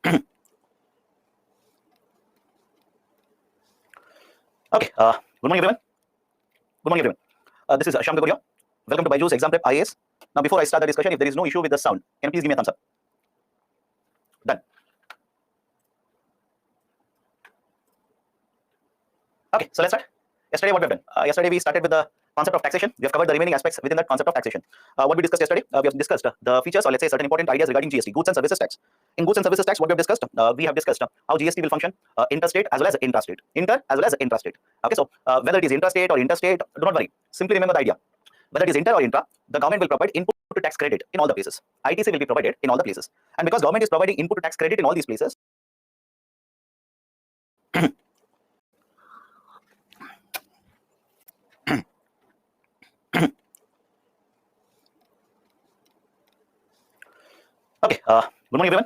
Okay. Good morning, everyone. Good morning, everyone. This is Shyam Gagoria. Welcome to Byju's Exam Prep IAS. Now, before I start the discussion, if there is no issue with the sound, can you please give me a thumbs up? Done. Okay, so let's start. Yesterday, what we have done? Yesterday, we started with the concept of taxation. We have covered the remaining aspects within that concept of taxation. What we discussed yesterday, we have discussed the features, or let's say certain important ideas regarding GST, goods and services tax. In goods and services tax, what we have discussed, we have discussed how GST will function interstate as well as intrastate, inter as well as intrastate. Okay, so whether it is intrastate or interstate, do not worry. Simply remember the idea. Whether it is inter or intra, the government will provide input to tax credit in all the places. ITC will be provided in all the places. And because government is providing input to tax credit in all these places, okay, good morning, everyone.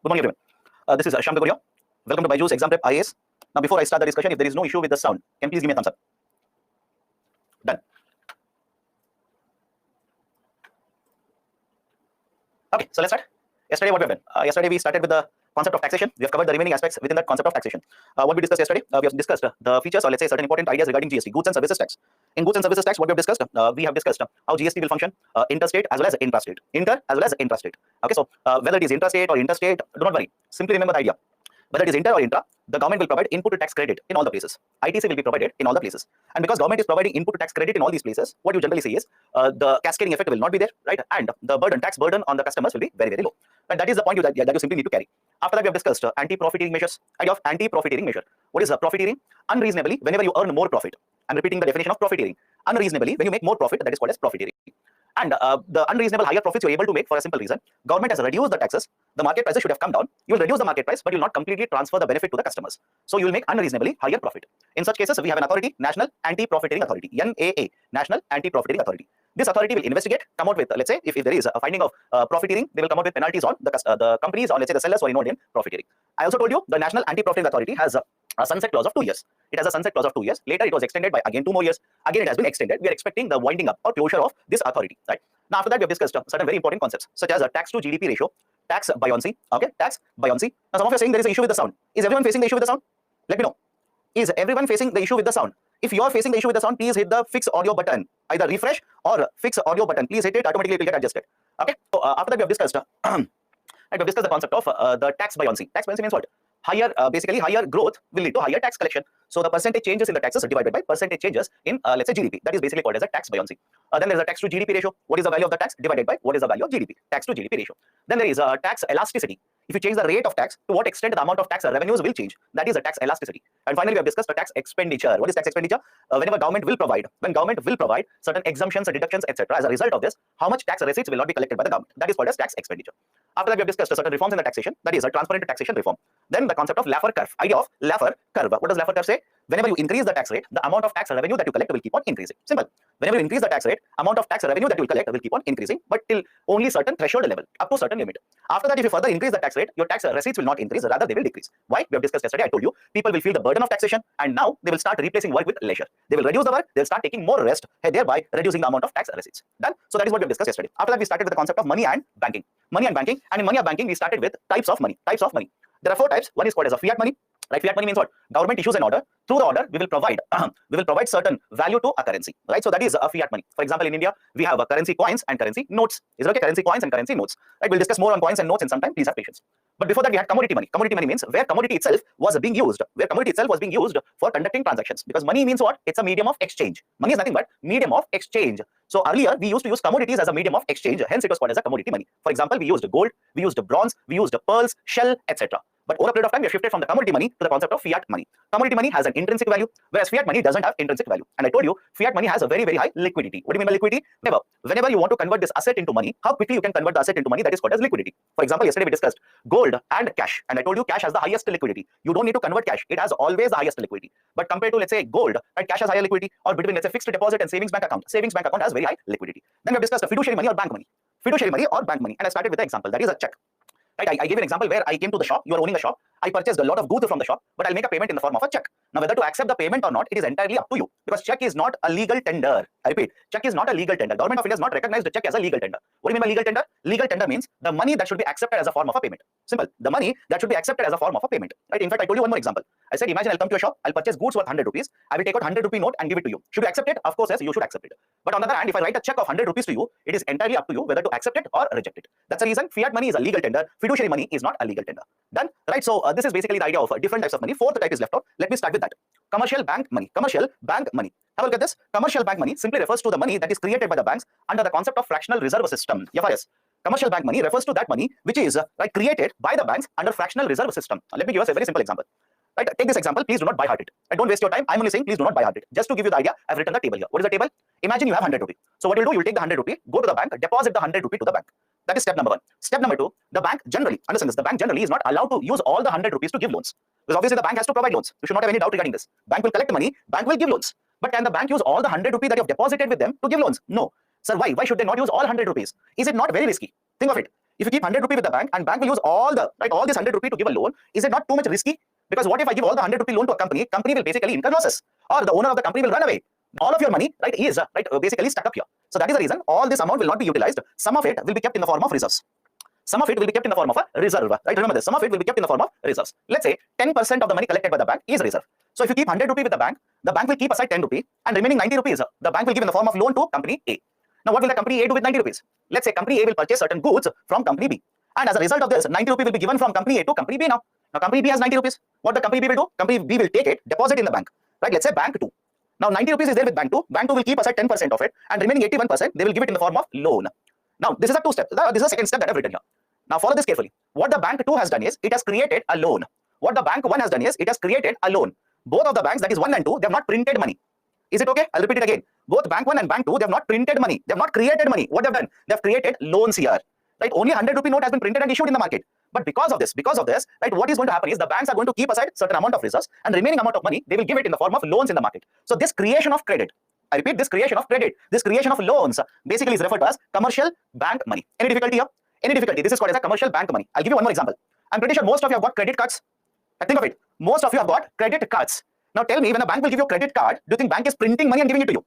Good morning, everyone. This is Shyam Gagoria. Welcome to Byju's Exam Prep IAS. Now, before I start the discussion, if there is no issue with the sound, can you please give me a thumbs up? Done. Okay, so let's start. Yesterday, what we have done? Yesterday, we started with the concept of taxation. We have covered the remaining aspects within that concept of taxation. What we discussed yesterday, we have discussed the features, or let's say certain important ideas regarding GST, goods and services tax. In goods and services tax, what we have discussed, we have discussed how GST will function interstate as well as intrastate, inter as well as intrastate. Okay, so whether it is intrastate or interstate, do not worry. Simply remember the idea. Whether it is inter or intra, the government will provide input to tax credit in all the places. ITC will be provided in all the places. And because government is providing input to tax credit in all these places, what you generally see is the cascading effect will not be there, right? And the tax burden on the customers will be very, very low. And that is the point that you simply need to carry. After that, we have discussed anti-profiteering measures. Idea of anti-profiteering measure. What is profiteering? Unreasonably, whenever you earn more profit. I'm repeating the definition of profiteering. Unreasonably, when you make more profit, that is called as profiteering. And the unreasonable higher profits you're able to make for a simple reason. Government has reduced the taxes. The market prices should have come down. You will reduce the market price, but you will not completely transfer the benefit to the customers. So you will make unreasonably higher profit. In such cases, we have an authority, National Anti-Profiteering Authority, NAA, National Anti-Profiteering Authority. This authority will investigate, come out with, let's say, if there is a finding of profiteering, they will come out with penalties on the companies, or let's say the sellers who are involved in profiteering. I also told you the National Anti-Profiteering Authority has a sunset clause of 2 years. It has a sunset clause of 2 years. Later, it was extended by again 2 more years. Again, it has been extended. We are expecting the winding up or closure of this authority, right? Now, after that, we have discussed certain very important concepts, such as a tax to GDP ratio, tax buoyancy. Okay, tax buoyancy. Now, some of you are saying there is an issue with the sound. Is everyone facing the issue with the sound? Let me know. Is everyone facing the issue with the sound? If you are facing the issue with the sound, please hit the fix audio button. Either refresh or fix audio button. Please hit it. Automatically, it will get adjusted. Okay. So after that, we have discussed. We have discussed the concept of the tax buoyancy. Tax buoyancy means what? Higher, basically higher growth will lead to higher tax collection. So the percentage changes in the taxes are divided by percentage changes in, let's say, GDP. That is basically called as a tax buoyancy. Then there is a tax to GDP ratio. What is the value of the tax divided by what is the value of GDP? Tax to GDP ratio. Then there is a tax elasticity. If you change the rate of tax, to what extent the amount of tax revenues will change? That is a tax elasticity. And finally, we have discussed the tax expenditure. What is tax expenditure? Whenever government will provide, certain exemptions, deductions, etc. As a result of this, how much tax receipts will not be collected by the government? That is called as tax expenditure. After that, we have discussed certain reforms in the taxation. That is a transparent taxation reform. Then the concept of Laffer curve. Idea of Laffer curve. What does Laffer curve say? Whenever you increase the tax rate, the amount of tax revenue that you collect will keep on increasing. Simple. Whenever you increase the tax rate, amount of tax revenue that you will collect will keep on increasing, but till only certain threshold level, up to certain limit. After that, if you further increase the tax rate, your tax receipts will not increase, rather they will decrease. Why? We have discussed yesterday. I told you, people will feel the burden of taxation, and now they will start replacing work with leisure. They will reduce the work, they will start taking more rest, thereby reducing the amount of tax receipts. Done? So that is what we have discussed yesterday. After that, we started with the concept of money and banking. Money and banking, and in money and banking, we started with types of money. Types of money. There are 4 types. One is called as a fiat money. Right? Fiat money means what? Government issues an order. Through the order, we will provide certain value to a currency. Right? So that is a fiat money. For example, in India, we have currency coins and currency notes. Is it okay? Currency coins and currency notes. Right? We'll discuss more on coins and notes in some time. Please have patience. But before that, we had commodity money. Commodity money means where commodity itself was being used. Where commodity itself was being used for conducting transactions. Because money means what? It's a medium of exchange. Money is nothing but medium of exchange. So earlier, we used to use commodities as a medium of exchange. Hence, it was called as a commodity money. For example, we used gold, we used bronze, we used pearls, shell, etc. But over a period of time, we have shifted from the commodity money to the concept of fiat money. Commodity money has an intrinsic value, whereas fiat money doesn't have intrinsic value. And I told you, fiat money has a very, very high liquidity. What do you mean by liquidity? Whenever you want to convert this asset into money, how quickly you can convert the asset into money, that is called as liquidity. For example, yesterday we discussed gold and cash. And I told you cash has the highest liquidity. You don't need to convert cash. It has always the highest liquidity. But compared to, let's say, gold, right, cash has higher liquidity, or between, let's say, fixed deposit and savings bank account. Savings bank account has very high liquidity. Then we have discussed fiduciary money or bank money. Fiduciary money or bank money. And I started with the example. That is a check. Right? I gave an example where I came to the shop. You are owning a shop. I purchased a lot of goods from the shop, but I'll make a payment in the form of a check. Now, whether to accept the payment or not, it is entirely up to you, because check is not a legal tender. I repeat, check is not a legal tender. Government of India has not recognized the check as a legal tender. What do you mean by legal tender? Legal tender means the money that should be accepted as a form of a payment. Simple. The money that should be accepted as a form of a payment. Right? In fact, I told you one more example. I said, imagine I'll come to a shop, I'll purchase goods worth 100 rupees. I will take out 100 rupee note and give it to you. Should you accept it? Of course, yes, you should accept it. But on the other hand, if I write a check of 100 rupees to you, it is entirely up to you whether to accept it or reject it. That's the reason fiat money is a legal tender. Fiduciary money is not a legal tender. Done? Right? So this is basically the idea of different types of money. Fourth type is left out. Let me start with that. Commercial bank money. Commercial bank money. Have a look at this. Commercial bank money simply refers to the money that is created by the banks under the concept of fractional reserve system. FRS. Commercial bank money refers to that money which is created by the banks under fractional reserve system. Let me give us a very simple example. Right? Take this example. Please do not buy heart it. Don't waste your time. I'm only saying please do not buy heart it. Just to give you the idea, I've written the table here. What is the table? Imagine you have 100 rupee. So what you'll do, you'll take the 100 rupee, go to the bank, deposit the 100 rupee to the bank. That is step number 1. Step number 2, the bank generally, understand this, the bank generally is not allowed to use all the 100 rupees to give loans. Because obviously the bank has to provide loans. You should not have any doubt regarding this. Bank will collect money, bank will give loans. But can the bank use all the 100 rupees that you have deposited with them to give loans? No. Sir, why? Why should they not use all 100 rupees? Is it not very risky? Think of it. If you keep 100 rupees with the bank and bank will use all this 100 rupees to give a loan, is it not too much risky? Because what if I give all the 100 rupee loan to a company? Company will basically incur losses, or the owner of the company will run away. All of your money, is basically stuck up here. So that is the reason all this amount will not be utilized. Some of it will be kept in the form of reserves. Some of it will be kept in the form of a reserve. Right? Remember this. Some of it will be kept in the form of reserves. Let's say 10% of the money collected by the bank is reserve. So if you keep 100 rupee with the bank will keep aside 10 rupee, and remaining 90 rupees, the bank will give in the form of loan to company A. Now what will the company A do with 90 rupees? Let's say company A will purchase certain goods from company B. And as a result of this, 90 rupee will be given from company A to company B now. Now company B has 90 rupees. What the company B will do? Company B will take it, deposit in the bank. Right? Let's say bank 2. Now 90 rupees is there with bank 2. Bank 2 will keep aside 10% of it, and remaining 81% they will give it in the form of loan. Now this is a 2 step. This is a second step that I've written here. Now follow this carefully. What the bank 2 has done is it has created a loan. What the bank 1 has done is it has created a loan. Both of the banks, that is 1 and 2, they have not printed money. Is it okay? I'll repeat it again. Both bank 1 and bank 2, they have not printed money. They have not created money. What they have done? They have created loans here. Right? Only 100 rupee note has been printed and issued in the market. But because of this, right, what is going to happen is the banks are going to keep aside certain amount of reserves, and remaining amount of money they will give it in the form of loans in the market. So this creation of credit, I repeat, this creation of credit, this creation of loans basically is referred to as commercial bank money. Any difficulty here? Any difficulty? This is called as a commercial bank money. I'll give you one more example. I'm pretty sure most of you have got credit cards. Think of it. Most of you have got credit cards. Now tell me, when a bank will give you a credit card, do you think bank is printing money and giving it to you?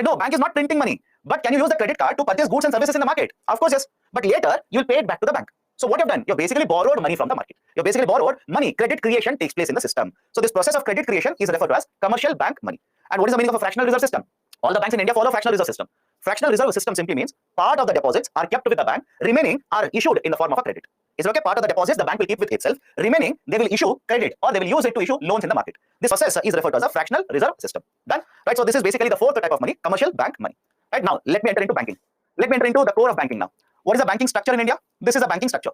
No, bank is not printing money. But can you use the credit card to purchase goods and services in the market? Of course, yes. But later, you'll pay it back to the bank. So what you've done, you've basically borrowed money from the market. You've basically borrowed money. Credit creation takes place in the system. So this process of credit creation is referred to as commercial bank money. And what is the meaning of a fractional reserve system? All the banks in India follow fractional reserve system. Fractional reserve system simply means part of the deposits are kept with the bank, remaining are issued in the form of a credit. Is it okay? Part of the deposits the bank will keep with itself, remaining they will issue credit, or they will use it to issue loans in the market. This process is referred to as a fractional reserve system. Done? Right? So this is basically the fourth type of money, commercial bank money. Right? Now let me enter into banking. Let me enter into the core of banking now. What is the banking structure in India? This is a banking structure.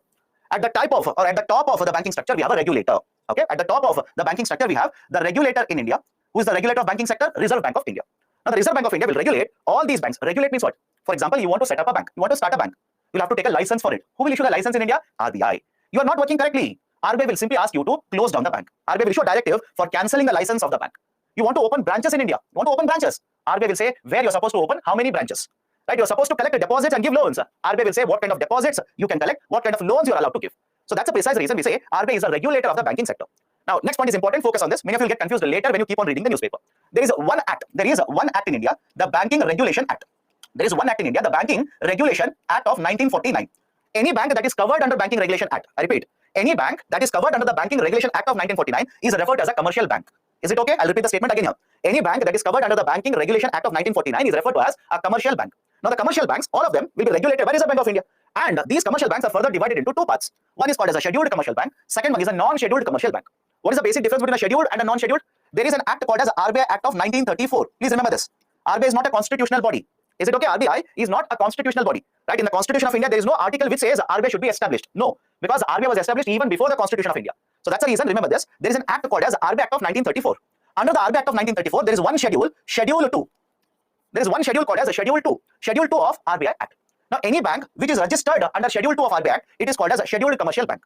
At the top of the banking structure, we have a regulator. Okay? At the top of the banking structure, we have the regulator in India. Who is the regulator of banking sector? Reserve Bank of India. Now the Reserve Bank of India will regulate all these banks. Regulate means what? For example, you want to set up a bank. You want to start a bank. You'll have to take a license for it. Who will issue the license in India? RBI. You are not working correctly. RBI will simply ask you to close down the bank. RBI will issue a directive for cancelling the license of the bank. You want to open branches in India. You want to open branches. RBI will say where you're supposed to open, how many branches. Right? You're supposed to collect deposits and give loans. RBI will say what kind of deposits you can collect, what kind of loans you're allowed to give. So that's the precise reason we say RBI is a regulator of the banking sector. Now, next point is important. Focus on this. Many of you will get confused later when you keep on reading the newspaper. There is one act. There is one act in India, the Banking Regulation Act. There is one act in India, the Banking Regulation Act of 1949. Any bank that is covered under Banking Regulation Act, I repeat, any bank that is covered under the Banking Regulation Act of 1949 is referred as a commercial bank. Is it okay? I'll repeat the statement again here. Any bank that is covered under the Banking Regulation Act of 1949 is referred to as a commercial bank. Now the commercial banks, all of them will be regulated by Reserve Bank of India. And these commercial banks are further divided into two parts. One is called as a scheduled commercial bank. Second one is a non-scheduled commercial bank. What is the basic difference between a scheduled and a non-scheduled? There is an act called as RBI Act of 1934. Please remember this. RBI is not a constitutional body. Is it okay? RBI is not a constitutional body. Right? In the Constitution of India, there is no article which says RBI should be established. No, because RBI was established even before the Constitution of India. So that's the reason, remember this. There is an act called as RBI Act of 1934. Under the RBI Act of 1934, there is one schedule, Schedule 2. There is one schedule called as a Schedule 2. Schedule 2 of RBI Act. Now, any bank which is registered under Schedule 2 of RBI Act, it is called as a scheduled commercial bank.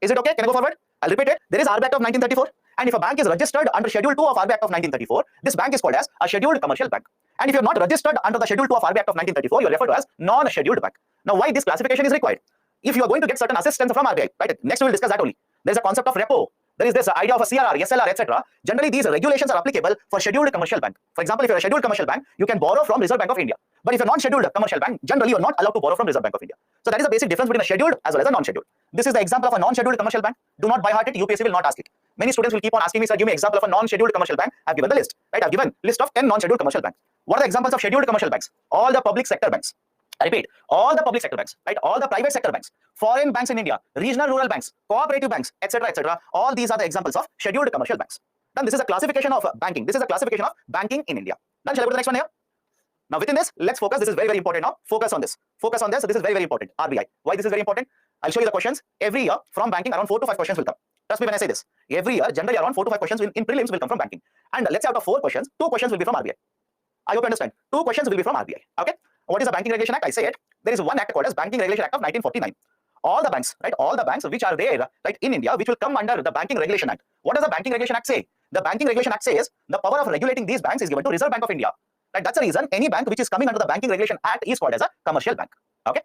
Is it okay? Can I go forward? I'll repeat it. There is RBI Act of 1934. And if a bank is registered under Schedule 2 of RBI Act of 1934, this bank is called as a scheduled commercial bank. And if you are not registered under the Schedule 2 of RBI Act of 1934, you are referred to as non-scheduled bank. Now, why this classification is required? If you are going to get certain assistance from RBI, right? Next we will discuss that only. There is a concept of repo. There is this idea of a CRR, SLR, etc. Generally, these regulations are applicable for scheduled commercial bank. For example, if you're a scheduled commercial bank, you can borrow from Reserve Bank of India. But if you're non-scheduled commercial bank, generally you're not allowed to borrow from Reserve Bank of India. So that is the basic difference between a scheduled as well as a non-scheduled. This is the example of a non-scheduled commercial bank. Do not by heart it. UPSC will not ask it. Many students will keep on asking me, sir, give me example of a non-scheduled commercial bank. I've given the list, right? I've given list of 10 non-scheduled commercial banks. What are the examples of scheduled commercial banks? All the public sector banks. I repeat, all the public sector banks, right? All the private sector banks, foreign banks in India, regional rural banks, cooperative banks, etc., etc. All these are the examples of scheduled commercial banks. Then this is a classification of banking. This is a classification of banking in India. Then shall I go to the next one here? Now within this, let's focus. This is very, very important now. Focus on this. Focus on this. This is very, very important. RBI. Why this is very important? I'll show you the questions. Every year from banking, around 4 to 5 questions will come. Trust me when I say this. Every year, generally around 4 to 5 questions in prelims will come from banking. And let's say out of 4 questions, 2 questions will be from RBI. I hope you understand. 2 questions will be from RBI. Okay. What is the Banking Regulation Act? I say it. There is one act called as Banking Regulation Act of 1949. All the banks, right? All the banks which are there, right, in India, which will come under the Banking Regulation Act. What does the Banking Regulation Act say? The Banking Regulation Act says the power of regulating these banks is given to Reserve Bank of India. Right? That's the reason any bank which is coming under the Banking Regulation Act is called as a commercial bank. Okay.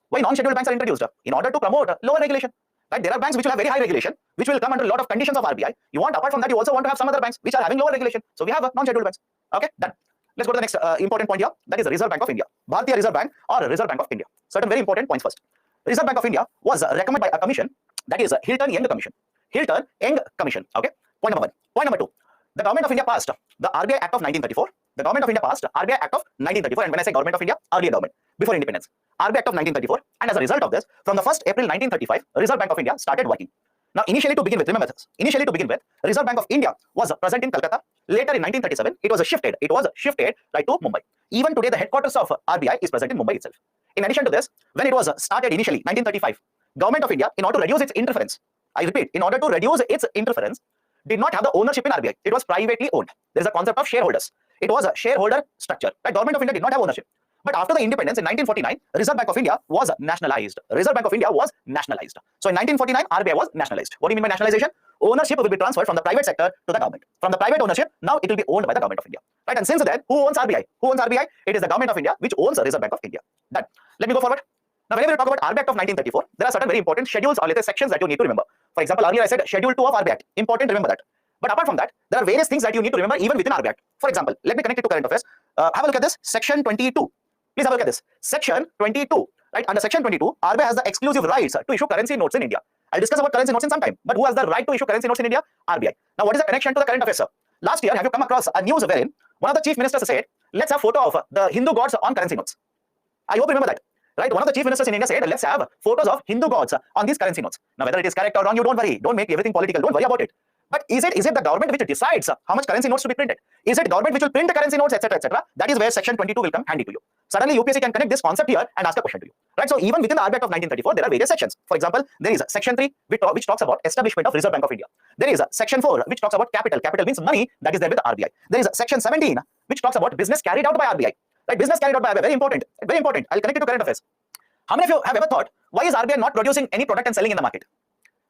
Why non-scheduled banks are introduced? In order to promote lower regulation. Right? There are banks which will have very high regulation, which will come under a lot of conditions of RBI. You want, apart from that, you also want to have some other banks which are having lower regulation. So we have non-scheduled banks. Okay, done. Let's go to the next important point here. That is the Reserve Bank of India. Bharatiya Reserve Bank or Reserve Bank of India. Certain very important points first. Reserve Bank of India was recommended by a commission, that is Hilton-Young Commission. Hilton-Young Commission. Okay. Point number 1. Point number 2. The Government of India passed the RBI Act of 1934. The Government of India passed RBI Act of 1934. And when I say Government of India, earlier government, before independence. RBI Act of 1934. And as a result of this, from the 1st April 1935, Reserve Bank of India started working. Now, initially to begin with, remember this. Initially to begin with, Reserve Bank of India was present in Calcutta. Later in 1937, it was shifted. Right to Mumbai. Even today, the headquarters of RBI is present in Mumbai itself. In addition to this, when it was started initially, 1935, Government of India, in order to reduce its interference, I repeat, in order to reduce its interference, did not have the ownership in RBI. It was privately owned. There is a concept of shareholders. It was a shareholder structure. Right? Government of India did not have ownership. But after the independence in 1949, Reserve Bank of India was nationalized. Reserve Bank of India was nationalized. So in 1949, RBI was nationalized. What do you mean by nationalization? Ownership will be transferred from the private sector to the government. From the private ownership, now it will be owned by the Government of India. Right? And since then, who owns RBI? Who owns RBI? It is the Government of India which owns the Reserve Bank of India. Done. Let me go forward. Now, whenever we talk about RBI Act of 1934, there are certain very important schedules or let's say sections that you need to remember. For example, earlier I said Schedule 2 of RBI Act. Important, remember that. But apart from that, there are various things that you need to remember even within RBI Act. For example, let me connect it to current affairs. Have a look at this. Section 22. Please have a look at this. Section 22. Right? Under Section 22, RBI has the exclusive rights to issue currency notes in India. I'll discuss about currency notes in some time. But who has the right to issue currency notes in India? RBI. Now, what is the connection to the current affairs, sir? Last year, have you come across a news wherein one of the chief ministers said, let's have photo of the Hindu gods on currency notes. I hope you remember that. Right? One of the chief ministers in India said, let's have photos of Hindu gods on these currency notes. Now, whether it is correct or wrong, you don't worry. Don't make everything political. Don't worry about it. But is it the government which decides how much currency notes to be printed? Is it government which will print the currency notes, etc., etc.? That is where Section 22 will come handy to you. Suddenly, UPSC can connect this concept here and ask a question to you. Right? So even within the RBI Act of 1934, there are various sections. For example, there is Section 3 which talks about establishment of Reserve Bank of India. There is Section 4 which talks about capital. Capital means money that is there with the RBI. There is Section 17 which talks about business carried out by RBI. Right? Business carried out by RBI. Very important. Very important. I'll connect it to current affairs. How many of you have ever thought, why is RBI not producing any product and selling in the market?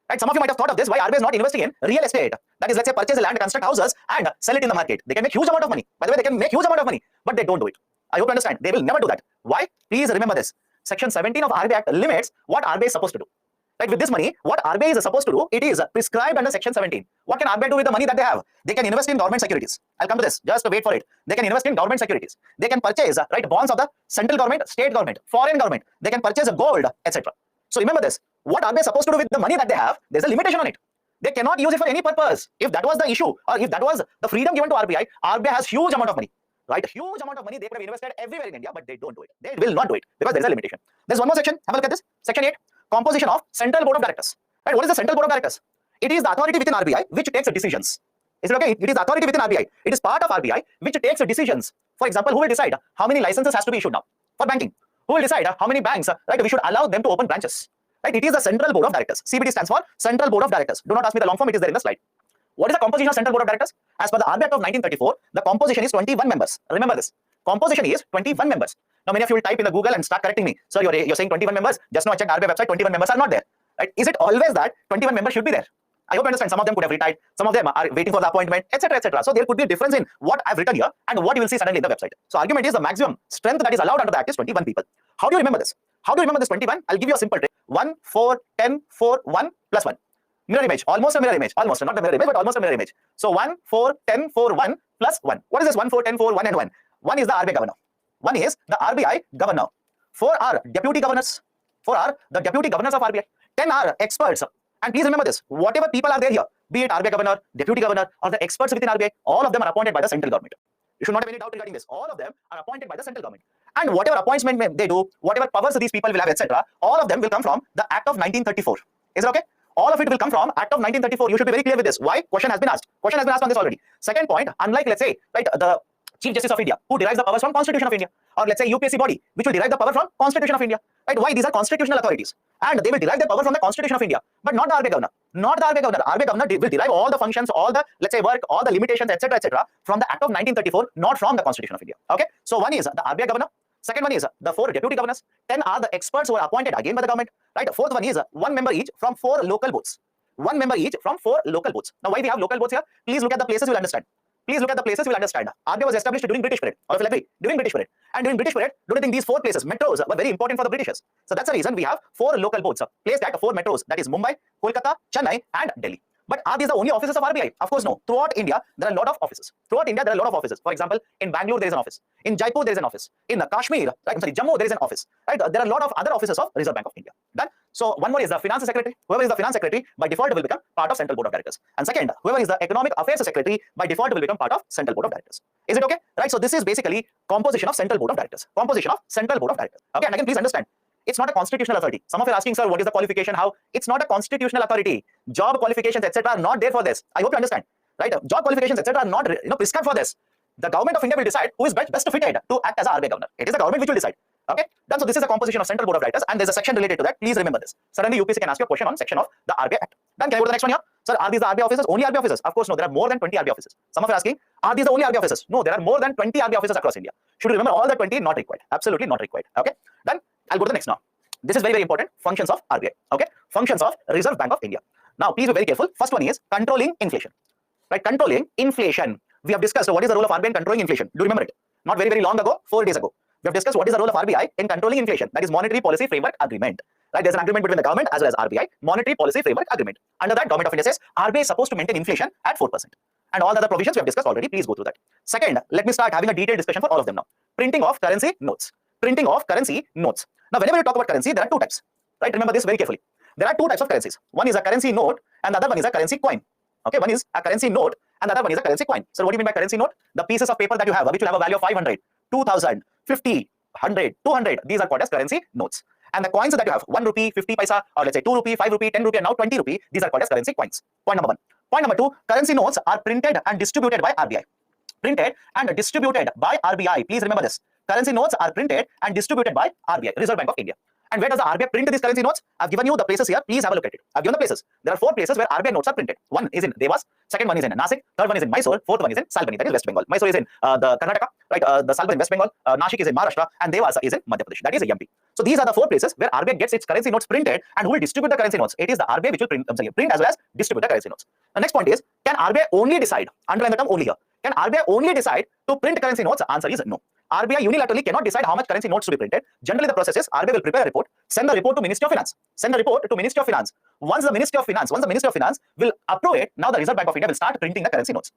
Right? Some of you might have thought of this, why RBI is not investing in real estate. That is, let's say, purchase land, construct houses and sell it in the market. They can make huge amount of money. By the way, they can make huge amount of money, but they don't do it. I hope you understand. They will never do that. Why? Please remember this. Section 17 of RBI Act limits what RBI is supposed to do. Right? With this money, what RBI is supposed to do, it is prescribed under Section 17. What can RBI do with the money that they have? They can invest in government securities. I'll come to this. Just wait for it. They can invest in government securities. They can purchase bonds of the central government, state government, foreign government. They can purchase gold, etc. So remember this. What RBI is supposed to do with the money that they have, there's a limitation on it. They cannot use it for any purpose. If that was the issue, or if that was the freedom given to RBI, RBI has huge amount of money. Right? Huge amount of money they could have invested everywhere in India, but they don't do it. They will not do it because there is a limitation. There's one more section. Have a look at this. Section 8. Composition of Central Board of Directors. Right? What is the Central Board of Directors? It is the authority within RBI which takes decisions. Is it okay? It is the authority within RBI. It is part of RBI which takes decisions. For example, who will decide how many licenses has to be issued now for banking? Who will decide how many banks we should allow them to open branches? Right? It is the Central Board of Directors. CBD stands for Central Board of Directors. Do not ask me the long form. It is there in the slide. What is the composition of Central Board of Directors? As per the RBI Act of 1934, the composition is 21 members. Remember this. Composition is 21 members. Now, many of you will type in the Google and start correcting me. Sir, you're saying 21 members. Just now I checked RBI website, 21 members are not there. Right? Is it always that 21 members should be there? I hope you understand. Some of them could have retired. Some of them are waiting for the appointment, etc., etc. So there could be a difference in what I've written here and what you will see suddenly in the website. So argument is the maximum strength that is allowed under the Act is 21 people. How do you remember this? How do you remember this 21? I'll give you a simple trick. 1, 4, 10, 4, 1 plus 1. Mirror image, almost a mirror image, almost not the mirror image, but almost a mirror image. So 1, 4, 10, 4, 1 plus 1. What is this 1, 4, 10, 4, 1 and 1? 1 is the RBI governor. 1 is the RBI governor. 4 are deputy governors. 4 are the deputy governors of RBI. 10 are experts. And please remember this, whatever people are there here, be it RBI governor, deputy governor, or the experts within RBI, all of them are appointed by the central government. You should not have any doubt regarding this. All of them are appointed by the central government. And whatever appointment they do, whatever powers these people will have, etc., all of them will come from the Act of 1934. Is it okay? All of it will come from Act of 1934. You should be very clear with this. Why? Question has been asked. Question has been asked on this already. Second point, unlike, let's say, right, the Chief Justice of India, who derives the powers from Constitution of India, or let's say UPSC body, which will derive the power from Constitution of India. Right? Why? These are constitutional authorities, and they will derive their power from the Constitution of India, but not the RBI governor. Not the RBI governor. RBI governor will derive all the functions, all the, let's say, work, all the limitations, etc., from the Act of 1934, not from the Constitution of India. Okay. So one is the RBI governor. Second one is the 4 deputy governors. 10 are the experts who are appointed again by the government. Right. Fourth one is 1 member each from 4 local boards. 1 member each from 4 local boards. Now, why we have local boards here? Please look at the places, you'll understand. Please look at the places, you'll understand. RBI was established during British period. All of you agree? During British period. And during British period, don't you think these 4 places, metros, were very important for the Britishers? So that's the reason we have 4 local boards placed at 4 metros. That is Mumbai, Kolkata, Chennai, and Delhi. But are these the only offices of RBI? Of course, no. Throughout India, there are a lot of offices. Throughout India, there are a lot of offices. For example, in Bangalore, there is an office. In Jaipur, there is an office. In Kashmir, Jammu, there is an office. Right? There are a lot of other offices of Reserve Bank of India. Done. So one more is the Finance Secretary. Whoever is the Finance Secretary, by default, will become part of Central Board of Directors. And second, whoever is the Economic Affairs Secretary, by default, will become part of Central Board of Directors. Is it okay? Right. So this is basically composition of Central Board of Directors. Composition of Central Board of Directors. Okay. And again, please understand, it's not a constitutional authority. Some of you are asking, sir, what is the qualification? How? It's not a constitutional authority. Job qualifications, etc., are not there for this. I hope you understand. Right? Job qualifications, etc., are not prescribed for this. The government of India will decide who is best fitted to act as a RBI governor. It is the government which will decide. Okay. Done. So this is the composition of Central Board of Directors, and there's a section related to that. Please remember this. Suddenly UPSC can ask you a question on section of the RBI Act. Done. Can I go to the next one here? Sir, are these the RBI officers? Only RBI officers? Of course, no. There are more than 20 RBI officers. Some of you are asking, are these the only RBI officers? No, there are more than 20 RBI officers across India. Should you remember all the 20? Not required. Absolutely not required. Okay. Done. I'll go to the next now. This is very, very important. Functions of RBI. Okay. Functions of Reserve Bank of India. Now, please be very careful. First one is controlling inflation. Right. Controlling inflation. We have discussed what is the role of RBI in controlling inflation. Do you remember it? Not very, very long ago, 4 days ago. We have discussed what is the role of RBI in controlling inflation. That is Monetary Policy Framework Agreement. Right? There's an agreement between the government as well as RBI. Monetary Policy Framework Agreement. Under that, Government of India says RBI is supposed to maintain inflation at 4%. And all the other provisions we have discussed already. Please go through that. Second, let me start having a detailed discussion for all of them now. Printing of currency notes. Printing of currency notes. Now, whenever you talk about currency, there are 2 types. Right? Remember this very carefully. There are 2 types of currencies. One is a currency note, and the other one is a currency coin. Okay, one is a currency note, and the other one is a currency coin. So, what do you mean by currency note? The pieces of paper that you have, which will have a value of 500, 2000, 50, 100, 200. These are called as currency notes. And the coins that you have, 1 rupee, 50 paisa, or let's say 2 rupee, 5 rupee, 10 rupee, and now 20 rupee. These are called as currency coins. Point number 1. Point number 2, currency notes are printed and distributed by RBI. Printed and distributed by RBI. Please remember this. Currency notes are printed and distributed by RBI, Reserve Bank of India. And where does the RBI print these currency notes? I've given you the places here. Please have a look at it. I've given the places. There are 4 places where RBI notes are printed. One is in Devas. Second one is in Nasik. Third one is in Mysore. Fourth one is in Salbani. That is West Bengal. Mysore is in the Karnataka. Right. The Salbani in West Bengal. Nashik is in Maharashtra. And Devas is in Madhya Pradesh. That is MP. So these are the 4 places where RBI gets its currency notes printed, and who will distribute the currency notes? It is the RBI which will print as well as distribute the currency notes. The next point is, can RBI only decide? Underline the term only here. Can RBI only decide to print currency notes? Answer is no. RBI unilaterally cannot decide how much currency notes to be printed. Generally, the process is RBI will prepare a report, send the report to Ministry of Finance. Send the report to Ministry of Finance. Once the Ministry of Finance will approve it, now the Reserve Bank of India will start printing the currency notes.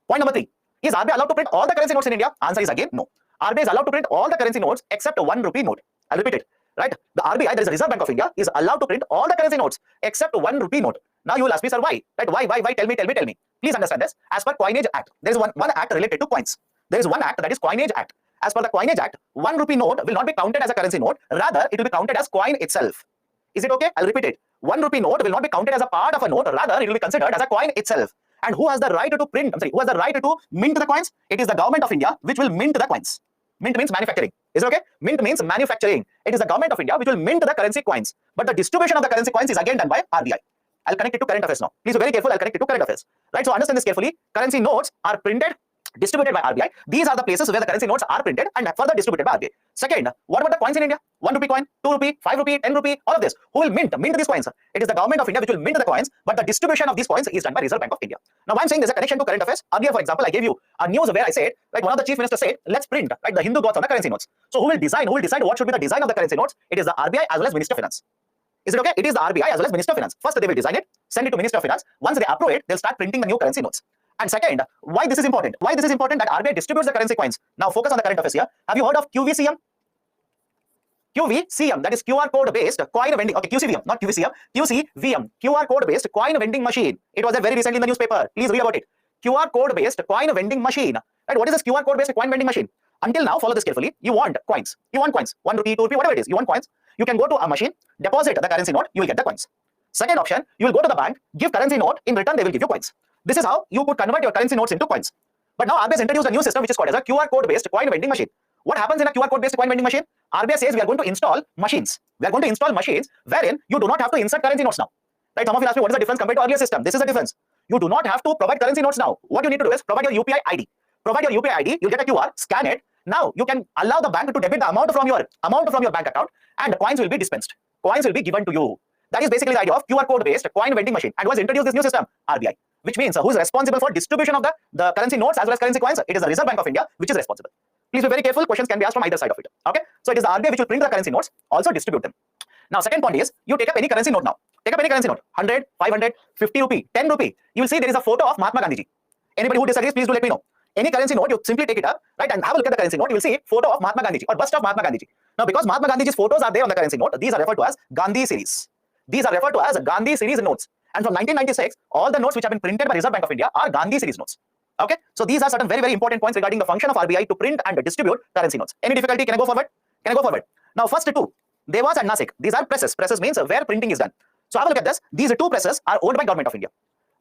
Point number 3. Is RBI allowed to print all the currency notes in India? Answer is again no. RBI is allowed to print all the currency notes except 1 rupee note. I'll repeat it. Right? The RBI, that is the Reserve Bank of India, is allowed to print all the currency notes except 1 rupee note. Now you will ask me, sir, why? Right? Why? Tell me. Please understand this. As per Coinage Act, there is one act related to coins. There is one act, that is Coinage Act. As per the Coinage Act, 1 rupee note will not be counted as a currency note. Rather, it will be counted as coin itself. Is it okay? I'll repeat it. 1 rupee note will not be counted as a part of a note. Rather, it will be considered as a coin itself. And who has the right to print? Who has the right to mint the coins? It is the Government of India which will mint the coins. Mint means manufacturing. Is it okay? Mint means manufacturing. It is the Government of India which will mint the currency coins. But the distribution of the currency coins is again done by RBI. I'll connect it to current affairs now. Please be very careful. I'll connect it to current affairs. Right? So understand this carefully. Currency notes are printed, distributed by RBI. These are the places where the currency notes are printed and further distributed by RBI. Second, what about the coins in India? 1 rupee coin, 2 rupee, 5 rupee, 10 rupee, all of this. Who will mint these coins? It is the Government of India which will mint the coins, but the distribution of these coins is done by Reserve Bank of India. Now, why I'm saying there's a connection to current affairs. Earlier, for example, I gave you a news where I said, like one of the chief ministers said, let's print like the Hindu gods on the currency notes. So who will decide what should be the design of the currency notes? It is the RBI as well as Ministry of Finance. Is it okay? It is the RBI as well as Minister of Finance. First, they will design it, send it to Minister of Finance. Once they approve it, they'll start printing the new currency notes. And second, why this is important? Why this is important that RBI distributes the currency coins. Now, focus on the current affairs here. Have you heard of QVCM? QVCM, that is QR code based coin vending. Okay, QCVM, not QVCM. QCVM, QR code based coin vending machine. It was there very recently in the newspaper. Please read about it. QR code based coin vending machine. Right? What is this QR code based coin vending machine? Until now, follow this carefully. You want coins. You want coins. 1 rupee, 2 rupee, whatever it is. You want coins. You can go to a machine, deposit the currency note, you will get the coins. Second option, you will go to the bank, give currency note, in return they will give you coins. This is how you could convert your currency notes into coins. But now RBI has introduced a new system which is called as a QR code based coin vending machine. What happens in a QR code based coin vending machine? RBI says we are going to install machines. We are going to install machines wherein you do not have to insert currency notes now. Right? Some of you ask me what is the difference compared to earlier system? This is the difference. You do not have to provide currency notes now. What you need to do is provide your UPI ID. Provide your UPI ID, you'll get a QR, scan it. Now you can allow the bank to debit the amount from your bank account and the coins will be dispensed. Coins will be given to you. That is basically the idea of QR code based coin vending machine. And who has introduced this new system? RBI. Which means who is responsible for distribution of the currency notes as well as currency coins? It is the Reserve Bank of India which is responsible. Please be very careful. Questions can be asked from either side of it. Okay. So it is the RBI which will print the currency notes, also distribute them. Now second point is you take up any currency note now. Take up any currency note. 100, 500, 50 rupee, 10 rupee. You will see there is a photo of Mahatma Gandhi ji. Anybody who disagrees, please do let me know. Any currency note, you simply take it up, right, and have a look at the currency note. You will see photo of Mahatma Gandhi or bust of Mahatma Gandhi. Now, because Mahatma Gandhi's photos are there on the currency note, these are referred to as Gandhi series. These are referred to as Gandhi series notes. And from 1996, all the notes which have been printed by Reserve Bank of India are Gandhi series notes. Okay, so these are certain very, very important points regarding the function of RBI to print and distribute currency notes. Any difficulty? Can I go forward? Can I go forward? Now, first two, Dewas and Nasik. These are presses. Presses means where printing is done. So have a look at this. These two presses are owned by Government of India.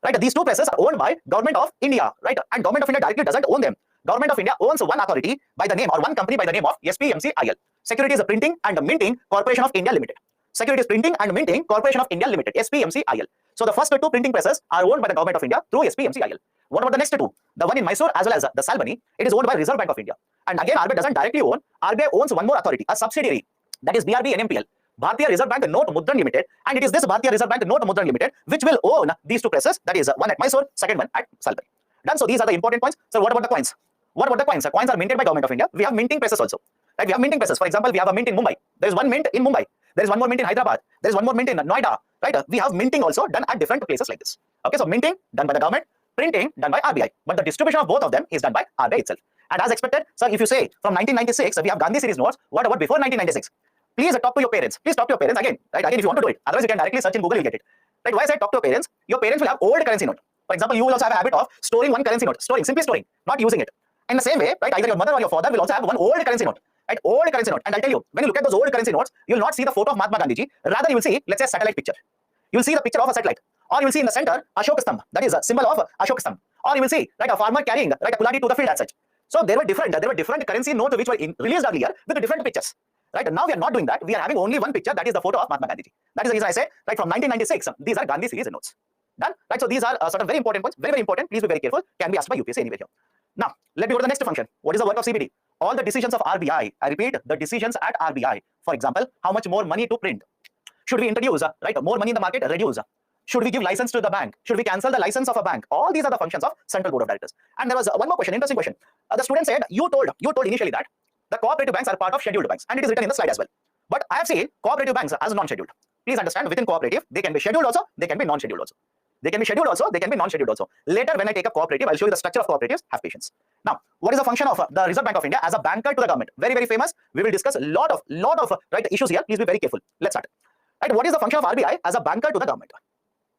Right, these two presses are owned by Government of India. Right, and Government of India directly doesn't own them. Government of India owns one authority by the name or one company by the name of SPMCIL. Securities Printing and Minting Corporation of India Limited. Securities Printing and Minting Corporation of India Limited, SPMCIL. So the first two printing presses are owned by the Government of India through SPMCIL. What about the next two? The one in Mysore as well as the Salbani, it is owned by Reserve Bank of India. And again, RBI doesn't directly own. RBI owns one more authority, a subsidiary, that is BRB NMPL. Bharatiya Reserve Bank Note Mudran Limited, and it is this Bharatiya Reserve Bank Note Mudran Limited which will own these two presses, that is one at Mysore, second one at Salbani. Done. So these are the important points. So what about the coins? What about the coins? The coins are minted by Government of India. We have minting presses also. Right? We have minting presses. For example, we have a mint in Mumbai. There is one mint in Mumbai. There is one more mint in Hyderabad. There is one more mint in Noida. Right? We have minting also done at different places like this. Okay, so minting done by the government, printing done by RBI, but the distribution of both of them is done by RBI itself. And as expected, so if you say from 1996 we have Gandhi series notes, what about before 1996? Please talk to your parents. Please talk to your parents again. Right? Again, if you want to do it. Otherwise, you can directly search in Google. You'll get it. Right? Why I said talk to your parents? Your parents will have old currency note. For example, you will also have a habit of storing one currency note, simply storing, not using it. In the same way, right? Either your mother or your father will also have one old currency note. Right? Old currency note. And I'll tell you, when you look at those old currency notes, you will not see the photo of Mahatma Gandhi ji. Rather, you will see, let's say, a satellite picture. You will see the picture of a satellite, or you will see in the center Ashoka Stamp. That is a symbol of Ashoka Stamp. Or you will see like a farmer carrying right a kuladi to the field as such. So there were different currency notes which were released earlier with different pictures. Right? Now we are not doing that. We are having only one picture, that is the photo of Mahatma Gandhi ji. That is the reason I say right from 1996 these are Gandhi series notes. Done. Right? So these are sort of very important points. Very, very important. Please be very careful. Can be asked by UPSC anywhere here. Now let me go to the next function. What is the work of CBD? All the decisions of RBI. I repeat, the decisions at RBI. For example, how much more money to print? Should we introduce right more money in the market? Reduce. Should we give license to the bank? Should we cancel the license of a bank? All these are the functions of Central Board of Directors. And there was one more question, interesting question. The student said, you told initially that the cooperative banks are part of scheduled banks, and it is written in the slide as well. But I have seen cooperative banks as non-scheduled. Please understand, within cooperative, they can be scheduled also, they can be non-scheduled also. They can be scheduled also, they can be non-scheduled also. Later, when I take up cooperative, I'll show you the structure of cooperatives. Have patience. Now, what is the function of the Reserve Bank of India as a banker to the government? Very, very famous. We will discuss a lot of right issues here. Please be very careful. Let's start. Right, what is the function of RBI as a banker to the government?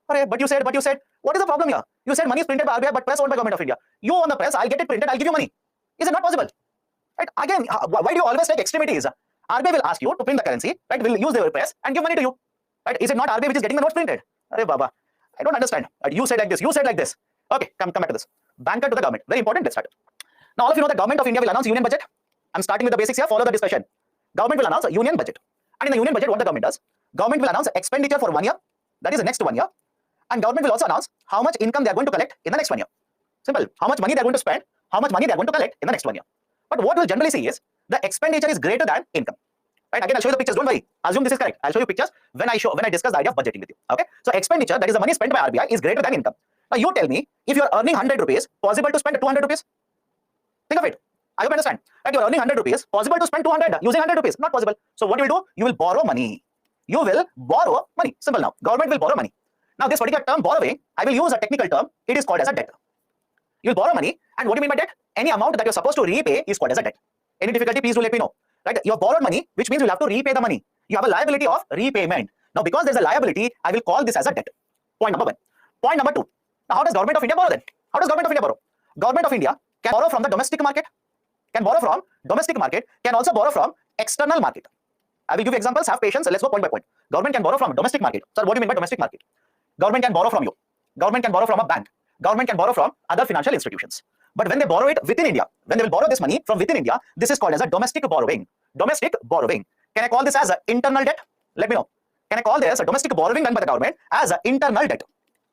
But you said, what is the problem here? You said money is printed by RBI, but press owned by Government of India. You own the press, I'll get it printed, I'll give you money. Is it not possible? Right? Again, why do you always take extremities? RBI will ask you to print the currency, right? Will use their press and give money to you. Right? Is it not RBI which is getting the notes printed? Arey Baba, I don't understand. Right? You said like this, you said like this. Okay, come back to this. Banker to the government. Very important. Let's start. Now, all of you know the Government of India will announce union budget. I'm starting with the basics here. Follow the discussion. Government will announce a union budget. And in the union budget, what the government does? Government will announce expenditure for 1 year. That is the next 1 year. And government will also announce how much income they are going to collect in the next 1 year. Simple. How much money they are going to spend, how much money they are going to collect in the next 1 year. But what we'll generally see is the expenditure is greater than income. Right? Again, I'll show you the pictures. Don't worry. Assume this is correct. I'll show you pictures when I discuss the idea of budgeting with you. Okay. So expenditure, that is the money spent by RBI, is greater than income. Now you tell me, if you are earning 100 rupees, possible to spend 200 rupees? Think of it. I hope you understand. Right? You are earning 100 rupees, possible to spend 200 using 100 rupees? Not possible. So what you will do? You will borrow money. you will borrow money. Simple now. Government will borrow money. Now this particular term borrowing, I will use a technical term. It is called as a debt. You'll borrow money, and what do you mean by debt? Any amount that you're supposed to repay is called as a debt. Any difficulty, please do let me know. Right? You have borrowed money, which means you'll have to repay the money. You have a liability of repayment. Now, because there's a liability, I will call this as a debt. Point number one. Point number two. Now, how does Government of India borrow then? How does Government of India borrow? Government of India can borrow from the domestic market, can borrow from domestic market, can also borrow from external market. I will give you examples. Have patience. Let's go point by point. Government can borrow from domestic market. Sir, what do you mean by domestic market? Government can borrow from you. Government can borrow from a bank. Government can borrow from other financial institutions. But when they borrow it within India, when they will borrow this money from within India, this is called as a domestic borrowing. Domestic borrowing. Can I call this as an internal debt? Let me know. Can I call this a domestic borrowing done by the government as an internal debt?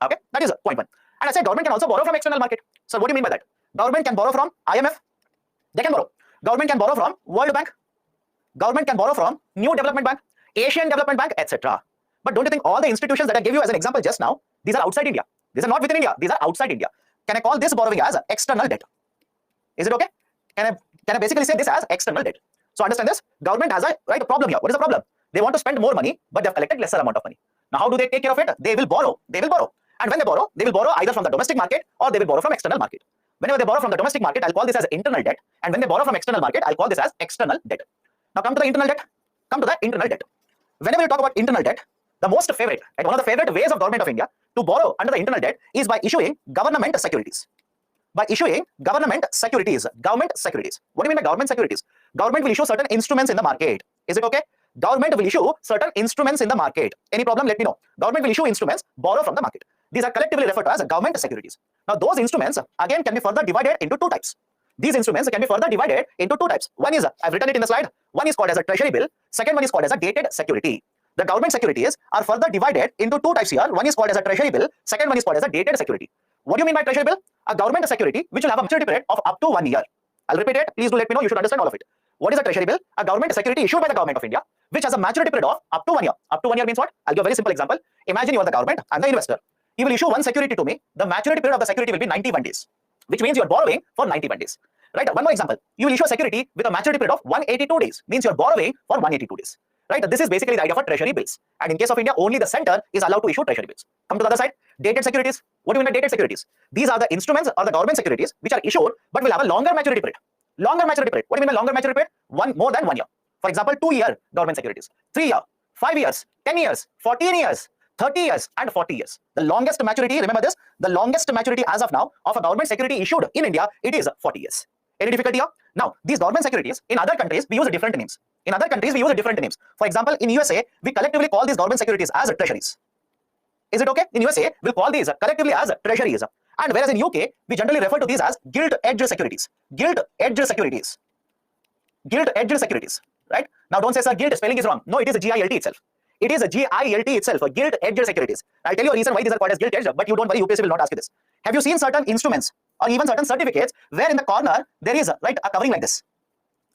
Okay, that is point one. And I said government can also borrow from external market. So what do you mean by that? Government can borrow from IMF. They can borrow. Government can borrow from World Bank. Government can borrow from New Development Bank, Asian Development Bank, etc. But don't you think all the institutions that I gave you as an example just now, these are outside India. These are not within India. These are outside India. Can I call this borrowing as external debt? Is it okay? Can I basically say this as external debt? So understand this. Government has a problem here. What is the problem? They want to spend more money, but they have collected lesser amount of money. Now, how do they take care of it? They will borrow. They will borrow. And when they will borrow either from the domestic market or they will borrow from external market. Whenever they borrow from the domestic market, I'll call this as internal debt. And when they borrow from external market, I'll call this as external debt. Now come to the internal debt. Come to the internal debt. Whenever you talk about internal debt, the most favorite, right, one of the favorite ways of Government of India to borrow under the internal debt is by issuing government securities. By issuing government securities. Government securities. What do you mean by government securities? Government will issue certain instruments in the market. Is it okay? Government will issue certain instruments in the market. Any problem? Let me know. Government will issue instruments, borrow from the market. These are collectively referred to as government securities. Now, those instruments again can be further divided into two types. These instruments can be further divided into two types. One is, I've written it in the slide. One is called as a treasury bill. Second one is called as a dated security. The government securities are further divided into two types here. One is called as a treasury bill. Second one is called as a dated security. What do you mean by treasury bill? A government security which will have a maturity period of up to 1 year. I'll repeat it. Please do let me know. You should understand all of it. What is a treasury bill? A government security issued by the Government of India which has a maturity period of up to 1 year. Up to 1 year means what? I'll give a very simple example. Imagine you are the government and the investor. You will issue one security to me. The maturity period of the security will be 91 days, which means you are borrowing for 91 days. Right? One more example. You will issue a security with a maturity period of 182 days, means you are borrowing for 182 days. Right? This is basically the idea for treasury bills. And in case of India, only the center is allowed to issue treasury bills. Come to the other side. Dated securities. What do you mean by dated securities? These are the instruments or the government securities which are issued but will have a longer maturity period. Longer maturity period. What do you mean by longer maturity period? More than 1 year. For example, 2-year government securities, 3 year, 5 years, 10 years, 14 years, 30 years, and 40 years. The longest maturity, remember this, the longest maturity as of now of a government security issued in India, it is 40 years. Any difficulty here? Now, these government securities, in other countries, we use different names. In other countries, we use different names. For example, in USA, we collectively call these government securities as treasuries. Is it okay? In USA, we'll call these collectively as treasuries. And whereas in UK, we generally refer to these as gilt-edged securities. Gilt-edged securities. Gilt-edged securities. Right? Now, don't say, sir, gilt spelling is wrong. No, it is a GILT itself. It is a GILT itself, gilt-edged securities. I'll tell you a reason why these are called as gilt-edged, but you don't worry, UPSC will not ask you this. Have you seen certain instruments or even certain certificates where in the corner there is a covering like this?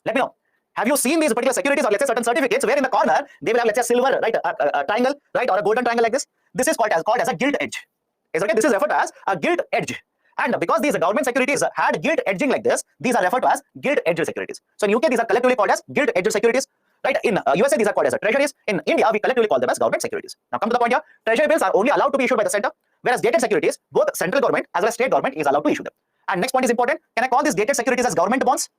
Let me know. Have you seen these particular securities or let's say certain certificates where in the corner they will have let's say silver, right, a triangle, right, or a golden triangle like this? This is called as a gilt edge. Is okay? This is referred to as a gilt edge. And because these government securities had gilt edging like this, these are referred to as gilt edged securities. So in UK, these are collectively called as gilt edged securities. Right? In USA, these are called as treasuries. In India, we collectively call them as government securities. Now come to the point here. Treasury bills are only allowed to be issued by the center, whereas dated securities, both central government as well as state government is allowed to issue them. And next point is important. Can I call these dated securities as government bonds?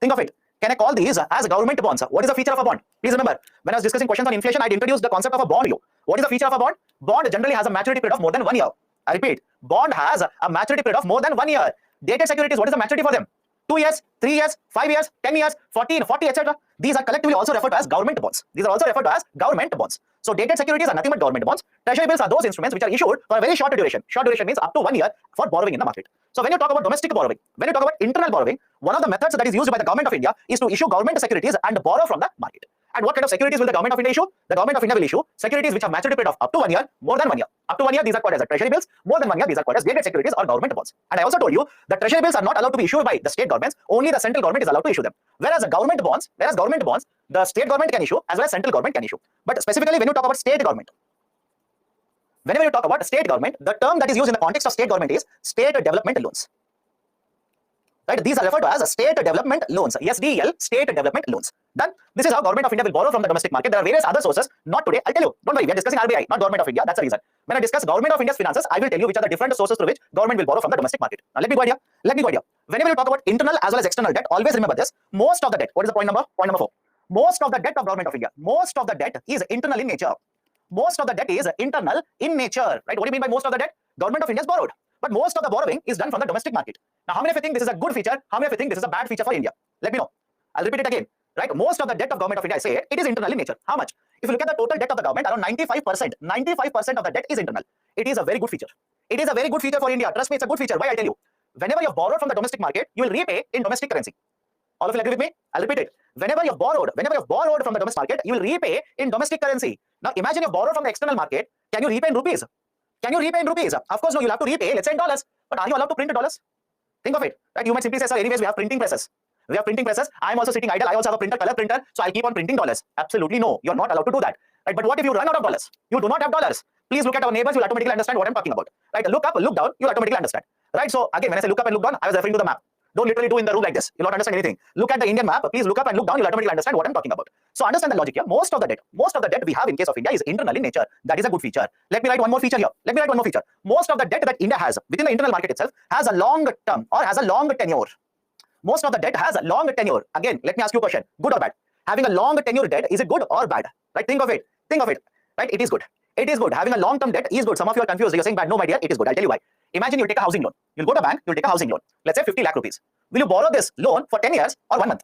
Think of it. Can I call these as government bonds? What is the feature of a bond? Please remember, when I was discussing questions on inflation, I introduced the concept of a bond. What is the feature of a bond? Bond generally has a maturity period of more than 1 year. I repeat, bond has a maturity period of more than 1 year. Dated securities, what is the maturity for them? 2 years, 3 years, 5 years, 10 years, 14, 40, etc. These are collectively also referred to as government bonds. These are also referred to as government bonds. So dated securities are nothing but government bonds. Treasury bills are those instruments which are issued for a very short duration. Short duration means up to 1 year for borrowing in the market. So when you talk about domestic borrowing, when you talk about internal borrowing, one of the methods that is used by the Government of India is to issue government securities and borrow from the market. And what kind of securities will the Government of India issue? The Government of India will issue securities which have maturity period of up to 1 year, more than 1 year. Up to 1 year, these are called as treasury bills. More than 1 year, these are called as dated securities or government bonds. And I also told you that treasury bills are not allowed to be issued by the state governments. Only the central government is allowed to issue them. Whereas government bonds, the state government can issue as well as central government can issue. But specifically, when you talk about state government, whenever you talk about state government, the term that is used in the context of state government is state development loans. Right? These are referred to as state development loans. SDL, state development loans. Done. This is how government of India will borrow from the domestic market. There are various other sources. Not today. I'll tell you. Don't worry. We are discussing RBI, not government of India. That's the reason. When I discuss government of India's finances, I will tell you which are the different sources through which government will borrow from the domestic market. Now let me go here. Let me go here. Whenever you talk about internal as well as external debt, always remember this. Most of the debt. What is the point number? Point number 4. Most of the debt of government of India. Most of the debt is internal in nature. Most of the debt is internal in nature. Right? What do you mean by most of the debt? Government of India has borrowed. But most of the borrowing is done from the domestic market. Now, how many of you think this is a good feature? How many of you think this is a bad feature for India? Let me know. I'll repeat it again. Right? Most of the debt of government of India, I say it is internal in nature. How much? If you look at the total debt of the government, around 95%. 95% of the debt is internal. It is a very good feature. It is a very good feature for India. Trust me, it's a good feature. Why? I tell you. Whenever you borrow from the domestic market, you will repay in domestic currency. All of you agree with me? I'll repeat it. Whenever you've borrowed from the domestic market, you will repay in domestic currency. Now, imagine you borrow from the external market. Can you repay in rupees? Can you repay in rupees? Of course, no. You'll have to repay, let's say in dollars. But are you allowed to print dollars? Think of it. Right? You might simply say, sir, anyways, we have printing presses. We have printing presses. I'm also sitting idle. I also have a printer, color printer. So I'll keep on printing dollars. Absolutely no. You're not allowed to do that. Right? But what if you run out of dollars? You do not have dollars. Please look at our neighbors. You'll automatically understand what I'm talking about. Right? Look up, look down. You'll automatically understand. Right? So again, when I say look up and look down, I was referring to the map. Don't literally do in the room like this. You'll not understand anything. Look at the Indian map. Please look up and look down. You'll automatically understand what I'm talking about. So understand the logic here. Most of the debt we have in case of India is internal in nature. That is a good feature. Let me write one more feature here. Most of the debt that India has within the internal market itself has a long term or has a long tenure. Most of the debt has a long tenure. Again, let me ask you a question. Good or bad? Having a long tenure debt, is it good or bad? Right? Think of it. Right? It is good. It is good. Having a long term debt is good. Some of you are confused. You're saying bad. No, my dear, it is good. I'll tell you why. Imagine you take a housing loan. You'll go to a bank, you'll take a housing loan. Let's say 50 lakh rupees. Will you borrow this loan for 10 years or 1 month?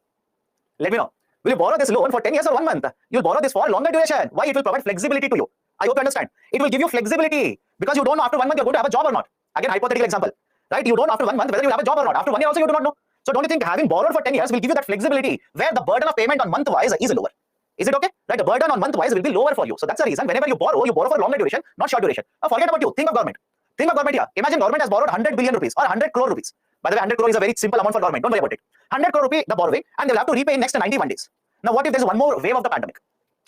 Let me know. Will you borrow this loan for 10 years or 1 month? You'll borrow this for longer duration. Why? It will provide flexibility to you. I hope you understand. It will give you flexibility because you don't know after 1 month you're going to have a job or not. Again, hypothetical example. Right? You don't know after 1 month whether you'll have a job or not. After 1 year also you do not know. So don't you think having borrowed for 10 years will give you that flexibility where the burden of payment on month-wise is lower? Is it okay? Right? The burden on month-wise will be lower for you. So that's the reason whenever you borrow for longer duration, not short duration. Now forget about you. Think of government. Think of government here. Imagine government has borrowed 100 billion rupees or 100 crore rupees. By the way, 100 crore is a very simple amount for government. Don't worry about it. 100 crore rupee the borrowing and they will have to repay in next 91 days. Now what if there is one more wave of the pandemic?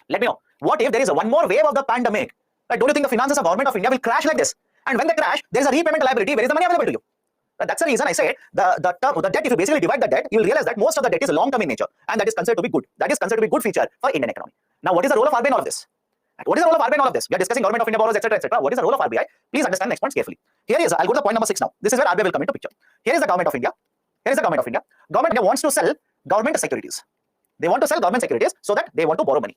Let me know. What if there is one more wave of the pandemic? Right? Don't you think the finances of government of India will crash like this? And when they crash, there is a repayment liability. Where is the money available to you? That's the reason I said the debt, if you basically divide the debt, you will realize that most of the debt is long-term in nature and that is considered to be good. That is considered to be good feature for Indian economy. Now, what is the role of RBI in all of this? What is the role of RBI in all of this? We are discussing government of India borrows, etc., etc. What is the role of RBI? Please understand next points carefully. Here is, I'll go to the point number 6 now. This is where RBI will come into picture. Here is the government of India. Government of India wants to sell government securities. They want to sell government securities so that they want to borrow money.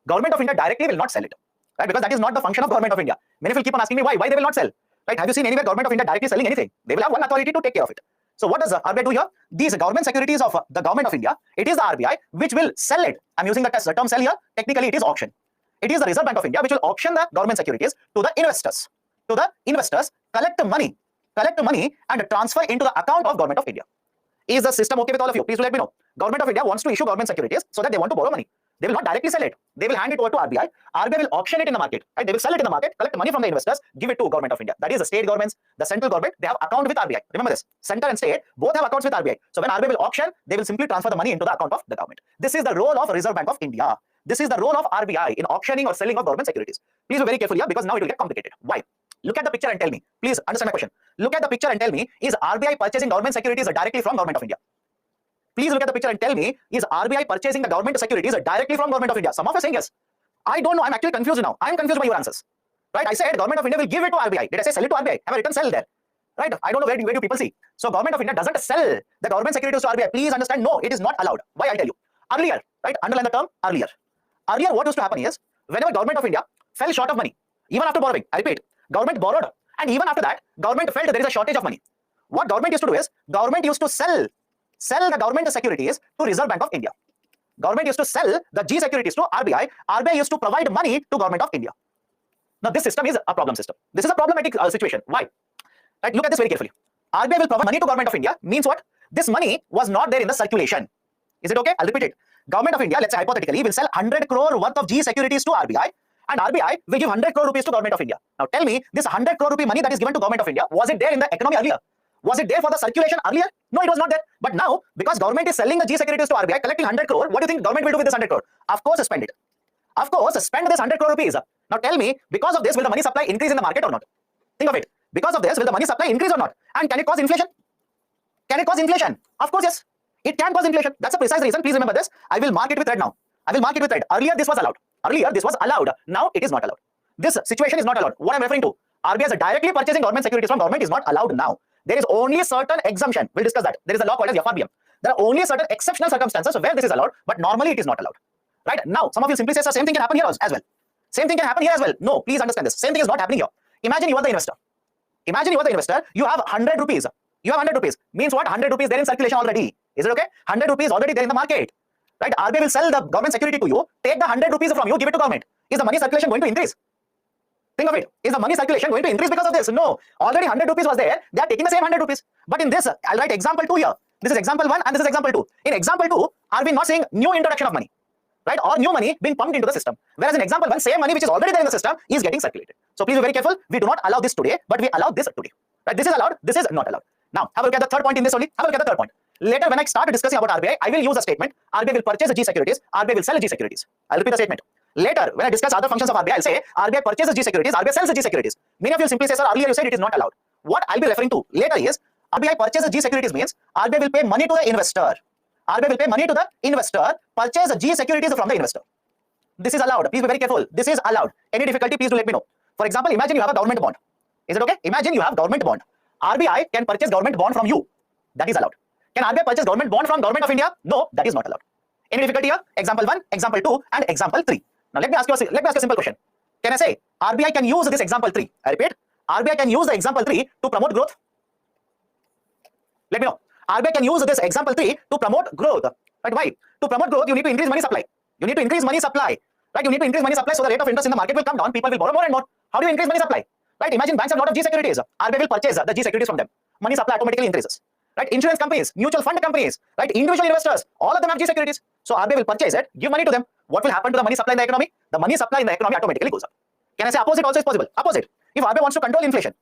Government of India directly will not sell it. Right? Because that is not the function of government of India. Many will keep on asking me why they will not sell. Right? Have you seen anywhere government of India directly selling anything? They will have one authority to take care of it. So what does the RBI do here? These government securities of the government of India, it is the RBI which will sell it. I'm using the term sell here. Technically, it is auction. It is the Reserve Bank of India which will auction the government securities to the investors. Collect money and transfer into the account of government of India. Is the system okay with all of you? Please do let me know. Government of India wants to issue government securities so that they want to borrow money. They will not directly sell it. They will hand it over to RBI. RBI will auction it in the market. Right? They will sell it in the market, collect money from the investors, give it to government of India. That is the state governments, the central government, they have account with RBI. Remember this. Center and state both have accounts with RBI. So when RBI will auction, they will simply transfer the money into the account of the government. This is the role of Reserve Bank of India. This is the role of RBI in auctioning or selling of government securities. Please be very careful here because now it will get complicated. Why? Look at the picture and tell me. Please understand my question. Look at the picture and tell me, is RBI purchasing government securities directly from government of India? Please look at the picture and tell me, is RBI purchasing the government securities directly from government of India? Some of you are saying yes. I don't know. I'm actually confused now. I'm confused by your answers. Right? I said government of India will give it to RBI. Did I say sell it to RBI? Have I written sell there? Right? I don't know where do people see. So government of India doesn't sell the government securities to RBI. Please understand, no, it is not allowed. Why? I'll tell you. Earlier, right? Underline the term earlier. Earlier, what used to happen is, whenever government of India fell short of money, even after borrowing, I repeat, government borrowed, and even after that, government felt there is a shortage of money. What government used to do is, government used to sell the government securities to Reserve Bank of India. Government used to sell the G securities to RBI. RBI used to provide money to government of India. Now, this system is a problem system. This is a problematic situation. Why? Right? Look at this very carefully. RBI will provide money to government of India means what? This money was not there in the circulation. Is it okay? I'll repeat it. Government of India, let's say hypothetically, will sell 100 crore worth of G securities to RBI, and RBI will give 100 crore rupees to government of India. Now tell me, this 100 crore rupee money that is given to government of India, was it there in the economy earlier? Was it there for the circulation earlier? No, it was not there. But now, because government is selling the G securities to RBI, collecting 100 crore, what do you think government will do with this 100 crore? Of course, spend it. Of course, spend this 100 crore rupees. Now tell me, because of this, will the money supply increase in the market or not? Think of it. Because of this, will the money supply increase or not? And can it cause inflation? Can it cause inflation? Of course, yes. It can cause inflation. That's the precise reason. Please remember this. I will mark it with red now. I will mark it with red. Earlier, this was allowed. Earlier, this was allowed. Now, it is not allowed. This situation is not allowed. What I'm referring to, RBI is directly purchasing government securities from government is not allowed now. There is only a certain exemption. We'll discuss that. There is a law called as FRBM. There are only certain exceptional circumstances where this is allowed, but normally it is not allowed. Right? Now, some of you simply say, same thing can happen here as well. Same thing can happen here as well. No, please understand this. Same thing is not happening here. Imagine you are the investor. Imagine you are the investor. You have 100 rupees. You have 100 rupees. Means what? 100 rupees there in circulation already. Is it okay? 100 rupees already there in the market. Right? RBI will sell the government security to you, take the 100 rupees from you, give it to government. Is the money circulation going to increase? Think of it. Is the money circulation going to increase because of this? No. Already 100 rupees was there. They are taking the same 100 rupees. But in this, I'll write example 2 here. This is example 1 and this is example 2. In example 2, are we not seeing new introduction of money? Right? Or new money being pumped into the system. Whereas in example 1, same money which is already there in the system is getting circulated. So please be very careful. We do not allow this today, but we allow this today. Right? This is allowed. This is not allowed. Now, have a look at the third point in this only. Have a look at the third point. Later, when I start discussing about RBI, I will use a statement. RBI will purchase G securities. RBI will sell G securities. I'll repeat the statement. Later, when I discuss other functions of RBI, I'll say RBI purchases G securities. RBI sells G securities. Many of you simply say, sir, earlier you said it is not allowed. What I'll be referring to later is RBI purchases G securities means RBI will pay money to the investor. RBI will pay money to the investor, purchase G securities from the investor. This is allowed. Please be very careful. This is allowed. Any difficulty, please do let me know. For example, imagine you have a government bond. Is it okay? Imagine you have government bond. RBI can purchase government bond from you. That is allowed. Can RBI purchase government bond from Government of India? No, that is not allowed. Any difficulty here? Example 1, example 2, and example 3. Now let me ask you a simple question. Can I say RBI can use this example 3? I repeat, RBI can use the example 3 to promote growth. Let me know. RBI can use this example 3 to promote growth. Right? Why? To promote growth, you need to increase money supply. You need to increase money supply. Right? You need to increase money supply so the rate of interest in the market will come down. People will borrow more and more. How do you increase money supply? Right? Imagine banks have a lot of G securities. RBI will purchase the G securities from them. Money supply automatically increases. Right? Insurance companies, mutual fund companies, right? Individual investors, all of them have G securities. So RBI will purchase it, give money to them. What will happen to the money supply in the economy? The money supply in the economy automatically goes up. Can I say opposite also is possible? Opposite. If RBI wants to control inflation,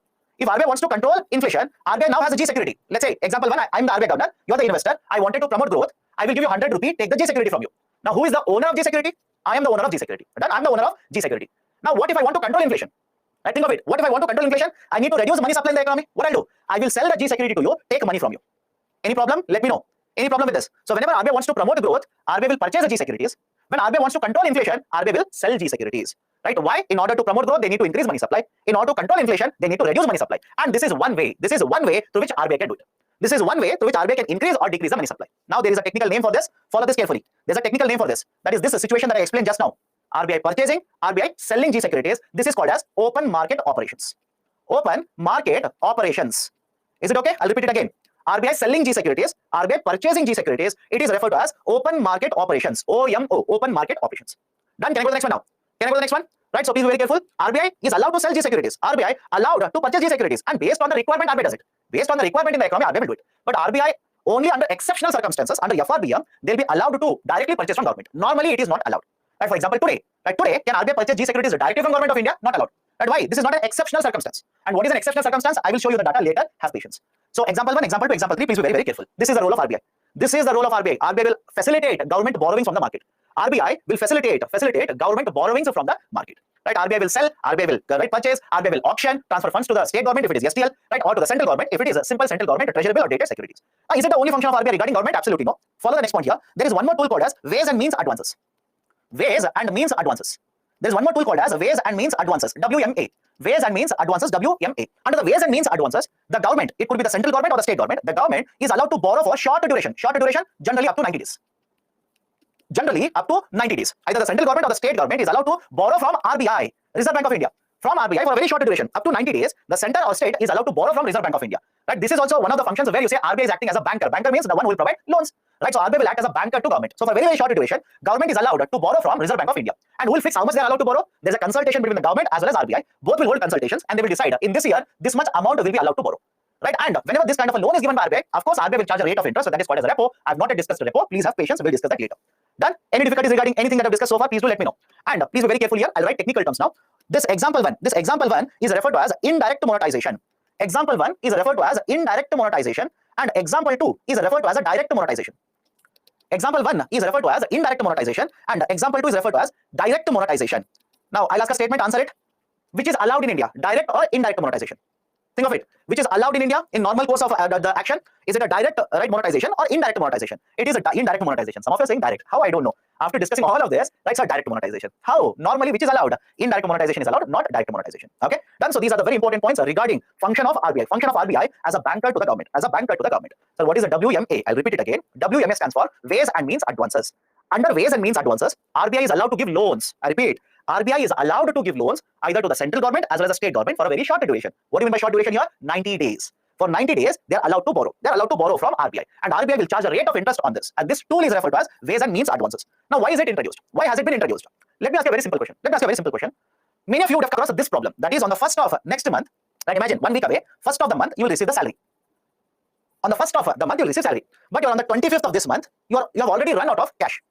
RBI now has a G security. Let's say, example 1, I'm the RBI governor, you're the investor. I wanted to promote growth. I will give you 100 rupees, take the G security from you. Now, who is the owner of G security? I am the owner of G security. I'm the owner of G security. Now, what if I want to control inflation? Right, think of it. What if I want to control inflation? I need to reduce money supply in the economy. What I'll do? I will sell the G security to you, take money from you. Any problem? Let me know. Any problem with this? So whenever RBI wants to promote growth, RBI will purchase the G securities. When RBI wants to control inflation, RBI will sell G securities. Right? Why? In order to promote growth, they need to increase money supply. In order to control inflation, they need to reduce money supply. And this is one way. This is one way through which RBI can do it. This is one way through which RBI can increase or decrease the money supply. Now there is a technical name for this. Follow this carefully. There's a technical name for this. That is this situation that I explained just now. RBI purchasing, RBI selling G securities. This is called as open market operations. Open market operations. Is it okay? I'll repeat it again. RBI selling G securities, RBI purchasing G securities. It is referred to as open market operations. OMO, open market operations. Done. Can I go to the next one now? Can I go to the next one? Right. So please be very careful. RBI is allowed to sell G securities. RBI allowed to purchase G securities, and based on the requirement, RBI does it. Based on the requirement in the economy, RBI will do it. But RBI only under exceptional circumstances, under FRBM, they'll be allowed to directly purchase from government. Normally, it is not allowed. Right. For example, today, can RBI purchase G securities directly from Government of India? Not allowed. Right? Why? This is not an exceptional circumstance. And what is an exceptional circumstance? I will show you the data later. Have patience. So example 1, example 2, example 3, please be very, very careful. This is the role of RBI. This is the role of RBI. RBI will facilitate government borrowings from the market. RBI will facilitate government borrowings from the market. Right? RBI will sell, RBI will purchase, RBI will auction, transfer funds to the state government if it is STL, right, or to the central government if it is a simple central government, treasury bill or dated securities. Is it the only function of RBI regarding government? Absolutely no. Follow the next point here. There is one more tool called as ways and means advances. Ways and means advances. There is one more tool called as ways and means advances. WMA. Ways and means advances. WMA. Under the ways and means advances, the government, it could be the central government or the state government, the government is allowed to borrow for short duration. Short duration, generally up to 90 days. Generally up to 90 days. Either the central government or the state government is allowed to borrow from RBI, Reserve Bank of India. From RBI for a very short duration, up to 90 days, the center or state is allowed to borrow from Reserve Bank of India. Right? This is also one of the functions where you say RBI is acting as a banker. Banker means the one who will provide loans. Right? So RBI will act as a banker to government. So for a very, very short duration, government is allowed to borrow from Reserve Bank of India. And who will fix how much they are allowed to borrow? There's a consultation between the government as well as RBI. Both will hold consultations and they will decide in this year, this much amount will be allowed to borrow. Right? And whenever this kind of a loan is given by RBI, of course, RBI will charge a rate of interest. So that is called as a repo. I have not yet discussed repo. Please have patience. We'll discuss that later. Done? Any difficulties regarding anything that I've discussed so far, please do let me know. And please be very careful here. I'll write technical terms now. This example one is referred to as indirect monetization. Example 1 is referred to as indirect monetization, and example 2 is referred to as a direct monetization. Example 1 is referred to as indirect monetization, and example 2 is referred to as direct monetization. Now, I'll ask a statement, answer it. Which is allowed in India, direct or indirect monetization? Think of it. Which is allowed in India in normal course of the action? Is it a direct right monetization or indirect monetization? It is a indirect monetization. Some of you are saying direct. How? I don't know. After discussing all of this, right, so direct monetization. How? Normally, which is allowed? Indirect monetization is allowed, not direct monetization. Okay, done. So these are the very important points regarding function of RBI. Function of RBI as a banker to the government. As a banker to the government. So what is the WMA? I'll repeat it again. WMA stands for Ways and Means Advances. Under Ways and Means Advances, RBI is allowed to give loans. I repeat. RBI is allowed to give loans either to the central government as well as the state government for a very short duration. What do you mean by short duration here? 90 days. For 90 days, they are allowed to borrow. They are allowed to borrow from RBI. And RBI will charge a rate of interest on this. And this tool is referred to as Ways and Means Advances. Now, why is it introduced? Why has it been introduced? Let me ask you a very simple question. Many of you would have come across this problem. That is on the 1st of next month, like imagine 1 week away, 1st of the month, you will receive the salary. On the 1st of the month, you will receive salary. But you're on the 25th of this month, you have already run out of cash.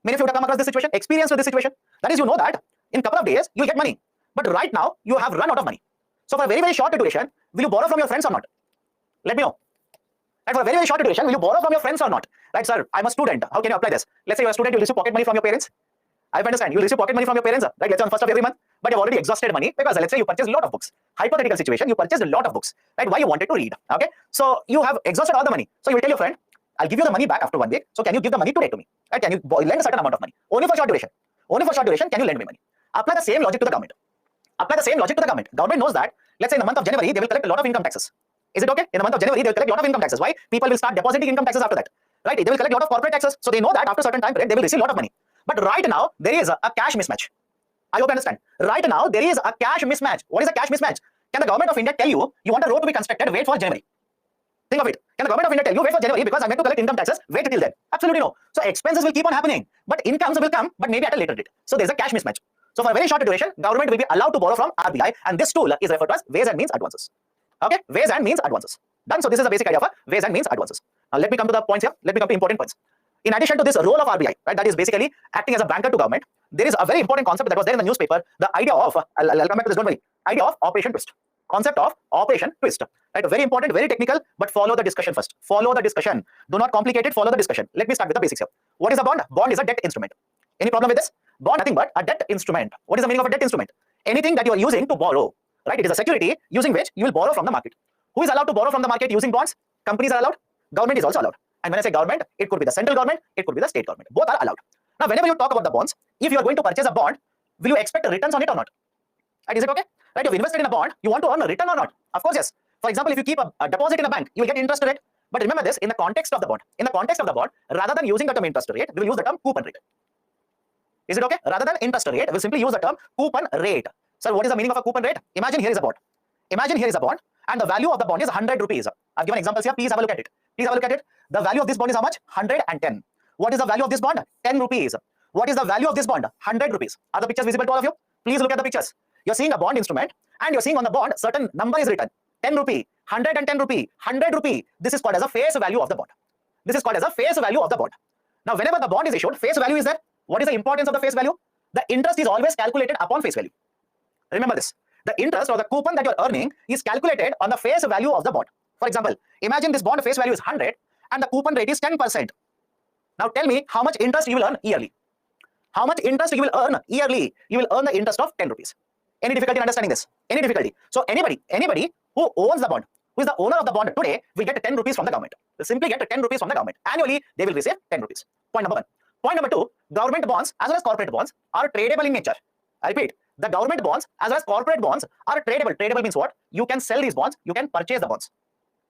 Many of you would have come across this situation, experienced with this situation. That is, you know that in a couple of days, you will get money. But right now, you have run out of money. So for a very, very short duration, will you borrow from your friends or not? Let me know. Right, for a very, very short duration, will you borrow from your friends or not? Right, sir, I'm a student. How can you apply this? Let's say you're a student, you'll receive pocket money from your parents. I understand. You'll receive pocket money from your parents, right? Let's say on 1st of every month. But you've already exhausted money because let's say you purchased a lot of books. Hypothetical situation, you purchased a lot of books. Right? Why you wanted to read. Okay. So you have exhausted all the money. So you will tell your friend, I'll give you the money back after 1 week. So can you give the money today to me? Right? Can you lend a certain amount of money? Only for short duration. Only for short duration can you lend me money. Apply the same logic to the government. Apply the same logic to the government. Government knows that, let's say in the month of January, they will collect a lot of income taxes. Is it okay? In the month of January, they will collect a lot of income taxes. Why? People will start depositing income taxes after that. Right? They will collect a lot of corporate taxes. So they know that after a certain time period, they will receive a lot of money. But right now, there is a cash mismatch. I hope you understand. Right now, there is a cash mismatch. What is a cash mismatch? Can the government of India tell you want a road to be constructed, wait for January? Think of it. Can the government of India tell you wait for January because I'm going to collect income taxes, wait till then? Absolutely no. So expenses will keep on happening, but incomes will come, but maybe at a later date. So there's a cash mismatch. So for a very short duration, government will be allowed to borrow from RBI, and this tool is referred to as Ways and Means Advances. Okay, Ways and Means Advances. Done. So this is the basic idea of Ways and Means Advances. Now let me come to the points here. Let me come to important points. In addition to this role of RBI, right, that is basically acting as a banker to government, there is a very important concept that was there in the newspaper. The idea of, I'll come back to this, don't worry. Idea of Operation Twist. Concept of Operation Twist. Right, very important, very technical, but follow the discussion first. Follow the discussion. Do not complicate it. Follow the discussion. Let me start with the basics here. What is a bond? Bond is a debt instrument. Any problem with this? Bond, nothing but a debt instrument. What is the meaning of a debt instrument? Anything that you are using to borrow. Right? It is a security using which you will borrow from the market. Who is allowed to borrow from the market using bonds? Companies are allowed. Government is also allowed. And when I say government, it could be the central government, it could be the state government. Both are allowed. Now, whenever you talk about the bonds, if you are going to purchase a bond, will you expect returns on it or not? Right? Is it okay? Right? You've invested in a bond, you want to earn a return or not? Of course, yes. For example, if you keep a deposit in a bank, you will get interest rate. But remember this in the context of the bond. In the context of the bond, rather than using the term interest rate, we will use the term coupon rate. Is it okay? Rather than interest rate, we'll simply use the term coupon rate. So what is the meaning of a coupon rate? Imagine here is a bond. Imagine here is a bond, and the value of the bond is 100 rupees. I've given examples here. Please have a look at it. Please have a look at it. The value of this bond is how much? 110. What is the value of this bond? 10 rupees. What is the value of this bond? 100 rupees. Are the pictures visible to all of you? Please look at the pictures. You're seeing a bond instrument, and you're seeing on the bond certain number is written. 10 rupee, 110 rupee, 100 rupee. This is called as a face value of the bond. This is called as a face value of the bond. Now, whenever the bond is issued, face value is there. What is the importance of the face value? The interest is always calculated upon face value. Remember this. The interest or the coupon that you're earning is calculated on the face value of the bond. For example, imagine this bond face value is 100 and the coupon rate is 10%. Now tell me how much interest you will earn yearly. How much interest you will earn yearly? You will earn the interest of 10 rupees. Any difficulty in understanding this? Any difficulty? So anybody who owns the bond, who is the owner of the bond today, will get 10 rupees from the government. They'll simply get 10 rupees from the government. Annually, they will receive 10 rupees. Point number one. Point number two, government bonds as well as corporate bonds are tradable in nature. I repeat, the government bonds as well as corporate bonds are tradable. Tradable means what? You can sell these bonds, you can purchase the bonds.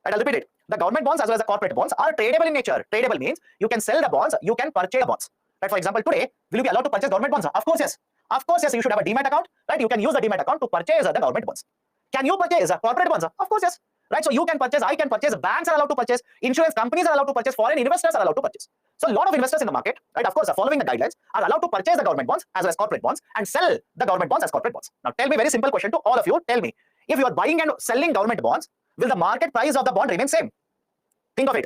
Right, I'll repeat it. The government bonds as well as the corporate bonds are tradable in nature. Tradable means you can sell the bonds, you can purchase the bonds. Right, for example, today, will you be allowed to purchase government bonds? Of course, yes. Of course, yes. You should have a demat account. Right, you can use the demat account to purchase the government bonds. Can you purchase corporate bonds? Of course, yes. Right, so you can purchase, I can purchase, banks are allowed to purchase, insurance companies are allowed to purchase, foreign investors are allowed to purchase. So a lot of investors in the market, right, of course, are following the guidelines, are allowed to purchase the government bonds as well as corporate bonds and sell the government bonds as corporate bonds. Now tell me, very simple question to all of you. Tell me, if you are buying and selling government bonds, will the market price of the bond remain same? Think of it.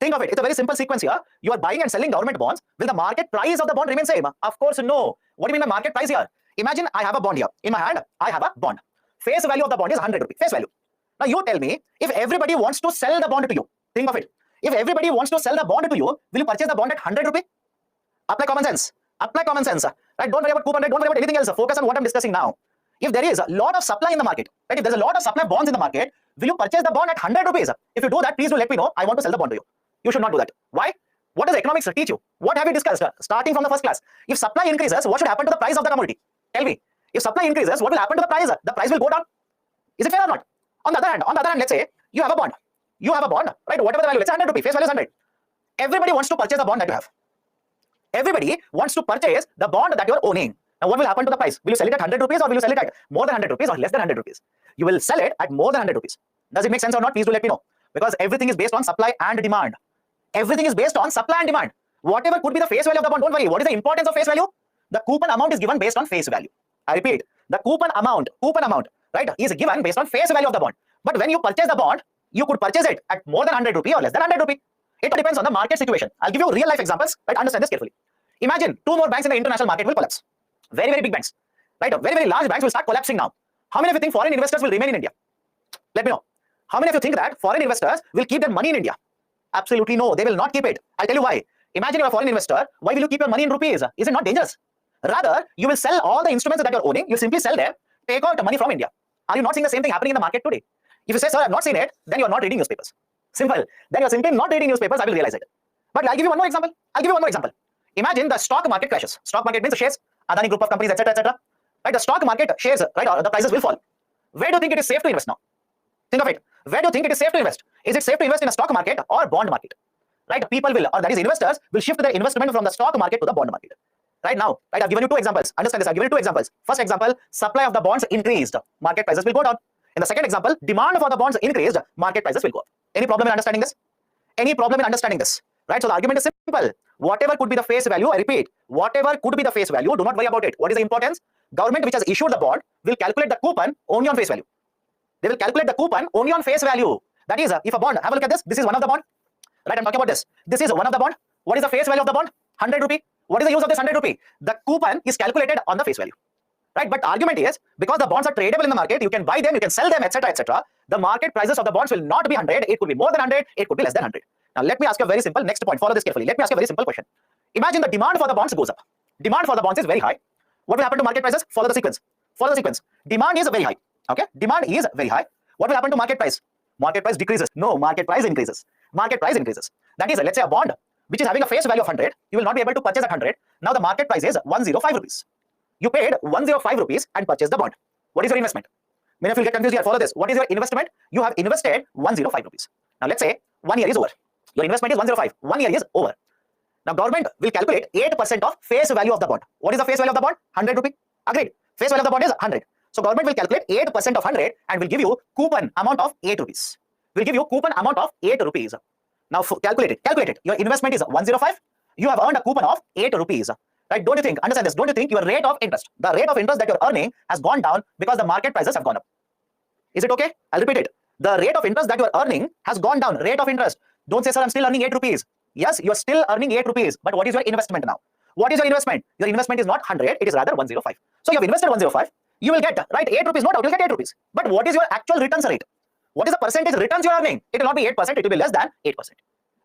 Think of it. It's a very simple sequence here. You are buying and selling government bonds. Will the market price of the bond remain same? Of course, no. What do you mean by market price here? Imagine I have a bond here. In my hand, I have a bond. Face value of the bond is 100 rupees. Face value. Now you tell me, if everybody wants to sell the bond to you, think of it. If everybody wants to sell the bond to you, will you purchase the bond at 100 rupees? Apply common sense. Apply common sense. Right? Don't worry about coupon rate. Don't worry about anything else. Focus on what I'm discussing now. If there is a lot of supply in the market, right? If there's a lot of supply bonds in the market, will you purchase the bond at 100 rupees? If you do that, please do let me know. I want to sell the bond to you. You should not do that. Why? What does economics teach you? What have we discussed starting from the first class? If supply increases, what should happen to the price of the commodity? Tell me. If supply increases, what will happen to the price? The price will go down. Is it fair or not? On the other hand, let's say you have a bond. You have a bond, right? Whatever the value, let's say 100 rupees, face value is 100. Everybody wants to purchase the bond that you have. Everybody wants to purchase the bond that you are owning. Now, what will happen to the price? Will you sell it at 100 rupees or will you sell it at more than 100 rupees or less than 100 rupees? You will sell it at more than 100 rupees. Does it make sense or not? Please do let me know. Because everything is based on supply and demand. Everything is based on supply and demand. Whatever could be the face value of the bond, don't worry. What is the importance of face value? The coupon amount is given based on face value. I repeat, the coupon amount, right, is given based on face value of the bond. But when you purchase the bond, you could purchase it at more than 100 rupee or less than 100 rupee. It depends on the market situation. I'll give you real life examples, right? Understand this carefully. Imagine 2 more banks in the international market will collapse. Very, very big banks, right? Very, very large banks will start collapsing now. How many of you think foreign investors will remain in India? Let me know. How many of you think that foreign investors will keep their money in India? Absolutely no, they will not keep it. I'll tell you why. Imagine you're a foreign investor. Why will you keep your money in rupees? Is it not dangerous? Rather, you will sell all the instruments that you're owning. You simply sell them, take out the money from India. Are you not seeing the same thing happening in the market today? If you say, sir, I've not seen it, then you're not reading newspapers. Simple. Then you're simply not reading newspapers. I will realize it. But I'll give you one more example. Imagine the stock market crashes. Stock market means the shares, Adani group of companies, etc., etc. Right? The stock market shares, right? The prices will fall. Where do you think it is safe to invest now? Think of it. Where do you think it is safe to invest? Is it safe to invest in a stock market or bond market? Right? People will, or that is investors, will shift their investment from the stock market to the bond market. Right now, right? I've given you 2 examples. Understand this. I've given you 2 examples. First example, supply of the bonds increased. Market prices will go down. In the second example, demand for the bonds increased. Market prices will go up. Any problem in understanding this? Any problem in understanding this? Right? So the argument is simple. Whatever could be the face value, I repeat, whatever could be the face value, do not worry about it. What is the importance? Government which has issued the bond will calculate the coupon only on face value. They will calculate the coupon only on face value. That is, if a bond, have a look at this. This is one of the bond. Right? I'm talking about this. This is one of the bond. What is the face value of the bond? 100 rupee. What is the use of this 100 rupee? The coupon is calculated on the face value. Right? But the argument is, because the bonds are tradable in the market, you can buy them, you can sell them, etc., etc. The market prices of the bonds will not be 100. It could be more than 100. It could be less than 100. Now, let me ask you a very simple next point. Follow this carefully. Let me ask you a very simple question. Imagine the demand for the bonds goes up. Demand for the bonds is very high. What will happen to market prices? Follow the sequence. Follow the sequence. Demand is very high. Okay? Demand is very high. What will happen to market price? Market price decreases. No, market price increases. Market price increases. That is, let's say a bond which is having a face value of 100, you will not be able to purchase at 100. Now the market price is 105 rupees. You paid 105 rupees and purchased the bond. What is your investment? Many of you will get confused here. Follow this. What is your investment? You have invested 105 rupees. Now let's say 1 year is over. Your investment is 105. 1 year is over. Now government will calculate 8% of face value of the bond. What is the face value of the bond? 100 rupee. Agreed. Face value of the bond is 100. So government will calculate 8% of 100 and will give you coupon amount of 8 rupees. Will give you coupon amount of 8 rupees. Now calculate it. Calculate it. Your investment is 105. You have earned a coupon of 8 rupees. Right? Don't you think? Understand this. Don't you think your rate of interest, the rate of interest that you're earning has gone down because the market prices have gone up? Is it okay? I'll repeat it. The rate of interest that you're earning has gone down. Rate of interest. Don't say, sir, I'm still earning 8 rupees. Yes, you're still earning 8 rupees. But what is your investment now? What is your investment? Your investment is not 100. It is rather 105. So you have invested 105. You will get, right, 8 rupees. No doubt, you'll get 8 rupees. But what is your actual returns rate? What is the percentage returns you're earning? It will not be 8%. It will be less than 8%.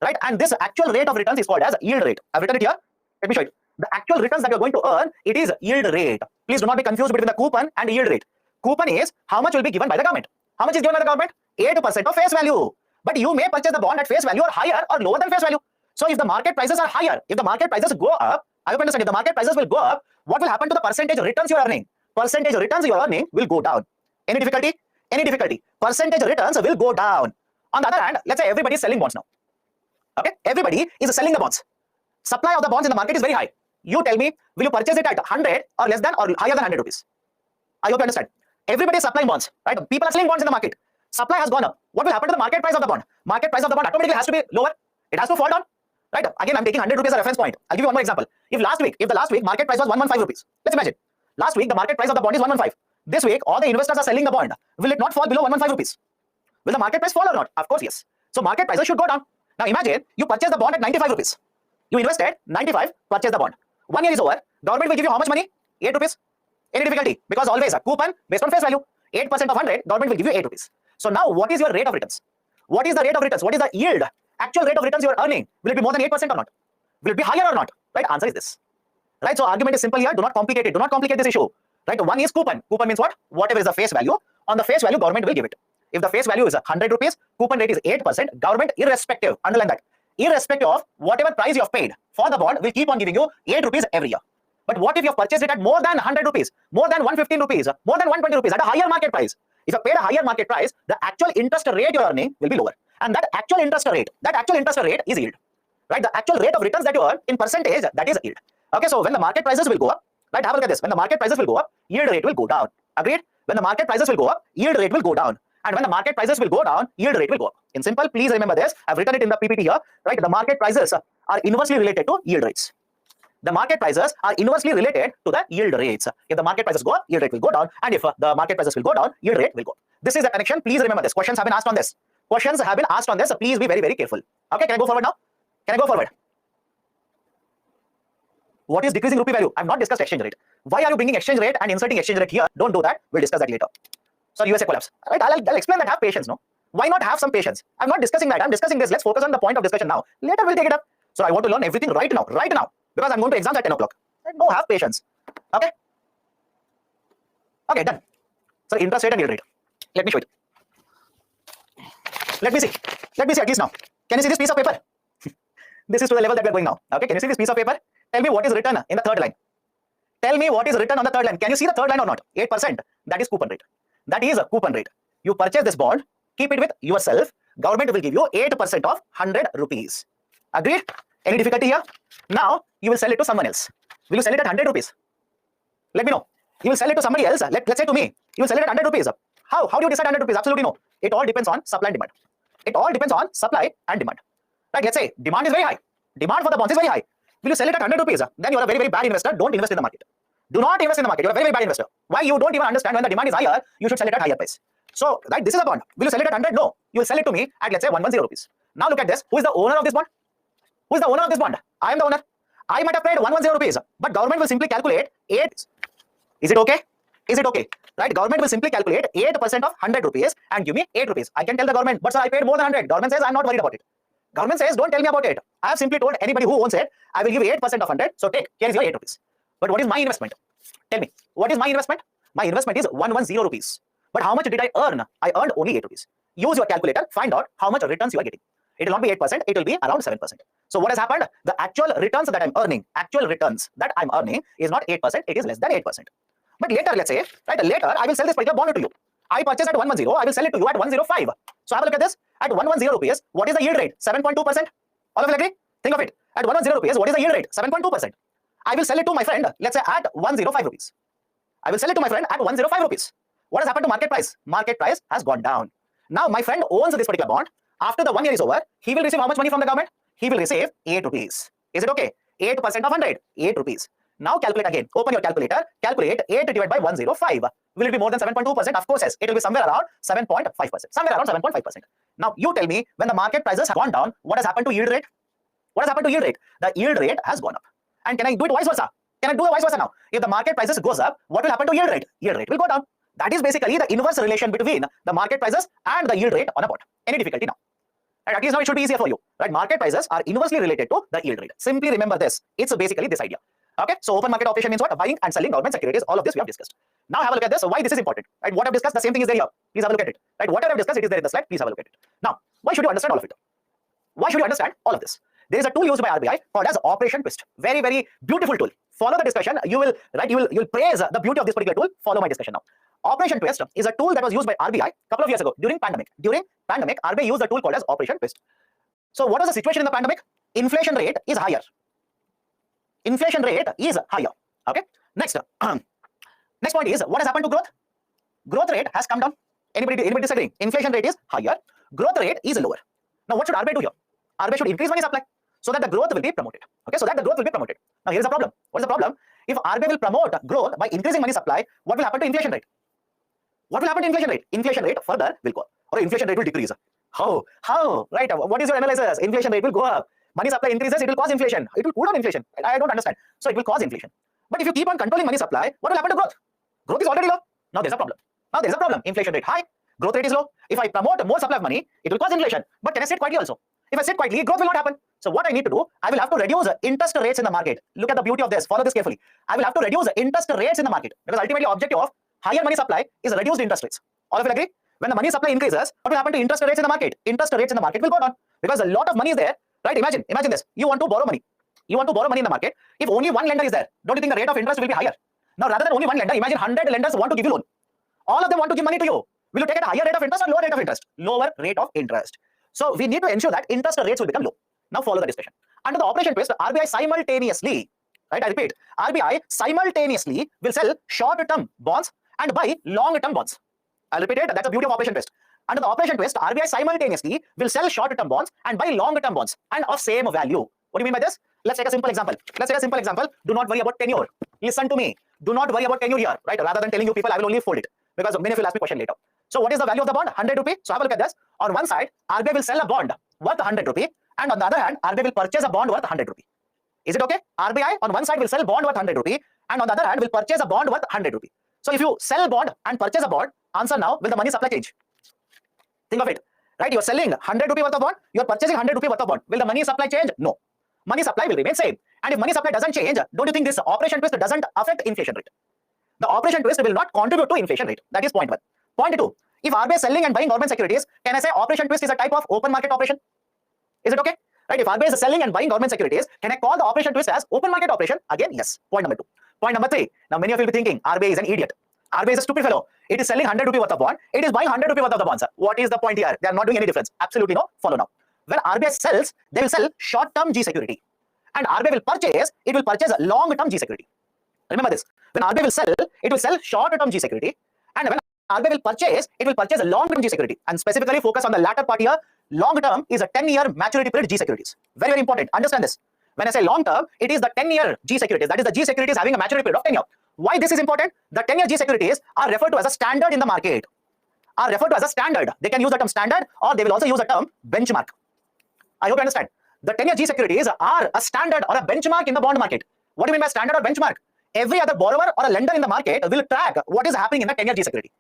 Right? And this actual rate of returns is called as yield rate. I've written it here. Let me show you. The actual returns that you're going to earn, it is yield rate. Please do not be confused between the coupon and yield rate. Coupon is how much will be given by the government. How much is given by the government? 8% of face value. But you may purchase the bond at face value or higher or lower than face value. So if the market prices are higher, if the market prices go up, I hope you understand, if the market prices will go up, what will happen to the percentage returns you are earning? Percentage returns you are earning will go down. Any difficulty? Any difficulty? Percentage returns will go down. On the other hand, let's say everybody is selling bonds now. Okay? Everybody is selling the bonds. Supply of the bonds in the market is very high. You tell me, will you purchase it at 100 or less than or higher than 100 rupees? I hope you understand. Everybody is supplying bonds, right? People are selling bonds in the market. Supply has gone up. What will happen to the market price of the bond? Market price of the bond automatically has to be lower. It has to fall down, right? Again, I'm taking 100 rupees as a reference point. I'll give you one more example. If the last week market price was 115 rupees, let's imagine. Last week, the market price of the bond is 115. This week, all the investors are selling the bond. Will it not fall below 115 rupees? Will the market price fall or not? Of course, yes. So market prices should go down. Now imagine you purchase the bond at 95 rupees. You invested 95, purchase the bond. 1 year is over. Government will give you how much money? 8 rupees. Any difficulty? Because always a coupon based on face value. 8% of 100, government will give you 8 rupees. So now what is your rate of returns? What is the rate of returns? What is the yield? Actual rate of returns you are earning. Will it be more than 8% or not? Will it be higher or not? Right? Answer is this. Right? So argument is simple here. Do not complicate it. Do not complicate this issue. right? One is coupon. Coupon means what? Whatever is the face value, on the face value government will give it. If the face value is 100 rupees, coupon rate is 8%, government irrespective, underline that, irrespective of whatever price you have paid for the bond will keep on giving you 8 rupees every year. But what if you have purchased it at more than 100 rupees, more than 115 rupees, more than 120 rupees at a higher market price? If you paid a higher market price, the actual interest rate you are earning will be lower. And that actual interest rate is yield. Right? The actual rate of returns that you earn in percentage, that is yield. Okay, so when the market prices will go up, right? Have a look at this. When the market prices will go up, yield rate will go down. Agreed? When the market prices will go up, yield rate will go down. And when the market prices will go down, yield rate will go up. In simple, please remember this. I've written it in the PPT here. Right? The market prices are inversely related to yield rates. The market prices are inversely related to the yield rates. If the market prices go up, yield rate will go down. And if the market prices will go down, yield rate will go up. This is the connection. Please remember this. Questions have been asked on this. Questions have been asked on this. So please be very, very careful. Okay, can I go forward now? Can I go forward? What is decreasing rupee value? I've not discussed exchange rate. Why are you bringing exchange rate and inserting exchange rate here? Don't do that. We'll discuss that later. So USA collapse. Right? I'll explain that. Have patience, no? Why not have some patience? I'm not discussing that. I'm discussing this. Let's focus on the point of discussion now. Later we'll take it up. So I want to learn everything right now, because I'm going to exams at 10 o'clock. No, have patience. Okay? Okay, done. So interest rate and yield rate. Let me show it. Let me see at least now. Can you see this piece of paper? This is to the level that we're going now. Okay, can you see this piece of paper? Tell me what is written in the third line. Tell me what is written on the third line. Can you see the third line or not? 8%. That is coupon rate. That is a coupon rate. You purchase this bond, keep it with yourself. Government will give you 8% of 100 rupees. Agreed? Any difficulty here? Now, you will sell it to someone else. Will you sell it at 100 rupees? Let me know. You will sell it to somebody else. Let's say to me. You will sell it at 100 rupees. How do you decide 100 rupees? Absolutely no. It all depends on supply and demand. It all depends on supply and demand. Right? Let's say demand is very high. Demand for the bonds is very high. Will you sell it at 100 rupees? Then you are a very, very bad investor. Don't invest in the market. Do not invest in the market. You are a very, very bad investor. Why? You don't even understand when the demand is higher, you should sell it at higher price. So, right, this is a bond. Will you sell it at 100? No. You will sell it to me at, let's say, 110 rupees. Now look at this. Who is the owner of this bond? Who is the owner of this bond? I am the owner. I might have paid 110 rupees, but government will simply calculate 8. Is it okay? Is it okay? Right? Government will simply calculate 8% of 100 rupees and give me 8 rupees. I can tell the government, but sir, I paid more than 100. Government says, I'm not worried about it. Government says, don't tell me about it. I have simply told anybody who owns it, I will give you 8% of 100. So take, here is your 8 rupees. But what is my investment? Tell me, what is my investment? My investment is 110 rupees. But how much did I earn? I earned only 8 rupees. Use your calculator, find out how much returns you are getting. It will not be 8%, it will be around 7%. So what has happened? The actual returns that I'm earning, is not 8%, it is less than 8%. But later, let's say, right, later I will sell this particular bond to you. I purchase at 110, I will sell it to you at 105. So have a look at this. At 110 rupees, what is the yield rate? 7.2%. All of you agree? Think of it. At 110 rupees, what is the yield rate? 7.2%. I will sell it to my friend, let's say at 105 rupees. I will sell it to my friend at 105 rupees. What has happened to market price? Market price has gone down. Now my friend owns this particular bond. After the 1 year is over, he will receive how much money from the government? He will receive 8 rupees. Is it okay? 8% of 100, 8 rupees. Now calculate again. Open your calculator. Calculate 8 divided by 105. Will it be more than 7.2%? Of course, yes. It will be somewhere around 7.5%. Somewhere around 7.5%. Now you tell me, when the market prices have gone down, what has happened to yield rate? What has happened to yield rate? The yield rate has gone up. And can I do it vice versa? Can I do the vice versa now? If the market prices goes up, what will happen to yield rate? Yield rate will go down. That is basically the inverse relation between the market prices and the yield rate on a bond. Any difficulty now? And at least now it should be easier for you. Right? Market prices are inversely related to the yield rate. Simply remember this. It's basically this idea. Okay, so open market operation means what? Buying and selling government securities. All of this we have discussed. Now have a look at this. So why this is important? Right? What I've discussed, the same thing is there here. Please have a look at it. Right? Whatever I've discussed, it is there in the slide. Please have a look at it. Now, why should you understand all of it? Why should you understand all of this? There is a tool used by RBI called as Operation Twist. Very, very beautiful tool. Follow the discussion. You will praise the beauty of this particular tool. Follow my discussion now. Operation Twist is a tool that was used by RBI a couple of years ago during pandemic. During pandemic, RBI used a tool called as Operation Twist. So what was the situation in the pandemic? Inflation rate is higher. Inflation rate is higher. Okay. Next, next point is, what has happened to growth? Growth rate has come down. Anybody disagree? Inflation rate is higher. Growth rate is lower. Now what should RBI do here? RBI should increase money supply so that the growth will be promoted. Okay, so that the growth will be promoted. Now here is the problem. What is the problem? If RBI will promote growth by increasing money supply, what will happen to inflation rate? What will happen to inflation rate? Inflation rate further will go up, or inflation rate will decrease. How? Right? What is your analysis? Inflation rate will go up. Money supply increases, it will cause inflation. It will cool down inflation. I don't understand. So it will cause inflation. But if you keep on controlling money supply, what will happen to growth? Growth is already low. Now there's a problem. Inflation rate high, growth rate is low. If I promote more supply of money, it will cause inflation. But can I sit quietly also? If I sit quietly, growth will not happen. So what I need to do, I will have to reduce interest rates in the market. Look at the beauty of this. Follow this carefully. I will have to reduce interest rates in the market because ultimately objective of higher money supply is reduced interest rates. All of you agree? When the money supply increases, what will happen to interest rates in the market? Interest rates in the market will go down because a lot of money is there, right? Imagine this. You want to borrow money. You want to borrow money in the market. If only one lender is there, don't you think the rate of interest will be higher? Now, rather than only one lender, imagine 100 lenders want to give you loan. All of them want to give money to you. Will you take at a higher rate of interest or lower rate of interest? Lower rate of interest. So we need to ensure that interest rates will become low. Now follow the discussion. Under the operation twist, RBI simultaneously, right? I repeat, RBI simultaneously will sell short-term bonds and buy long-term bonds. I'll repeat it. That's the beauty of operation twist. Under the operation twist, RBI simultaneously will sell short-term bonds and buy long-term bonds and of same value. What do you mean by this? Let's take a simple example. Do not worry about tenure. Listen to me. Do not worry about tenure here, right? Rather than telling you people, I will only fold it because many of you will ask me question later. So what is the value of the bond? 100 rupee. So have a look at this. On one side, RBI will sell a bond worth 100 rupee, and on the other hand, RBI will purchase a bond worth 100 rupee. Is it okay? RBI on one side will sell bond worth 100 rupee, and on the other hand will purchase a bond worth 100 rupee. So if you sell bond and purchase a bond, answer now, will the money supply change? Think of it, right? You are selling 100 rupee worth of bond, you are purchasing 100 rupee worth of bond. Will the money supply change? No. Money supply will remain same. And if money supply doesn't change, don't you think this operation twist doesn't affect inflation rate? The operation twist will not contribute to inflation rate. That is point one. Point two, if RBI is selling and buying government securities, can I say operation twist is a type of open market operation? Is it okay? Right? If RBI is selling and buying government securities, can I call the operation twist as open market operation? Again, yes. Point number two. Point number three. Now many of you will be thinking RBI is an idiot. RBI is a stupid fellow. It is selling 100 rupee worth of bond. It is buying 100 rupee worth of the bonds. What is the point here? They are not doing any difference. Absolutely no. Follow now. When RBI sells, they will sell short-term G security. And RBI will purchase, it will purchase a long-term G security. Remember this. When RBI will sell, it will sell short-term G security. And when RBI will purchase, it will purchase a long-term G security. And specifically focus on the latter part here. Long-term is a 10-year maturity period G securities. Very, very important. Understand this. When I say long-term, it is the 10-year G securities. That is the G securities having a maturity period of 10 years. Why this is important? The 10-year G securities are referred to as a standard in the market. Are referred to as a standard. They can use the term standard or they will also use the term benchmark. I hope you understand. The 10-year G securities are a standard or a benchmark in the bond market. What do you mean by standard or benchmark? Every other borrower or a lender in the market will track what is happening in the 10-year G security.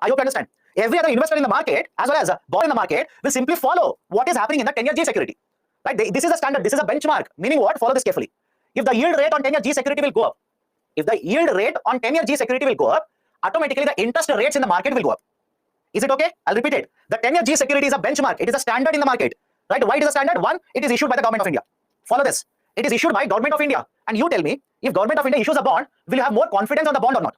I hope you understand. Every other investor in the market as well as a borrower in the market will simply follow what is happening in the 10-year G security. Right? This is a standard. This is a benchmark. Meaning what? Follow this carefully. If the yield rate on 10-year G security will go up, if the yield rate on 10-year G security will go up, automatically the interest rates in the market will go up. Is it okay? I'll repeat it. The 10-year G security is a benchmark. It is a standard in the market. Right? Why it is a standard? One, it is issued by the government of India. Follow this. It is issued by government of India. And you tell me, if government of India issues a bond, will you have more confidence on the bond or not?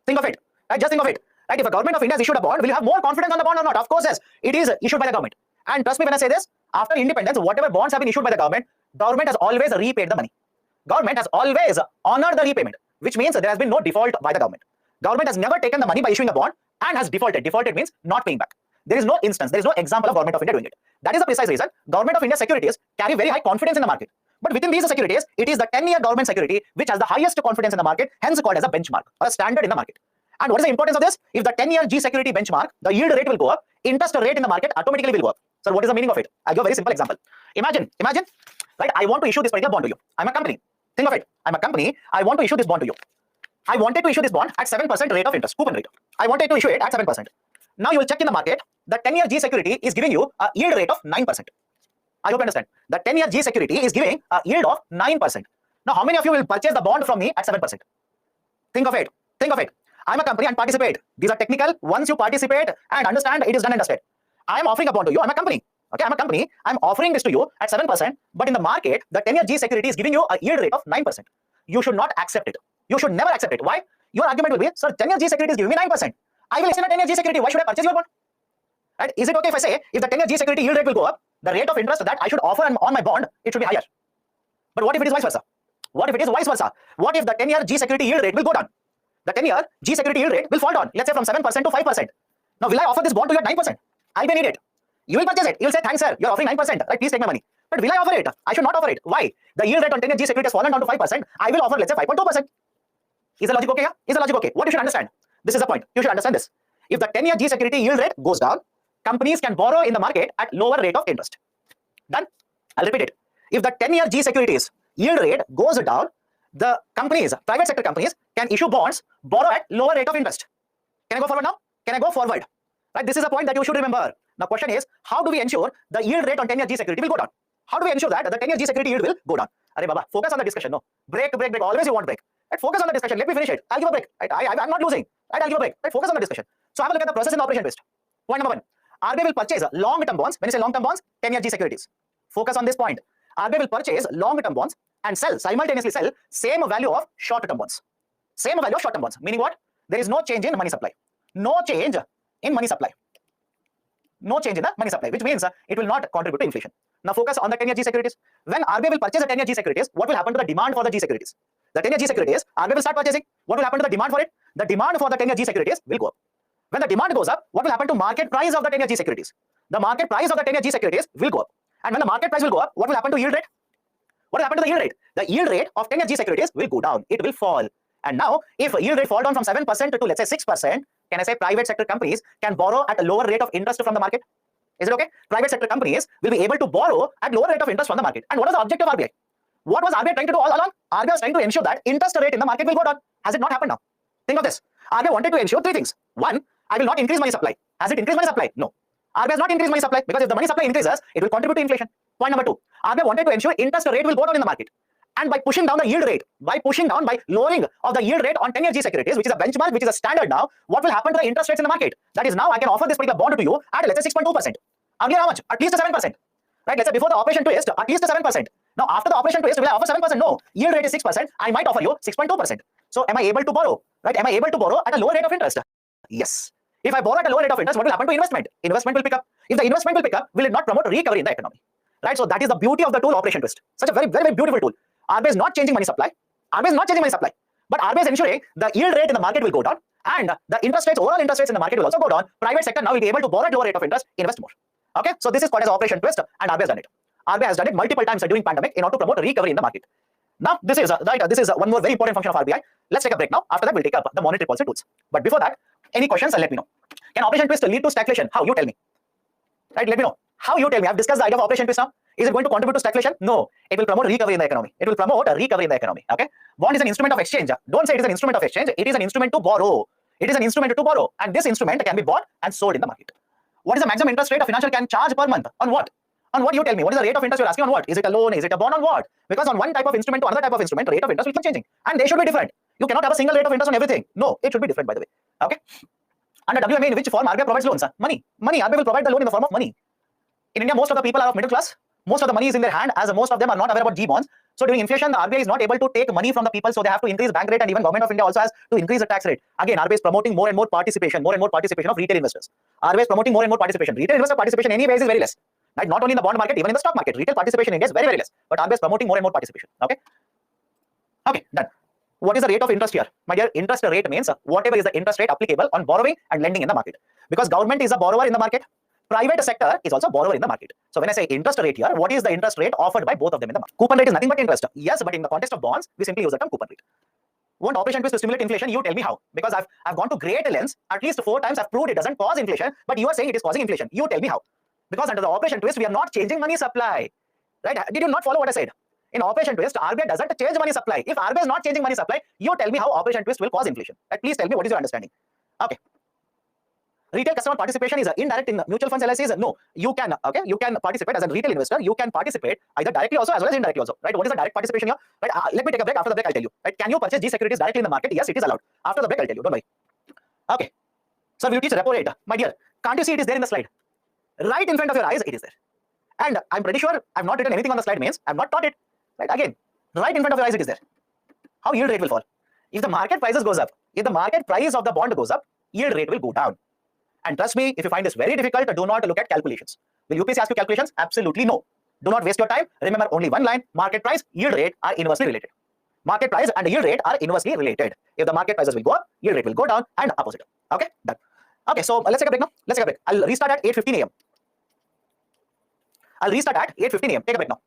Think of it. Right? Just think of it. Right? If a government of India has issued a bond, will you have more confidence on the bond or not? Of course, yes. It is issued by the government. And trust me when I say this, after independence, whatever bonds have been issued by the government has always repaid the money. Government has always honored the repayment, which means there has been no default by the government. Government has never taken the money by issuing a bond and has defaulted. Defaulted means not paying back. There is no instance, there is no example of government of India doing it. That is the precise reason government of India securities carry very high confidence in the market. But within these securities, it is the 10-year government security which has the highest confidence in the market, hence called as a benchmark or a standard in the market. And what is the importance of this? If the 10-year G security benchmark, the yield rate will go up, interest rate in the market automatically will go up. So what is the meaning of it? I'll give a very simple example. Imagine, right? I want to issue this particular bond to you. I'm a company. Think of it. I'm a company. I want to issue this bond to you. I wanted to issue this bond at 7% rate of interest, coupon rate. I wanted to issue it at 7%. Now you will check in the market. The 10-year G security is giving you a yield rate of 9%. I hope you understand. The 10-year G security is giving a yield of 9%. Now, how many of you will purchase the bond from me at 7%? Think of it. Think of it. I'm a company and participate. These are technical. Once you participate and understand, it is done and dusted. I am offering a bond to you. I'm a company. Okay, I'm a company. I'm offering this to you at 7%. But in the market, the 10-year G security is giving you a yield rate of 9%. You should not accept it. You should never accept it. Why? Your argument will be, sir, 10-year G security is giving me 9%. I will extend a 10-year G security. Why should I purchase your bond? Right? Is it okay if I say, if the 10-year G security yield rate will go up, the rate of interest that I should offer on my bond, it should be higher? But what if it is vice versa? What if it is vice versa? What if the 10-year G security yield rate will go down? The 10-year G security yield rate will fall down. Let's say from 7% to 5%. Now, will I offer this bond to you at 9%? I'll be an idiot. You will purchase it. You will say, thanks, sir. You're offering 9%. Right? Please take my money. But will I offer it? I should not offer it. Why? The yield rate on 10-year G security has fallen down to 5%. I will offer, let's say, 5.2%. Is the logic okay? Is the logic okay? What you should understand? This is the point. You should understand this. If the 10-year G security yield rate goes down, companies can borrow in the market at lower rate of interest. Done? I'll repeat it. If the 10-year G securities yield rate goes down, the companies, private sector companies, can issue bonds, borrow at lower rate of interest. Can I go forward now? Can I go forward? Right? This is a point that you should remember. Now, question is, how do we ensure the yield rate on 10-year G security will go down? How do we ensure that the 10-year G security yield will go down? Arey Baba, focus on the discussion. No, break. Always you want break. Right? Focus on the discussion. Let me finish it. I'll give a break. Right? I'm not losing. Right? I'll give a break. Right? Focus on the discussion. So have a look at the process in the operation twist. Point number one. RBI will purchase long-term bonds. When you say long-term bonds, 10-year G securities. Focus on this point. RBI will purchase long-term bonds and simultaneously sell same value of short-term bonds. Same value of short-term bonds. Meaning what? There is no change in money supply. No change in money supply. No change in the money supply, which means it will not contribute to inflation. Now focus on the 10-year G securities. When RBI will purchase the 10-year G securities, what will happen to the demand for the G securities? The 10-year G securities, RBI will start purchasing. What will happen to the demand for it? The demand for the 10-year G securities will go up. When the demand goes up, what will happen to market price of the 10-year G securities? The market price of the 10-year G securities will go up. And when the market price will go up, what will happen to yield rate? What will happen to the yield rate? The yield rate of 10-year G securities will go down. It will fall. And now, if yield rate fall down from 7% to let's say 6%, can I say private sector companies can borrow at a lower rate of interest from the market? Is it okay? Private sector companies will be able to borrow at lower rate of interest from the market. And what is the objective of RBI? What was RBI trying to do all along? RBI was trying to ensure that interest rate in the market will go down. Has it not happened now? Think of this. RBI wanted to ensure three things. One, I will not increase money supply. Has it increased money supply? No. RBI has not increased money supply because if the money supply increases, it will contribute to inflation. Point number two, RBI wanted to ensure interest rate will go down in the market. And by pushing down the yield rate, by lowering of the yield rate on 10-year G securities, which is a benchmark, which is a standard now, what will happen to the interest rates in the market? That is now I can offer this particular bond to you at let's say 6.2%. Earlier how much? At least 7%. Right? Let's say before the operation twist, at least 7%. Now after the operation twist, will I offer 7%? No. Yield rate is 6%. I might offer you 6.2%. So am I able to borrow? Right? Am I able to borrow at a lower rate of interest? Yes. If I borrow at a lower rate of interest, what will happen to investment? Investment will pick up. If the investment will pick up, will it not promote recovery in the economy? Right? So that is the beauty of the tool operation twist. Such a very, very, very beautiful tool. RBI is not changing money supply. RBI is not changing money supply. But RBI is ensuring the yield rate in the market will go down and the interest rates, overall interest rates in the market will also go down. Private sector now will be able to borrow at lower rate of interest, invest more. Okay, so this is called as operation twist and RBI has done it. RBI has done it multiple times during pandemic in order to promote recovery in the market. Now this is one more very important function of RBI. Let's take a break now. After that, we'll take up the monetary policy tools. But before that, any questions? Let me know. Can operation twist lead to stagflation? How? You tell me. Right? Let me know. How? You tell me. I've discussed the idea of operation twist now. Is it going to contribute to stagflation? No. It will promote recovery in the economy. It will promote a recovery in the economy. Okay. Bond is an instrument of exchange. Don't say it is an instrument of exchange. It is an instrument to borrow. It is an instrument to borrow, and this instrument can be bought and sold in the market. What is the maximum interest rate a financial can charge per month? On what? On what? You tell me. What is the rate of interest you're asking on what? Is it a loan? Is it a bond? On what? Because on one type of instrument to another type of instrument, rate of interest will keep changing. And they should be different. You cannot have a single rate of interest on everything. No, it should be different, by the way. Okay. Under WMA, in which form RBI provides loans? Money. RBI will provide the loan in the form of money. In India, most of the people are of middle class. Most of the money is in their hand, as most of them are not aware about G bonds. So during inflation, the RBI is not able to take money from the people, so they have to increase bank rate, and even Government of India also has to increase the tax rate. Again, RBI is promoting more and more participation of retail investors. RBI is promoting more and more participation. Retail investor participation anyways is very less. Right? Not only in the bond market, even in the stock market, retail participation in India is very, very less. But RBI is promoting more and more participation. Okay. Okay, done. What is the rate of interest here? My dear, interest rate means whatever is the interest rate applicable on borrowing and lending in the market. Because government is a borrower in the market. Private sector is also borrower in the market. So when I say interest rate here, what is the interest rate offered by both of them in the market? Coupon rate is nothing but interest. Yes, but in the context of bonds, we simply use the term coupon rate. Want operation twist to stimulate inflation? You tell me how. Because I've gone to great lengths, at least 4 times I've proved it doesn't cause inflation, but you are saying it is causing inflation. You tell me how. Because under the operation twist, we are not changing money supply. Right? Did you not follow what I said? In operation twist, RBI doesn't change money supply. If RBI is not changing money supply, you tell me how operation twist will cause inflation. Right? Please tell me what is your understanding. Okay. Retail customer participation is indirect in mutual funds LICs. No, you can participate as a retail investor. You can participate either directly also as well as indirectly also. Right? What is the direct participation here? Right? Let me take a break. After the break, I'll tell you. Right? Can you purchase G securities directly in the market? Yes, it is allowed. After the break, I'll tell you. Don't worry. Okay. So we will teach repo rate. My dear, can't you see it is there in the slide? Right in front of your eyes, it is there. And I'm pretty sure I've not written anything on the slide means I've not taught it. Right? Again, right in front of your eyes, it is there. How yield rate will fall? If the market prices goes up, if the market price of the bond goes up, yield rate will go down. And trust me, if you find this very difficult, do not look at calculations. Will UPSC ask you calculations? Absolutely no. Do not waste your time. Remember only one line: market price, yield rate are inversely related. Market price and yield rate are inversely related. If the market prices will go up, yield rate will go down, and opposite. Okay, done. Okay, so let's take a break now. Let's take a break. I'll restart at 8:15 a.m. I'll restart at 8:15 a.m. Take a break now.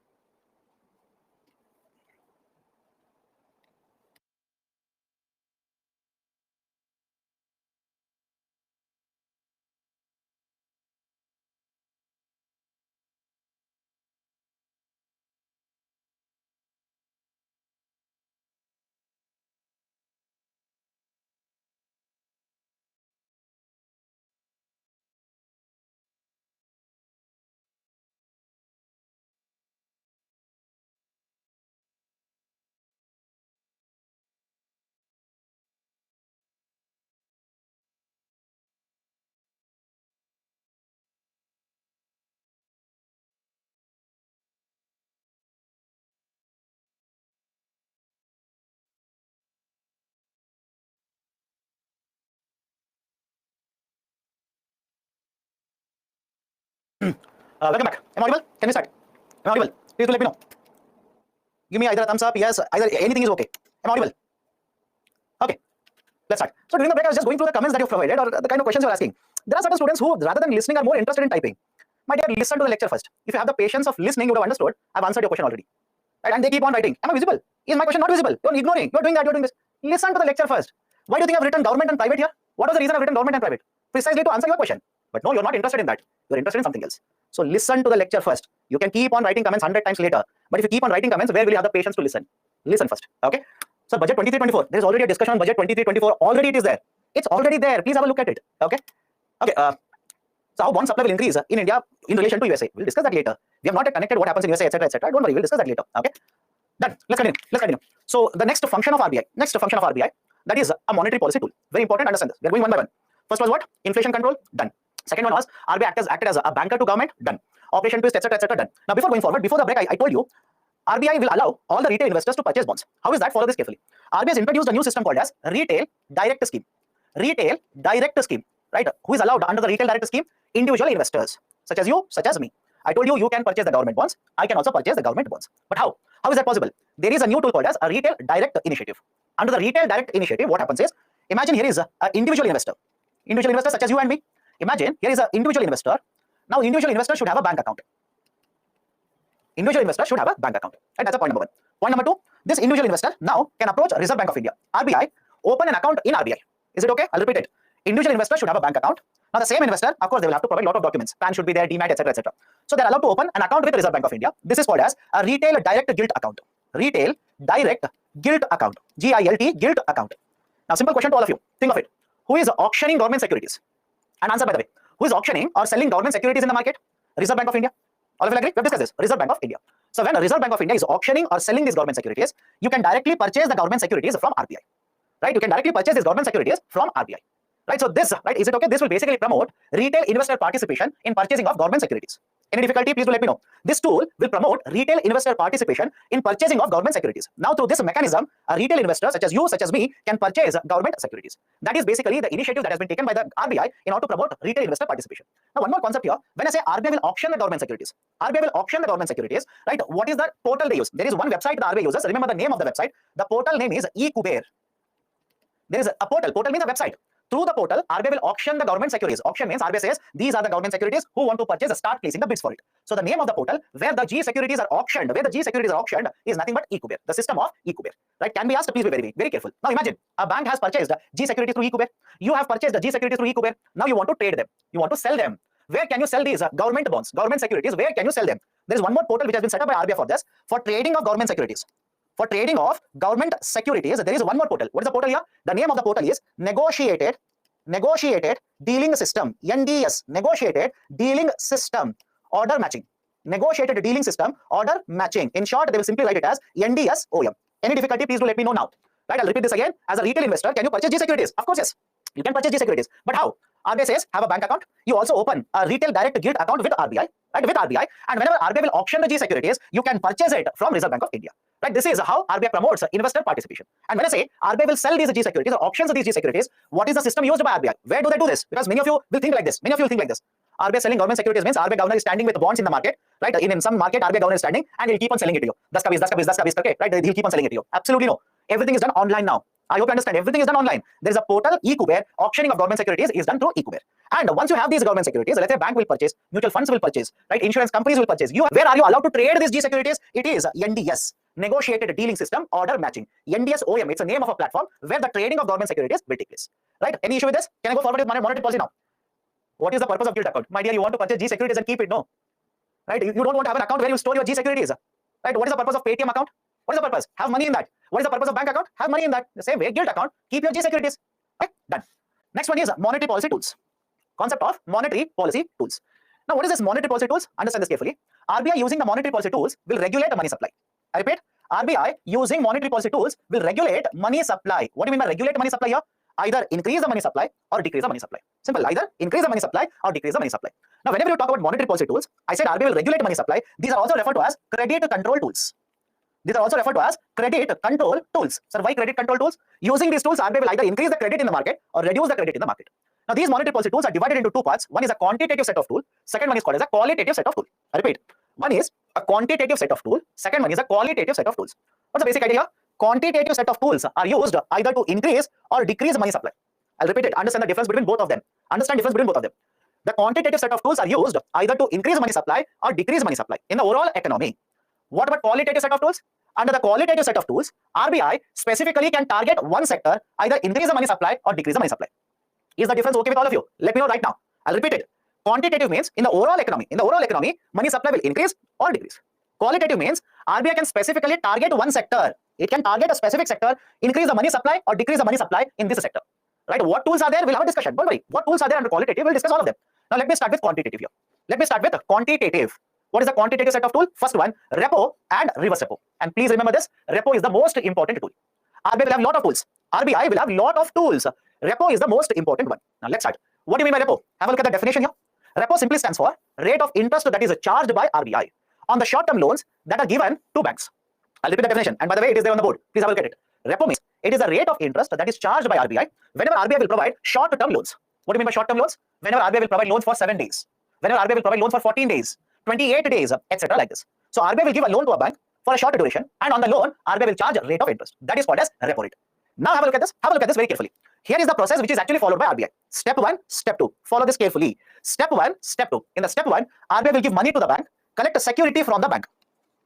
Welcome back. Am I audible? Can we start? Am I audible? Please do let me know. Give me either a thumbs up, yes, either anything is okay. Am I audible? Okay, let's start. So during the break, I was just going through the comments that you've provided or the kind of questions you're asking. There are certain students who, rather than listening, are more interested in typing. My dear, listen to the lecture first. If you have the patience of listening, you would have understood. I've answered your question already. Right? And they keep on writing. Am I visible? Is my question not visible? You're ignoring. You're doing that. You're doing this. Listen to the lecture first. Why do you think I've written government and private here? What was the reason I've written government and private? Precisely to answer your question. But no, you're not interested in that. You're interested in something else. So listen to the lecture first. You can keep on writing comments 100 times later. But if you keep on writing comments, where will you have the patience to listen? Listen first. Okay. So budget 23-24. There is already a discussion on budget 23-24. Already it is there. It's already there. Please have a look at it. Okay. Okay. So how bond supply will increase in India in relation to USA? We'll discuss that later. We have not yet connected what happens in USA, etc., etc. Don't worry. We'll discuss that later. Okay. Done. Let's continue. Let's continue. So the next function of RBI. That is a monetary policy tool. Very important. Understand this. We are going one by one. First was what? Inflation control. Done. Second one was RBI acted as a banker to government. Done. Operation twist, etc., etc. Done. Now before going forward, before the break, I told you RBI will allow all the retail investors to purchase bonds. How is that? Follow this carefully. RBI has introduced a new system called as retail direct scheme. Retail direct scheme. Right? Who is allowed under the retail direct scheme? Individual investors, such as you, such as me. I told you, you can purchase the government bonds. I can also purchase the government bonds. But how? How is that possible? There is a new tool called as a retail direct initiative. Under the retail direct initiative, what happens is, imagine here is an individual investor. Individual investor such as you and me. Imagine here is an individual investor. Now, individual investor should have a bank account. Individual investor should have a bank account. Right? That's a point number one. Point number two, this individual investor now can approach Reserve Bank of India, RBI, open an account in RBI. Is it okay? I'll repeat it. Individual investor should have a bank account. Now, the same investor, of course, they will have to provide a lot of documents. PAN should be there, DMAT, etc., etc. So, they're allowed to open an account with Reserve Bank of India. This is called as a retail direct gilt account. Retail direct gilt account. GILT gilt account. Now, simple question to all of you. Think of it. Who is auctioning government securities? And answer by the way. Who is auctioning or selling government securities in the market? Reserve Bank of India. All of you agree? We've discussed this. Reserve Bank of India. So, when Reserve Bank of India is auctioning or selling these government securities, you can directly purchase the government securities from RBI. Right? You can directly purchase these government securities from RBI. Right, so this, right, is it okay? This will basically promote retail investor participation in purchasing of government securities. Any difficulty, please do let me know. This tool will promote retail investor participation in purchasing of government securities. Now, through this mechanism, a retail investor such as you, such as me, can purchase government securities. That is basically the initiative that has been taken by the RBI in order to promote retail investor participation. Now, one more concept here. When I say RBI will auction the government securities, RBI will auction the government securities, right? What is the portal they use? There is one website the RBI uses. Remember the name of the website. The portal name is eKuber. There is a portal. Portal means a website. Through the portal, RBI will auction the government securities. Auction means RBI says these are the government securities who want to purchase, start placing the bids for it. So the name of the portal where the G securities are auctioned, is nothing but eKuber, the system of eKuber. Right? Can be asked, please be very, very careful. Now imagine a bank has purchased G securities through eKuber. You have purchased the G securities through eKuber. Now you want to trade them. You want to sell them. Where can you sell these government bonds, government securities? Where can you sell them? There is one more portal which has been set up by RBI for this, for trading of government securities. For trading of government securities, there is one more portal. What is the portal here? The name of the portal is Negotiated Dealing System, NDS, Negotiated Dealing System Order Matching. Negotiated Dealing System Order Matching. In short, they will simply write it as NDSOM. Any difficulty, please do let me know now. Right, I'll repeat this again. As a retail investor, can you purchase G securities? Of course, yes. You can purchase G securities. But how? RBI says have a bank account. You also open a retail direct gilt account with RBI, right? With RBI. And whenever RBI will auction the G securities, you can purchase it from Reserve Bank of India. Right? This is how RBI promotes investor participation. And when I say RBI will sell these G securities or auctions these G securities, what is the system used by RBI? Where do they do this? Because many of you will think like this. RBI selling government securities means RBI governor is standing with bonds in the market, right? In some market, RBI governor is standing and he'll keep on selling it to you. Das ka bhiis, okay? Right? He'll keep on selling it to you. Absolutely no. Everything is done online now. I hope you understand. Everything is done online. There is a portal, eKuber. Auctioning of government securities is done through eKuber. And once you have these government securities, let's say bank will purchase, mutual funds will purchase, right? Insurance companies will purchase. Where are you allowed to trade these G securities? It is NDS, Negotiated Dealing System Order Matching. NDSOM. It's a name of a platform where the trading of government securities will take place. Right? Any issue with this? Can I go forward with monetary policy now? What is the purpose of gilt account? My dear, you want to purchase G securities and keep it, no? Right? You don't want to have an account where you store your G securities. Right? What is the purpose of Paytm account? What is the purpose? Have money in that. What is the purpose of bank account? Have money in that. The same way, gilt account, keep your G securities. Right? Done. Next one is monetary policy tools. Concept of monetary policy tools. Now, what is this monetary policy tools? Understand this carefully. RBI using the monetary policy tools will regulate the money supply. I repeat, RBI using monetary policy tools will regulate money supply. What do you mean by regulate money supply here? Either increase the money supply or decrease the money supply. Simple. Either increase the money supply or decrease the money supply. Now, whenever you talk about monetary policy tools, I said RBI will regulate money supply. These are also referred to as credit control tools. These are also referred to as credit control tools. Sir, why credit control tools? Using these tools, RBI will either increase the credit in the market or reduce the credit in the market. Now, these monetary policy tools are divided into two parts. One is a quantitative set of tools. Second one is called as a qualitative set of tools. I repeat, one is a quantitative set of tools. Second one is a qualitative set of tools. What's the basic idea here? Quantitative set of tools are used either to increase or decrease money supply. I'll repeat it. Understand the difference between both of them. Understand difference between both of them. The quantitative set of tools are used either to increase money supply or decrease money supply in the overall economy. What about qualitative set of tools? Under the qualitative set of tools, RBI specifically can target one sector, either increase the money supply or decrease the money supply. Is the difference okay with all of you? Let me know right now. I'll repeat it. Quantitative means in the overall economy, money supply will increase or decrease. Qualitative means RBI can specifically target one sector. It can target a specific sector, increase the money supply or decrease the money supply in this sector. Right? What tools are there? We'll have a discussion. Don't worry. What tools are there under qualitative? We'll discuss all of them. Now let me start with quantitative here. Let me start with quantitative. What is the quantitative set of tools? First one, repo and reverse repo. And please remember this, repo is the most important tool. RBI will have lot of tools. RBI will have lot of tools. Repo is the most important one. Now let's start. What do you mean by repo? Have a look at the definition here. Repo simply stands for rate of interest that is charged by RBI on the short-term loans that are given to banks. I'll repeat the definition. And by the way, it is there on the board. Please have a look at it. Repo means it is the rate of interest that is charged by RBI whenever RBI will provide short-term loans. What do you mean by short-term loans? Whenever RBI will provide loans for 7 days. Whenever RBI will provide loans for 14 days, 28 days, etc. like this. So RBI will give a loan to a bank for a short duration, and on the loan, RBI will charge a rate of interest. That is called as repo rate. Now have a look at this. Have a look at this very carefully. Here is the process which is actually followed by RBI. Step 1, step 2. Follow this carefully. Step 1, step 2. In the step 1, RBI will give money to the bank, collect a security from the bank.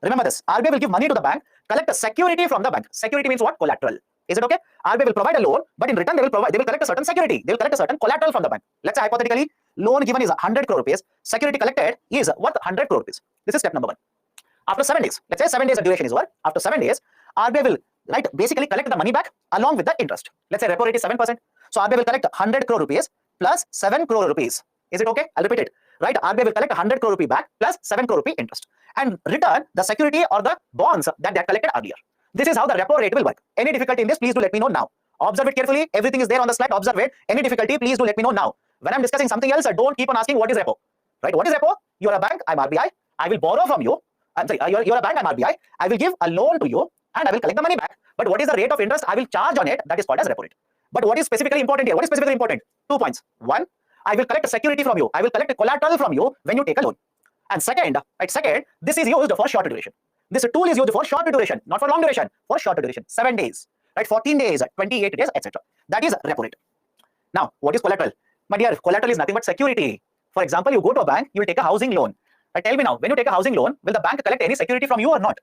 Remember this. RBI will give money to the bank, collect a security from the bank. Security means what? Collateral. Is it okay? RBI will provide a loan, but in return they will collect a certain security. They will collect a certain collateral from the bank. Let's say hypothetically, loan given is 100 crore rupees. Security collected is worth 100 crore rupees. This is step number 1. After 7 days, let's say 7 days the duration is over. After 7 days, RBI will basically collect the money back along with the interest. Let's say repo rate is 7%. So RBI will collect 100 crore rupees plus 7 crore rupees. Is it okay? I'll repeat it. Right? RBI will collect 100 crore rupee back plus 7 crore rupee interest and return the security or the bonds that they had collected earlier. This is how the repo rate will work. Any difficulty in this, please do let me know now. Observe it carefully. Everything is there on the slide. Observe it. Any difficulty, please do let me know now. When I'm discussing something else, don't keep on asking what is repo. Right? What is repo? You're a bank, I'm RBI. I will borrow from you. I'm sorry, you're a bank, I'm RBI. I will give a loan to you and I will collect the money back. But what is the rate of interest I will charge on it? That is called as repo rate. But what is specifically important here? What is specifically important? 2 points. One, I will collect a security from you. I will collect a collateral from you when you take a loan. And second, this is used for short duration. This tool is used for short duration, not for long duration, for short duration. 7 days, right? 14 days, 28 days, etc. That is repo rate. Now, what is collateral? My dear, collateral is nothing but security. For example, you go to a bank, you will take a housing loan. Tell me now, when you take a housing loan, will the bank collect any security from you or not?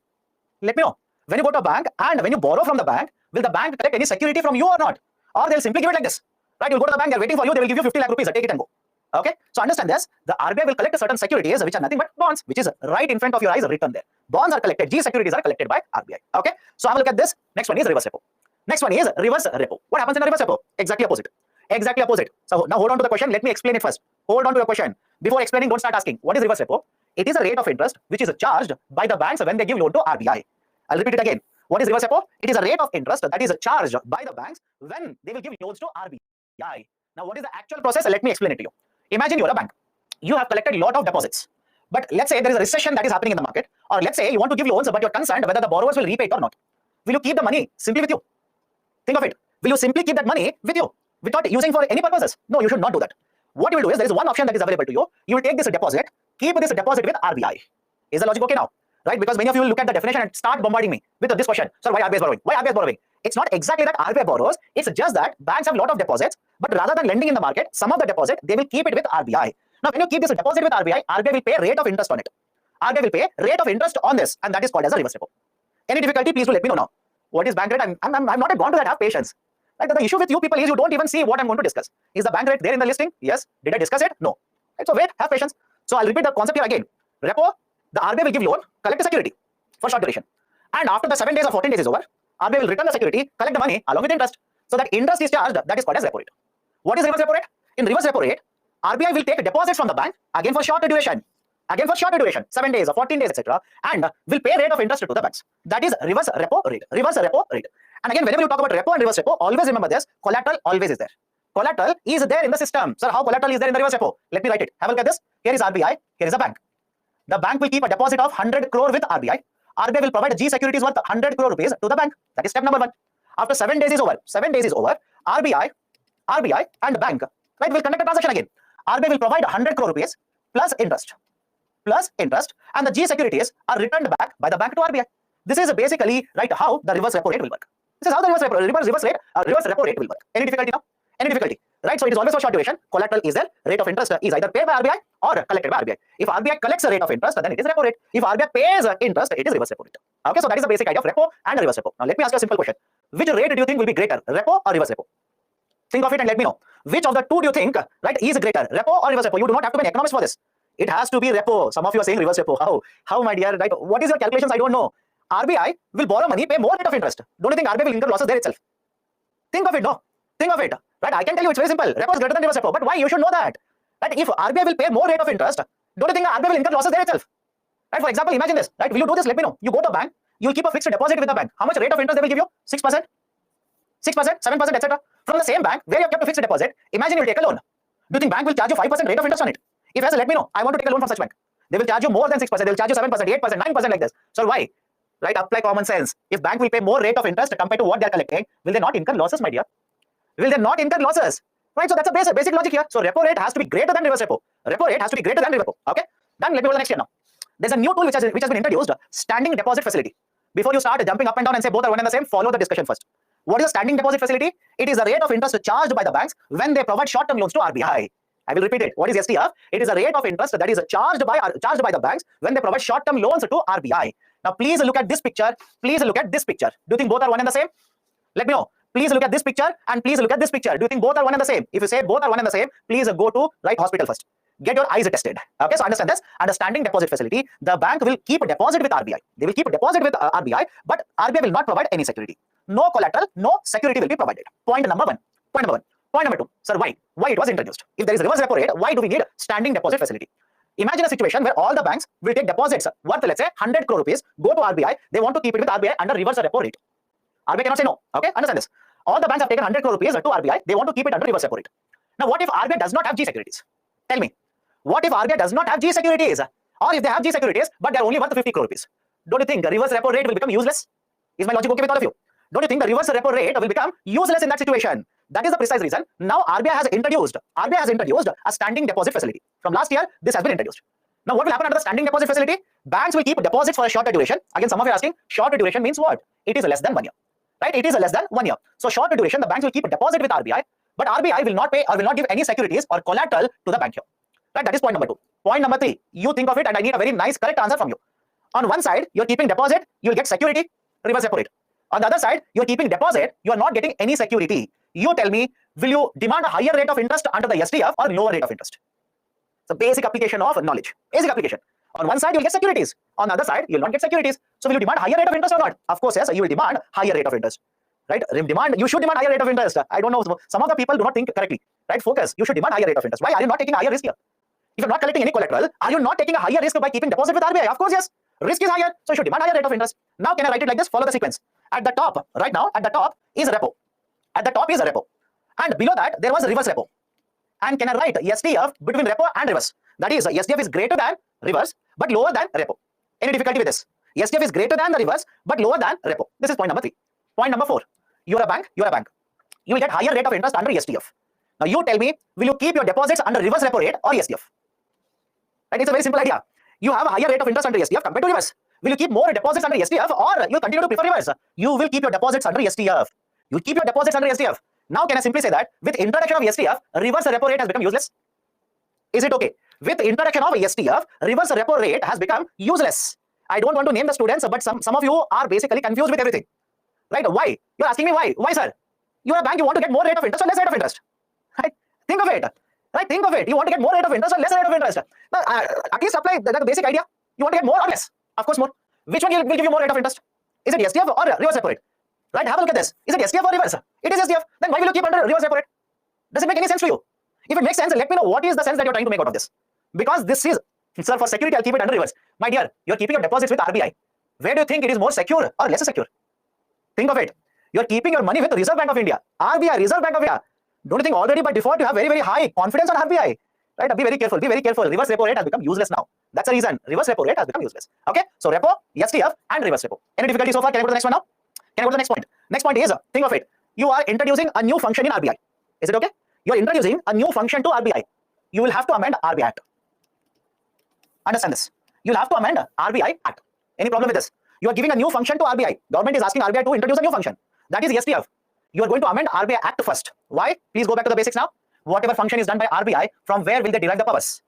Let me know. When you go to a bank and when you borrow from the bank, will the bank collect any security from you or not? Or they'll simply give it like this. Right? You'll go to the bank, they're waiting for you, they will give you 50 lakh rupees, take it and go. Okay? So understand this, the RBI will collect a certain securities which are nothing but bonds, which is right in front of your eyes written there. Bonds are collected, G securities are collected by RBI. Okay? So have a look at this. Next one is reverse repo. Next one is reverse repo. What happens in a reverse repo? Exactly opposite. Exactly opposite. So now hold on to the question. Let me explain it first. Hold on to your question. Before explaining, don't start asking. What is reverse repo? It is a rate of interest which is charged by the banks when they give loan to RBI. I'll repeat it again. What is reverse repo? It is a rate of interest that is charged by the banks when they will give loans to RBI. Now, what is the actual process? Let me explain it to you. Imagine you're a bank. You have collected a lot of deposits. But let's say there is a recession that is happening in the market, or let's say you want to give loans, but you're concerned whether the borrowers will repay it or not. Will you keep the money simply with you? Think of it. Will you simply keep that money with you without using for any purposes? No, you should not do that. What you will do is there is one option that is available to you. You will take this deposit, keep this deposit with RBI. Is the logic okay now? Right? Because many of you will look at the definition and start bombarding me with this question. Sir, why RBI is borrowing? Why RBI is borrowing? It's not exactly that RBI borrows. It's just that banks have a lot of deposits, but rather than lending in the market, some of the deposit, they will keep it with RBI. Now, when you keep this deposit with RBI, RBI will pay a rate of interest on it. RBI will pay rate of interest on this, and that is called as a reverse repo. Any difficulty, please do let me know now. What is bank rate? I'm not gone to that. Have patience. Right? The issue with you people is you don't even see what I'm going to discuss. Is the bank rate there in the listing? Yes. Did I discuss it? No. Right? So wait, have patience. So I'll repeat the concept here again. Repo, the RBI will give loan, collect the security for short duration. And after the 7 days or 14 days is over, RBI will return the security, collect the money along with interest. So that interest is charged, that is called as repo rate. What is reverse repo rate? In reverse repo rate, RBI will take deposits from the bank again for short duration. Again for shorter duration, 7 days or 14 days, etc. And will pay rate of interest to the banks. That is reverse repo rate. Reverse repo rate. And again, whenever you talk about repo and reverse repo, always remember this, collateral always is there. Collateral is there in the system. Sir, how collateral is there in the reverse repo? Let me write it. Have a look at this. Here is RBI, here is a bank. The bank will keep a deposit of 100 crore with RBI. RBI will provide G securities worth 100 crore rupees to the bank. That is step number 1. After 7 days is over, RBI and the bank Right? We'll conduct a transaction again. RBI will provide 100 crore rupees plus interest, and the G securities are returned back by the bank to RBI. This is basically right how the reverse repo rate will work. This is how the reverse repo rate will work. Any difficulty now? Any difficulty? Right? So it is always for short duration. Collateral is there. Rate of interest is either paid by RBI or collected by RBI. If RBI collects a rate of interest, then it is repo rate. If RBI pays interest, it is reverse repo rate. Okay, so that is the basic idea of repo and reverse repo. Now let me ask you a simple question. Which rate do you think will be greater, repo or reverse repo? Think of it and let me know. Which of the two do you think, right, is greater, repo or reverse repo? You do not have to be an economist for this. It has to be repo. Some of you are saying reverse repo. How, my dear? Right? What is your calculations? I don't know. RBI will borrow money, pay more rate of interest. Don't you think RBI will incur losses there itself? Think of it, no? Think of it. Right? I can tell you it's very simple. Repo is greater than reverse repo. But why? You should know that. Right? If RBI will pay more rate of interest, don't you think RBI will incur losses there itself? Right? For example, imagine this. Right? Will you do this? Let me know. You go to a bank. You will keep a fixed deposit with the bank. How much rate of interest they will give you? 6%, 6%, 7%, etc. From the same bank where you have kept a fixed deposit. Imagine you will take a loan. Do you think bank will charge you 5% rate of interest on it? If yes, let me know. I want to take a loan from such bank. They will charge you more than 6%. They will charge you 7%, 8%, 9% like this. So why? Right? Apply common sense. If bank will pay more rate of interest compared to what they are collecting, will they not incur losses, my dear? Will they not incur losses? Right? So that's a basic logic here. So repo rate has to be greater than reverse repo. Repo rate has to be greater than reverse repo. Okay? Then let me go to the next here now. There's a new tool which has been introduced, standing deposit facility. Before you start jumping up and down and say both are one and the same, follow the discussion first. What is a standing deposit facility? It is the rate of interest charged by the banks when they provide short-term loans to RBI. I will repeat it. What is STF? It is a rate of interest that is charged by the banks when they provide short-term loans to RBI. Now, please look at this picture. Please look at this picture. Do you think both are one and the same? Let me know. Please look at this picture and please look at this picture. Do you think both are one and the same? If you say both are one and the same, please go to right hospital first. Get your eyes tested. Okay, so understand this. Understanding deposit facility, the bank will keep a deposit with RBI. They will keep a deposit with RBI, but RBI will not provide any security. No collateral, no security will be provided. Point number one. Point number two. Sir, why? Why it was introduced? If there is reverse repo rate, why do we need standing deposit facility? Imagine a situation where all the banks will take deposits worth, let's say, 100 crore rupees, go to RBI. They want to keep it with RBI under reverse repo rate. RBI cannot say no. Okay, understand this. All the banks have taken 100 crore rupees to RBI. They want to keep it under reverse repo rate. Now, what if RBI does not have G securities? Tell me. What if RBI does not have G securities? Or if they have G securities, but they are only worth 50 crore rupees? Don't you think the reverse repo rate will become useless? Is my logic okay with all of you? Don't you think the reverse repo rate will become useless in that situation? That is the precise reason. Now RBI has introduced a standing deposit facility. From last year, this has been introduced. Now what will happen under the standing deposit facility? Banks will keep deposits for a shorter duration. Again, some of you are asking, shorter duration means what? It is less than 1 year. Right? It is less than 1 year. So shorter duration, the banks will keep a deposit with RBI, but RBI will not pay or will not give any securities or collateral to the bank here. Right? That is point number two. Point number three, you think of it and I need a very nice correct answer from you. On one side, you're keeping deposit, you'll get security, reverse repo rate. On the other side, you're keeping deposit, you are not getting any security. You tell me, will you demand a higher rate of interest under the STF or lower rate of interest? It's a basic application of knowledge. Basic application. On one side, you'll get securities. On the other side, you'll not get securities. So will you demand higher rate of interest or not? Of course, yes, you will demand higher rate of interest. Right? You should demand higher rate of interest. I don't know. Some of the people do not think correctly. Right? Focus. You should demand higher rate of interest. Why are you not taking a higher risk here? If you're not collecting any collateral, are you not taking a higher risk by keeping deposit with RBI? Of course, yes. Risk is higher, so you should demand higher rate of interest. Now, can I write it like this? Follow the sequence. At the top, right now, at the top is repo. At the top is a repo. And below that, there was a reverse repo. And can I write STF between repo and reverse? That is, STF is greater than reverse, but lower than repo. Any difficulty with this? STF is greater than the reverse, but lower than repo. This is point number three. Point number four. You're a bank. You will get higher rate of interest under STF. Now, you tell me, will you keep your deposits under reverse repo rate or STF? Right? It's a very simple idea. You have a higher rate of interest under STF compared to reverse. Will you keep more deposits under STF or you continue to prefer reverse? You will keep your deposits under STF. You keep your deposits under STF. Now, can I simply say that with introduction of STF, reverse repo rate has become useless? Is it okay? With introduction of STF, reverse repo rate has become useless. I don't want to name the students, but some of you are basically confused with everything. Right? Why? You're asking me why? Why, sir? You're a bank, you want to get more rate of interest or less rate of interest? Right? Think of it. Right? Think of it. You want to get more rate of interest or less rate of interest? Now, at least apply the basic idea. You want to get more or less? Of course, more. Which one will give you more rate of interest? Is it STF or reverse repo rate? Right? Have a look at this. Is it STF or reverse? It is STF. Then why will you keep under reverse repo rate? Does it make any sense to you? If it makes sense, let me know what is the sense that you're trying to make out of this. Because this is, sir, for security, I'll keep it under reverse. My dear, you're keeping your deposits with RBI. Where do you think it is more secure or less secure? Think of it. You're keeping your money with the Reserve Bank of India. RBI, Reserve Bank of India. Don't you think already by default you have very, very high confidence on RBI? Right? Be very careful. Be very careful. Reverse repo rate has become useless now. That's the reason. Reverse repo rate has become useless. Okay? So repo, STF, and reverse repo. Any difficulty so far? Can I go to the next one now? Can I go to the next point? Next point is, think of it. You are introducing a new function in RBI. Is it okay? You are introducing a new function to RBI. You will have to amend RBI Act. Understand this. You'll have to amend RBI Act. Any problem with this? You are giving a new function to RBI. Government is asking RBI to introduce a new function. That is STF. You are going to amend RBI Act first. Why? Please go back to the basics now. Whatever function is done by RBI, from where will they derive the powers?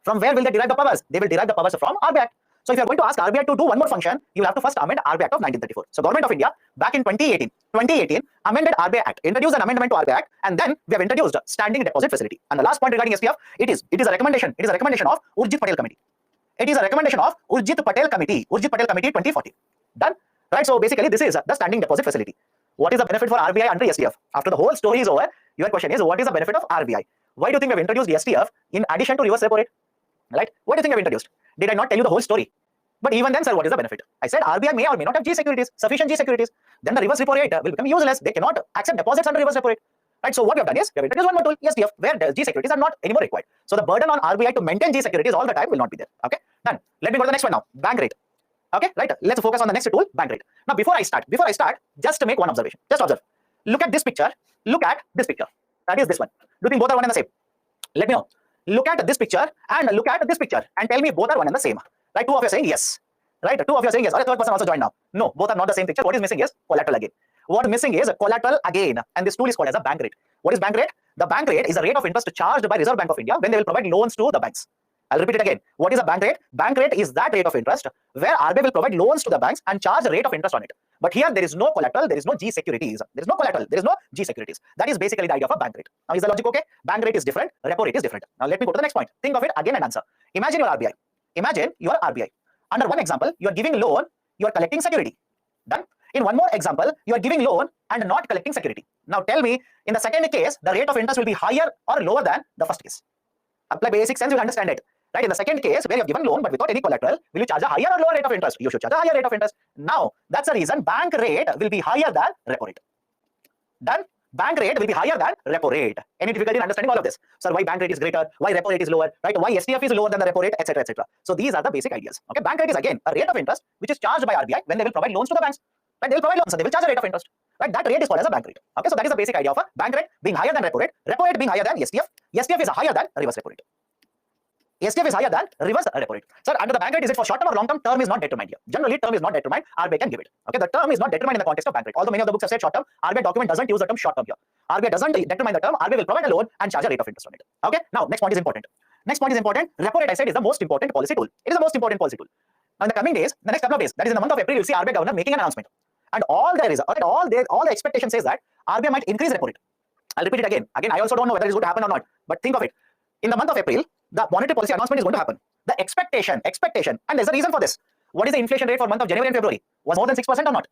From where will they derive the powers? They will derive the powers from RBI Act. So if you are going to ask RBI to do one more function, you will have to first amend RBI Act of 1934. So Government of India, back in 2018, amended RBI Act, introduced an amendment to RBI Act, and then we have introduced standing deposit facility. And the last point regarding STF, it is a recommendation. It is a recommendation of Urjit Patel Committee. It is a recommendation of Urjit Patel Committee 2040. Done? Right? So basically, this is the standing deposit facility. What is the benefit for RBI under STF? After the whole story is over, your question is, what is the benefit of RBI? Why do you think we have introduced STF in addition to reverse repo rate? Right? What do you think we have introduced? Did I not tell you the whole story? But even then, sir, what is the benefit? I said RBI may or may not have G securities, sufficient G securities. Then the reverse repo rate will become useless. They cannot accept deposits under reverse repo rate. Right? So what we have done is, we have introduced one more tool, STF, where G securities are not anymore required. So the burden on RBI to maintain G securities all the time will not be there. Okay? Done. Let me go to the next one now. Bank rate. Okay? Right? Let's focus on the next tool, bank rate. Now, before I start, just to make one observation. Just observe. Look at this picture. Look at this picture. That is this one. Do you think both are one and the same? Let me know. Look at this picture and look at this picture and tell me both are one and the same. Right? Two of you are saying yes. Right? Two of you are saying yes. Or a third person also joined now. No, both are not the same picture. What is missing is collateral again. What missing is collateral again. And this tool is called as a bank rate. What is bank rate? The bank rate is the rate of interest charged by Reserve Bank of India when they will provide loans to the banks. I'll repeat it again. What is a bank rate? Bank rate is that rate of interest where RBI will provide loans to the banks and charge a rate of interest on it. But here there is no collateral, there is no G securities. There is no collateral, there is no G securities. That is basically the idea of a bank rate. Now is the logic okay? Bank rate is different, repo rate is different. Now let me go to the next point. Think of it again and answer. Imagine your RBI. Imagine your RBI. Under one example, you are giving loan, you are collecting security. Done? In one more example, you are giving loan and not collecting security. Now tell me, in the second case, the rate of interest will be higher or lower than the first case. Apply basic sense, you will understand it. Right? In the second case, where you have given loan but without any collateral, will you charge a higher or lower rate of interest? You should charge a higher rate of interest. Now, that's the reason bank rate will be higher than repo rate. Done? Bank rate will be higher than repo rate. Any difficulty in understanding all of this? Sir, why bank rate is greater? Why repo rate is lower? Right? Why STF is lower than the repo rate, etc., etc. So these are the basic ideas. Okay? Bank rate is again a rate of interest which is charged by RBI when they will provide loans to the banks. Right? They will provide loans, so they will charge a rate of interest. Right? That rate is called as a bank rate. Okay? So that is the basic idea of a bank rate being higher than repo rate being higher than STF. STF is higher than reverse repo rate. STF is higher than reverse repo rate. Sir, under the bank rate, is it for short term or long term? Term is not determined here. Generally, term is not determined. RBI can give it. Okay, the term is not determined in the context of bank rate. Although many of the books have said short term, RBI document doesn't use the term short term here. RBI doesn't determine the term. RBI will provide a loan and charge a rate of interest on it. Okay, now next point is important. Next point is important. Repo rate, I said, is the most important policy tool. It is the most important policy tool. Now, in the coming days, the next couple of days, that is in the month of April, you'll see RBI governor making an announcement. And all the expectation says that RBI might increase repo rate. I'll repeat it again. Again, I also don't know whether it's going to happen or not. But think of it. In the month of April, the monetary policy announcement is going to happen. The expectation, and there's a reason for this. What is the inflation rate for month of January and February? Was more than 6% or not?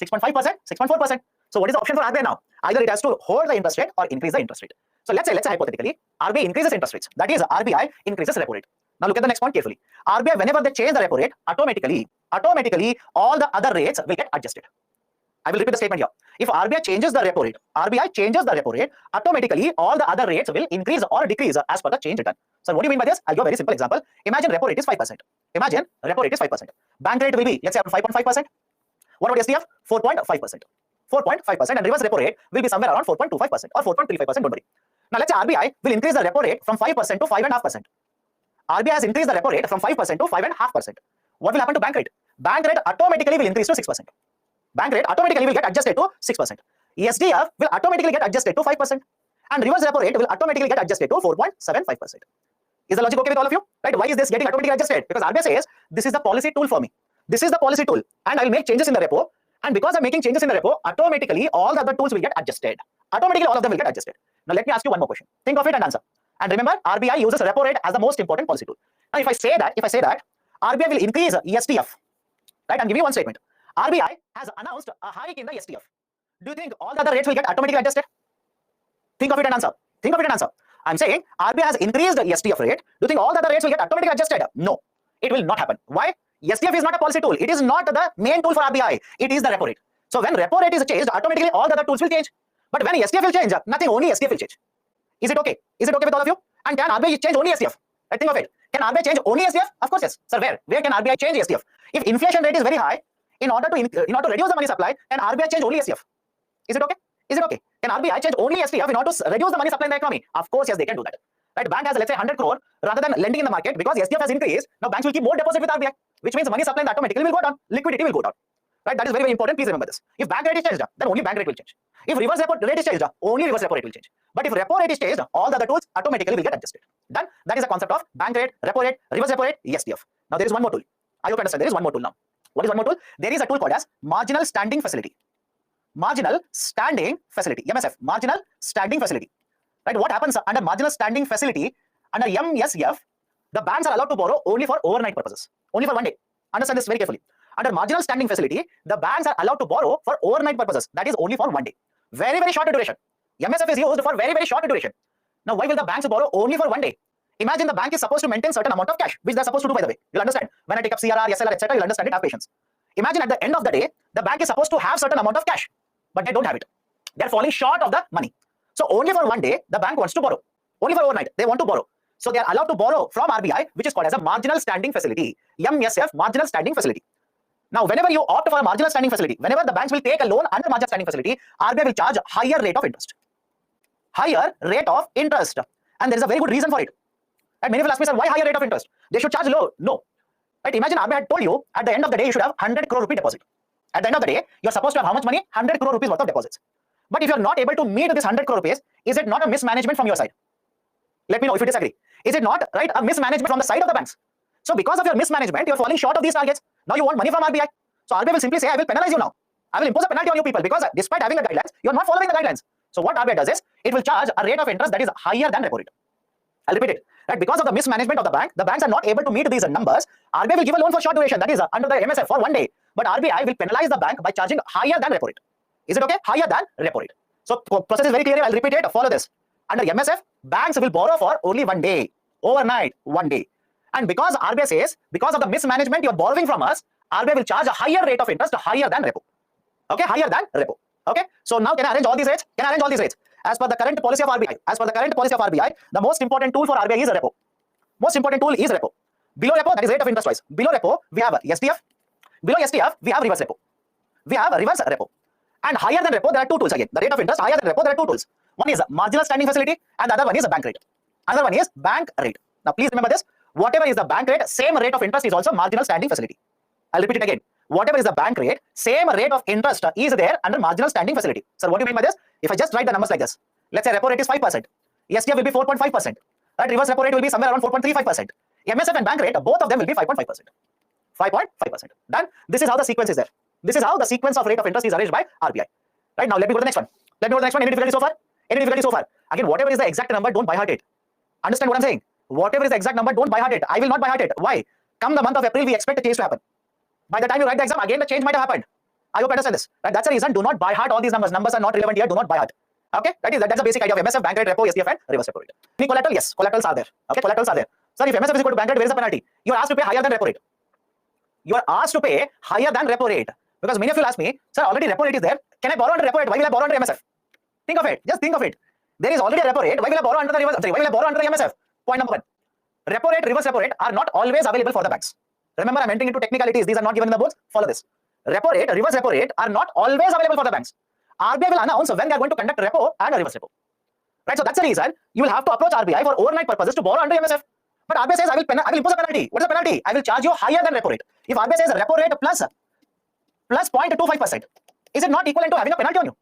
6.5%, 6.4%. So what is the option for RBI now? Either it has to hold the interest rate or increase the interest rate. So let's say hypothetically, RBI increases interest rates. That is, RBI increases repo rate. Now look at the next point carefully. RBI, whenever they change the repo rate, automatically, all the other rates will get adjusted. I will repeat the statement here. If RBI changes the repo rate, automatically all the other rates will increase or decrease as per the change done. So what do you mean by this? I'll give a very simple example. Imagine repo rate is 5%. Bank rate will be, let's say, 5.5%. What about STF? 4.5%. 4.5%, and reverse repo rate will be somewhere around 4.25% or 4.35%. Don't worry. Now let's say RBI will increase the repo rate from 5% to 5.5%. RBI has increased the repo rate from 5% to 5.5%. What will happen to bank rate? Bank rate automatically will increase to 6%. Bank rate automatically will get adjusted to 6%. SDF will automatically get adjusted to 5%. And reverse repo rate will automatically get adjusted to 4.75%. Is the logic okay with all of you? Right? Why is this getting automatically adjusted? Because RBI says, this is the policy tool for me. This is the policy tool. And I will make changes in the repo. And because I'm making changes in the repo, automatically all the other tools will get adjusted. Automatically all of them will get adjusted. Now let me ask you one more question. Think of it and answer. And remember, RBI uses repo rate as the most important policy tool. Now if I say that RBI will increase STF, right? I'm giving you one statement. RBI has announced a hike in the STF. Do you think all the other rates will get automatically adjusted? Think of it and answer. I'm saying RBI has increased the STF rate. Do you think all the other rates will get automatically adjusted? No, it will not happen. Why? STF is not a policy tool. It is not the main tool for RBI. It is the repo rate. So when repo rate is changed, automatically all the other tools will change. But when STF will change, nothing, only STF will change. Is it okay? Is it okay with all of you? And can RBI change only STF? Right, think of it. Can RBI change only STF? Of course, yes. Sir, where can RBI change STF? If inflation rate is very high, in order to reduce the money supply, can RBI change only STF? Is it okay? Can RBI change only STF in order to reduce the money supply in the economy? Of course, yes, they can do that. Right? Bank has, let's say, 100 crore rather than lending in the market because STF has increased. Now banks will keep more deposit with RBI, which means money supply automatically will go down. Liquidity will go down. Right? That is very, very important. Please remember this. If bank rate is changed, then only bank rate will change. If reverse repo rate is changed, only reverse repo rate will change. But if repo rate is changed, all the other tools automatically will get adjusted. Done. That is the concept of bank rate, repo rate, reverse repo rate, STF. Now there is one more tool. I hope you understand. There is one more tool now. What is one more tool? There is a tool called as marginal standing facility. Marginal standing facility, MSF, marginal standing facility. Right? What happens under marginal standing facility? Under MSF, the banks are allowed to borrow only for overnight purposes, only for one day. Understand this very carefully. Under marginal standing facility, the banks are allowed to borrow for overnight purposes. That is only for one day. Very, very short duration. MSF is used for very, very short duration. Now, why will the banks borrow only for one day? Imagine the bank is supposed to maintain certain amount of cash, which they're supposed to do, by the way. You'll understand. When I take up CRR, SLR, etc., you'll understand it. Have patience. Imagine at the end of the day, the bank is supposed to have certain amount of cash, but they don't have it. They're falling short of the money. So only for one day, the bank wants to borrow. Only for overnight, they want to borrow. So they are allowed to borrow from RBI, which is called as a marginal standing facility. MSF, marginal standing facility. Now, whenever you opt for a marginal standing facility, whenever the banks will take a loan under marginal standing facility, RBI will charge higher rate of interest. Higher rate of interest. And there is a very good reason for it. And many people ask me, sir, why higher rate of interest? They should charge low. No. Right? Imagine RBI had told you at the end of the day, you should have 100 crore rupee deposit. At the end of the day, you're supposed to have how much money? 100 crore rupees worth of deposits. But if you're not able to meet this 100 crore rupees, is it not a mismanagement from your side? Let me know if you disagree. Is it not, right, a mismanagement from the side of the banks? So because of your mismanagement, you're falling short of these targets. Now you want money from RBI. So RBI will simply say, I will penalize you now. I will impose a penalty on you people because despite having the guidelines, you're not following the guidelines. So what RBI does is, it will charge a rate of interest that is higher than repo rate. I'll repeat it. Right? Because of the mismanagement of the banks are not able to meet these numbers. RBI will give a loan for short duration, that is under the MSF for one day. But RBI will penalize the bank by charging higher than repo rate. Is it okay? Higher than repo rate. So process is very clear. I'll repeat it. Follow this. Under MSF, banks will borrow for only one day, overnight, one day. And because RBI says, because of the mismanagement you're borrowing from us, RBI will charge a higher rate of interest, higher than repo. Okay, higher than repo. Okay, so now can I arrange all these rates? Can I arrange all these rates? As per the current policy of RBI, the most important tool for RBI is repo. Most important tool is repo. Below repo, that is rate of interest wise. Below repo, we have STF. Below STF, we have reverse repo. We have reverse repo. And higher than repo, there are two tools again. The rate of interest, higher than repo, there are two tools. One is marginal standing facility, and the other one is a bank rate. Another one is bank rate. Now, please remember this. Whatever is the bank rate, same rate of interest is also marginal standing facility. I'll repeat it again. Whatever is the bank rate, same rate of interest is there under marginal standing facility. So, what do you mean by this? If I just write the numbers like this, let's say repo rate is 5%, STF will be 4.5%, right? Reverse repo rate will be somewhere around 4.35%. MSF and bank rate, both of them will be 5.5%. 5.5%. Done. This is how the sequence is there. This is how the sequence of rate of interest is arranged by RBI. Right now, let me go to the next one. Any difficulty so far? Any difficulty so far? Again, whatever is the exact number, don't by heart it. Understand what I'm saying? Whatever is the exact number, don't by heart it. I will not by heart it. Why? Come the month of April, we expect a change to happen. By the time you write the exam, again the change might have happened. I hope you understand this. Right? That's the reason. Do not by heart all these numbers. Numbers are not relevant here. Do not by heart. Okay? That's the basic idea of MSF, bank rate, repo, STF, and reverse repo rate. Any collateral? Yes, collaterals are there. Okay, collaterals are there. Sir, if MSF is equal to bank rate, where is the penalty? You are asked to pay higher than repo rate. You are asked to pay higher than repo rate. Because many of you ask me, sir, already repo rate is there. Can I borrow under repo rate? Why will I borrow under MSF? Think of it. Just think of it. There is already a repo rate. Why will I borrow under the reverse? Why will I borrow under the MSF? Point number one. Repo rate, reverse repo rate are not always available for the banks. Remember, I'm entering into technicalities. These are not given in the books. Follow this. Repo rate, reverse repo rate are not always available for the banks. RBI will announce when they are going to conduct repo and reverse repo. Right? So that's the reason you will have to approach RBI for overnight purposes to borrow under MSF. But RBI says I will impose a penalty. What is the penalty? I will charge you higher than repo rate. If RBI says repo rate plus 0.25%, is it not equivalent to having a penalty on you?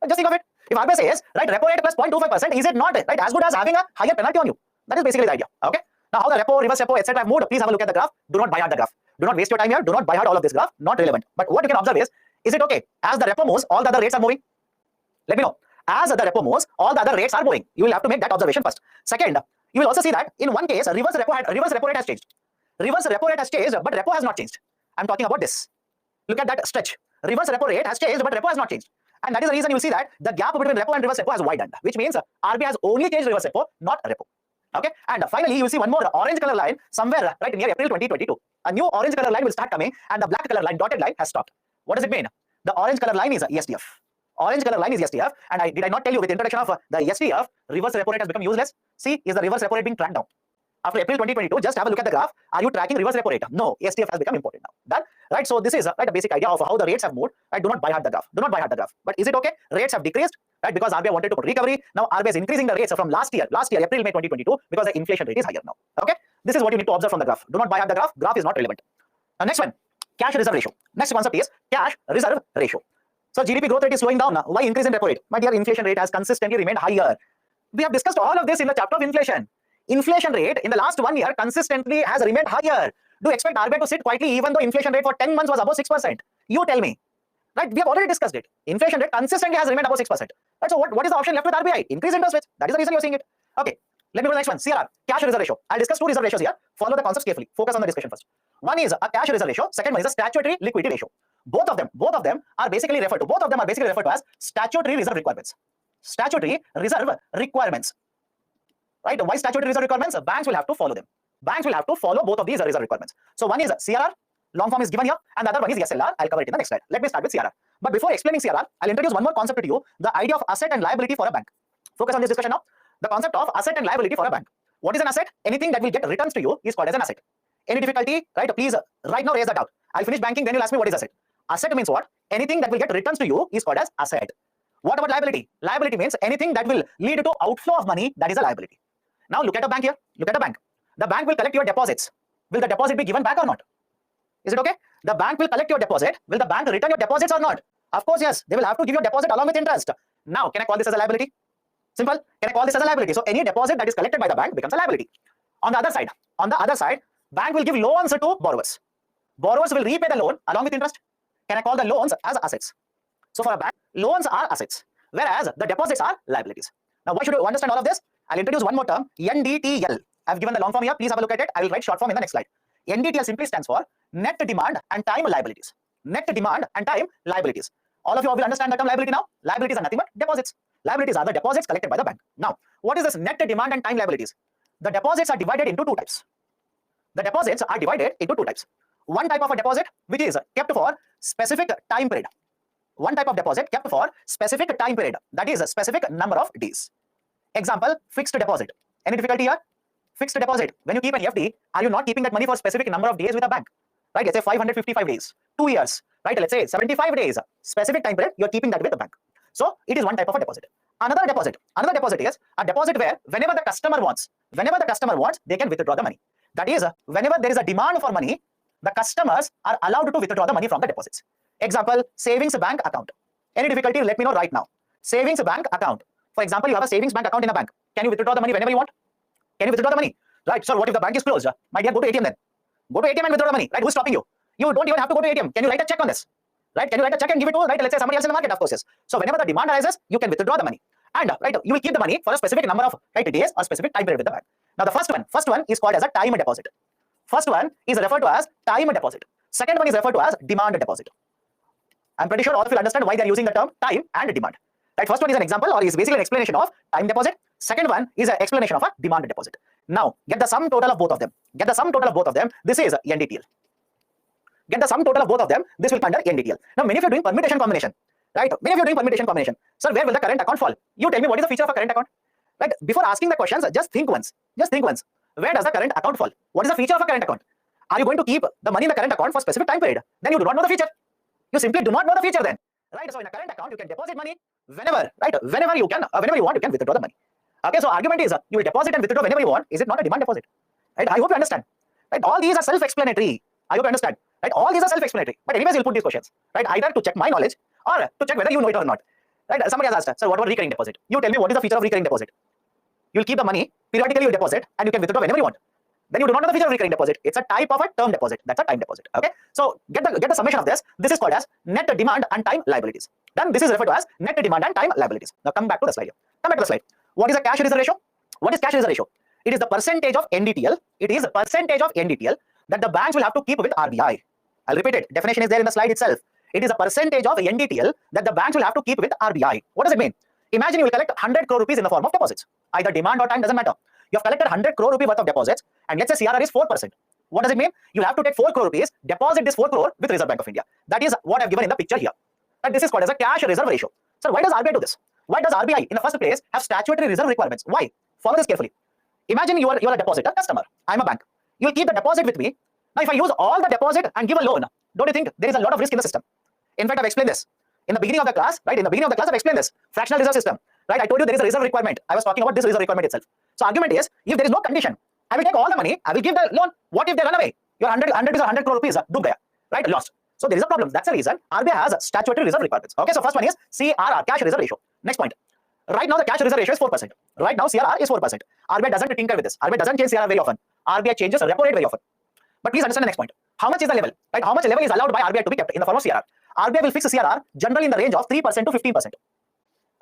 Just think of it. If RBI says, right, repo rate plus 0.25%, is it not right as good as having a higher penalty on you? That is basically the idea. Okay. Now, how the repo, reverse repo, etc. have moved, please have a look at the graph. Do not buy hard the graph. Do not waste your time here. Do not buy hard all of this graph. Not relevant. But what you can observe is it okay? As the repo moves, all the other rates are moving? Let me know. As the repo moves, all the other rates are moving. You will have to make that observation first. Second, you will also see that in one case, reverse repo rate has changed. Reverse repo rate has changed, but repo has not changed. I'm talking about this. Look at that stretch. Reverse repo rate has changed, but repo has not changed. And that is the reason you will see that the gap between repo and reverse repo has widened, which means RBI has only changed reverse repo, not repo. Okay, and finally you will see one more orange color line somewhere right near April 2022. A new orange color line will start coming, and the black color line, dotted line, has stopped. What does it mean? The orange color line is STF. Orange color line is STF, and did I not tell you with the introduction of the STF, reverse repo rate has become useless? See, is the reverse repo rate being tracked down? After April 2022, just have a look at the graph. Are you tracking reverse repo rate? No, STF has become important now. Done? Right, so this is right, a basic idea of how the rates have moved. Right, do not buy hard the graph. Do not buy hard the graph. But is it okay? Rates have decreased. right? Because RBI wanted to put recovery. Now RBI is increasing the rates from last year, April, May 2022, because the inflation rate is higher now. Okay, this is what you need to observe from the graph. Do not buy up the graph. Graph is not relevant. Now next one, cash reserve ratio. Next concept is cash reserve ratio. So GDP growth rate is slowing down. Why increase in repo rate? My dear, inflation rate has consistently remained higher. We have discussed all of this in the chapter of inflation. Inflation rate in the last 1 year consistently has remained higher. Do you expect RBI to sit quietly even though inflation rate for 10 months was above 6%? You tell me. Right? We have already discussed it. Inflation rate consistently has remained above 6%. Right? So what is the option left with RBI? Increase interest rates. That is the reason you're seeing it. Okay. Let me go to the next one. CRR, cash reserve ratio. I'll discuss two reserve ratios here. Follow the concepts carefully. Focus on the discussion first. One is a cash reserve ratio. Second one is a statutory liquidity ratio. Both of them are basically referred to as statutory reserve requirements. Statutory reserve requirements. Right? Why statutory reserve requirements? Banks will have to follow them. Banks will have to follow both of these reserve requirements. So one is CRR, long form is given here, and the other one is SLR. I'll cover it in the next slide. Let me start with CRR. But before explaining CRR, I'll introduce one more concept to you, the idea of asset and liability for a bank. Focus on this discussion now. The concept of asset and liability for a bank. What is an asset? Anything that will get returns to you is called as an asset. Any difficulty? Right? Please, right now raise that out. I'll finish banking, then you'll ask me what is asset. Asset means what? Anything that will get returns to you is called as asset. What about liability? Liability means anything that will lead to outflow of money, that is a liability. Now look at a bank here. Look at a bank. The bank will collect your deposits. Will the deposit be given back or not? Is it okay? The bank will collect your deposit. Will the bank return your deposits or not? Of course, yes. They will have to give you a deposit along with interest. Now, can I call this as a liability? Simple. Can I call this as a liability? So any deposit that is collected by the bank becomes a liability. On the other side, bank will give loans to borrowers. Borrowers will repay the loan along with interest. Can I call the loans as assets? So for a bank, loans are assets, whereas the deposits are liabilities. Now, why should you understand all of this? I'll introduce one more term, NDTL. I've given the long form here. Please have a look at it. I will write short form in the next slide. NDTL simply stands for net demand and time liabilities. Net demand and time liabilities. All of you will understand the term liability now. Liabilities are nothing but deposits. Liabilities are the deposits collected by the bank. Now, what is this net demand and time liabilities? The deposits are divided into two types. One type of a deposit which is kept for specific time period. One type of deposit kept for specific time period. That is a specific number of days. Example, fixed deposit. Any difficulty here? Fixed deposit. When you keep an FD, are you not keeping that money for a specific number of days with a bank? Right? Let's say 555 days, 2 years. Right? Let's say 75 days, specific time period, you're keeping that with the bank. So it is one type of a deposit. Another deposit is a deposit where whenever the customer wants, they can withdraw the money. That is, whenever there is a demand for money, the customers are allowed to withdraw the money from the deposits. Example, savings bank account. Any difficulty, let me know right now. Savings bank account. For example, you have a savings bank account in a bank. Can you withdraw the money whenever you want? Can you withdraw the money? Right, so what if the bank is closed? My dear, go to ATM then. Go to ATM and withdraw the money. Right, who's stopping you? You don't even have to go to ATM. Can you write a check on this? Right, can you write a check and give it to, right, let's say somebody else in the market, of course, yes. So whenever the demand arises, you can withdraw the money. And, right, you will keep the money for a specific number of, right, days or specific time period with the bank. Now the first one is called as a time deposit. First one is referred to as time deposit. Second one is referred to as demand deposit. I'm pretty sure all of you understand why they're using the term time and demand. Right, first one is an example or is basically an explanation of time deposit. Second one is an explanation of a demand deposit. Now, get the sum total of both of them. This is NDTL. Get the sum total of both of them. This will come under NDTL. Now, many of you are doing permutation combination. Right? Sir, where will the current account fall? You tell me what is the feature of a current account? Right? Before asking the questions, just think once. Where does the current account fall? What is the feature of a current account? Are you going to keep the money in the current account for a specific time period? Then you do not know the feature. You simply do not know the feature then. Right? So in a current account, you can deposit money whenever, right? Whenever you want, you can withdraw the money. Okay, so argument is you will deposit and withdraw whenever you want. Is it not a demand deposit? Right? I hope you understand. Right? All these are self-explanatory. I hope you understand. Right? All these are self-explanatory. But anyways, you'll put these questions. Right? Either to check my knowledge or to check whether you know it or not. Right? Somebody has asked, sir, what about recurring deposit? You tell me what is the feature of recurring deposit? You'll keep the money, periodically you deposit, and you can withdraw whenever you want. Then you do not know the feature of recurring deposit. It's a type of a term deposit. That's a time deposit. Okay. So get the summation of this. This is called as net demand and time liabilities. Then this is referred to as net demand and time liabilities. Now come back to the slide here. What is a cash reserve ratio? What is cash reserve ratio? It is the percentage of NDTL. That the banks will have to keep with RBI. I'll repeat it. Definition is there in the slide itself. It is a percentage of NDTL that the banks will have to keep with RBI. What does it mean? Imagine you will collect 100 crore rupees in the form of deposits. Either demand or time, doesn't matter. You have collected 100 crore rupee worth of deposits, and let's say CRR is 4%. What does it mean? You'll have to take 4 crore rupees, deposit this 4 crore with Reserve Bank of India. That is what I've given in the picture here. And this is called as a cash reserve ratio. So why does RBI do this? Why does RBI in the first place have statutory reserve requirements? Why? Follow this carefully. Imagine you are a depositor, customer. I'm a bank. You'll keep the deposit with me. Now if I use all the deposit and give a loan, don't you think there is a lot of risk in the system? In fact, I've explained this. In the beginning of the class, right? In the beginning of the class, I've explained this fractional reserve system, right? I told you there is a reserve requirement. I was talking about this reserve requirement itself. So argument is, if there is no condition, I will take all the money, I will give the loan. What if they run away? Your 100 crore rupees, dub gaya, right? Lost. So there is a problem. That's the reason RBI has statutory reserve requirements. Okay, so first one is CRR, cash reserve ratio. Next point. Right now the cash reserve ratio is 4%. Right now CRR is 4%. RBI doesn't tinker with this. RBI doesn't change CRR very often. RBI changes repo rate very often. But please understand the next point. How much is the level? Right? How much level is allowed by RBI to be kept in the form of CRR? RBI will fix CRR generally in the range of 3% to 15%.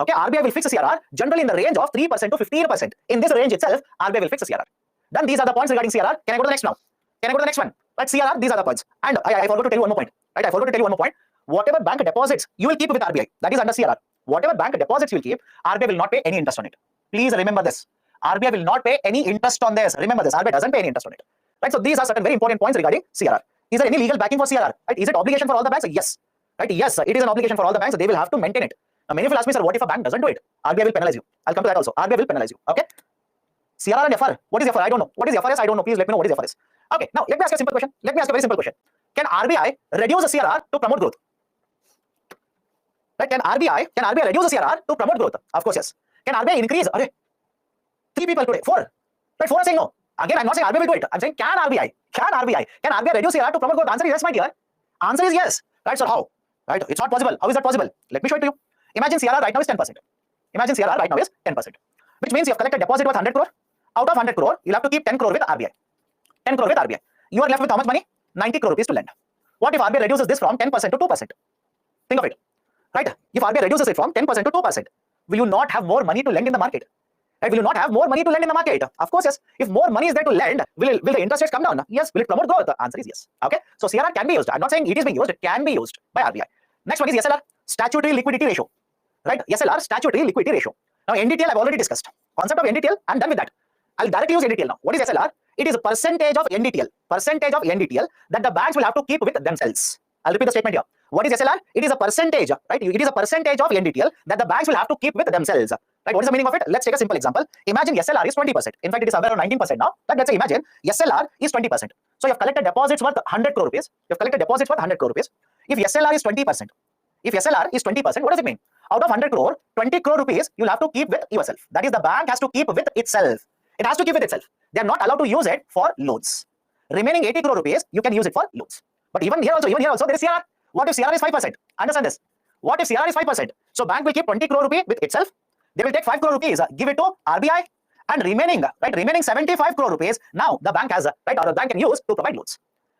Okay, RBI will fix CRR generally in the range of 3% to 15%. In this range itself, RBI will fix CRR. Then these are the points regarding CRR. Can I go to the next now? Can I go to the next one? Right, CRR, these are the points. And I forgot to tell you one more point. Right, I forgot to tell you one more point. Whatever bank deposits you will keep with RBI, that is under CRR. Whatever bank deposits you will keep, RBI will not pay any interest on it. Please remember this. RBI will not pay any interest on this. Remember this. RBI doesn't pay any interest on it. Right, so these are certain very important points regarding CRR. Is there any legal backing for CRR? Right, is it obligation for all the banks? Yes. Right, yes, it is an obligation for all the banks. They will have to maintain it. Now, many of you ask me, sir, what if a bank doesn't do it? RBI will penalize you. I'll come to that also. RBI will penalize you. Okay. CRR and FR. What is FR? I don't know. What is FRS? I don't know. Please let me know what is FRS. Okay. Now let me ask you a simple question. Let me ask you a very simple question. Can RBI reduce the CRR to promote growth? Right? Can RBI reduce the CRR to promote growth? Of course, yes. Can RBI increase? Are 3 people today? 4. Right? 4 are saying no. Again, I'm not saying RBI will do it. I'm saying can RBI reduce CRR to promote growth? Answer is yes, my dear. Answer is yes. Right? So how? Right? It's not possible. How is that possible? Let me show it to you. Imagine CRR right now is 10%. Imagine CRR right now is 10%. Which means you have collected deposit worth 100 crore. Out of 100 crore, you'll have to keep 10 crore with RBI. 10 crore with RBI. You are left with how much money? 90 crore rupees to lend. What if RBI reduces this from 10% to 2%? Think of it. Right? If RBI reduces it from 10% to 2%, will you not have more money to lend in the market? Right? Will you not have more money to lend in the market? Of course, yes. If more money is there to lend, will the interest rates come down? Yes. Will it promote growth? The answer is yes. Okay. So CRR can be used. I'm not saying it is being used. It can be used by RBI. Next one is SLR, statutory liquidity ratio. Right? SLR, statutory liquidity ratio. Now NDTL I've already discussed. Concept of NDTL, I'm done with that. I'll directly use NDTL now. What is SLR? It is a percentage of NDTL that the banks will have to keep with themselves. I'll repeat the statement here. What is SLR? It is a percentage, right? It is a percentage of NDTL that the banks will have to keep with themselves. Right? What is the meaning of it? Let's take a simple example. Imagine SLR is 20%. In fact, it is somewhere around 19% now. But let's say imagine SLR is 20%. So you have collected deposits worth 100 crore rupees. You have collected deposits worth 100 crore rupees. If SLR is 20%, what does it mean? Out of 100 crore, 20 crore rupees you'll have to keep with yourself. That is, the bank has to keep with itself. It has to keep with itself. They are not allowed to use it for loans. Remaining 80 crore rupees, you can use it for loans. But even here also, there is CRR. What if CRR is 5%? Understand this. What if CRR is 5%? So bank will keep 20 crore rupees with itself. They will take 5 crore rupees, give it to RBI, and remaining 75 crore rupees, now the bank has, right, or the bank can use to provide loans.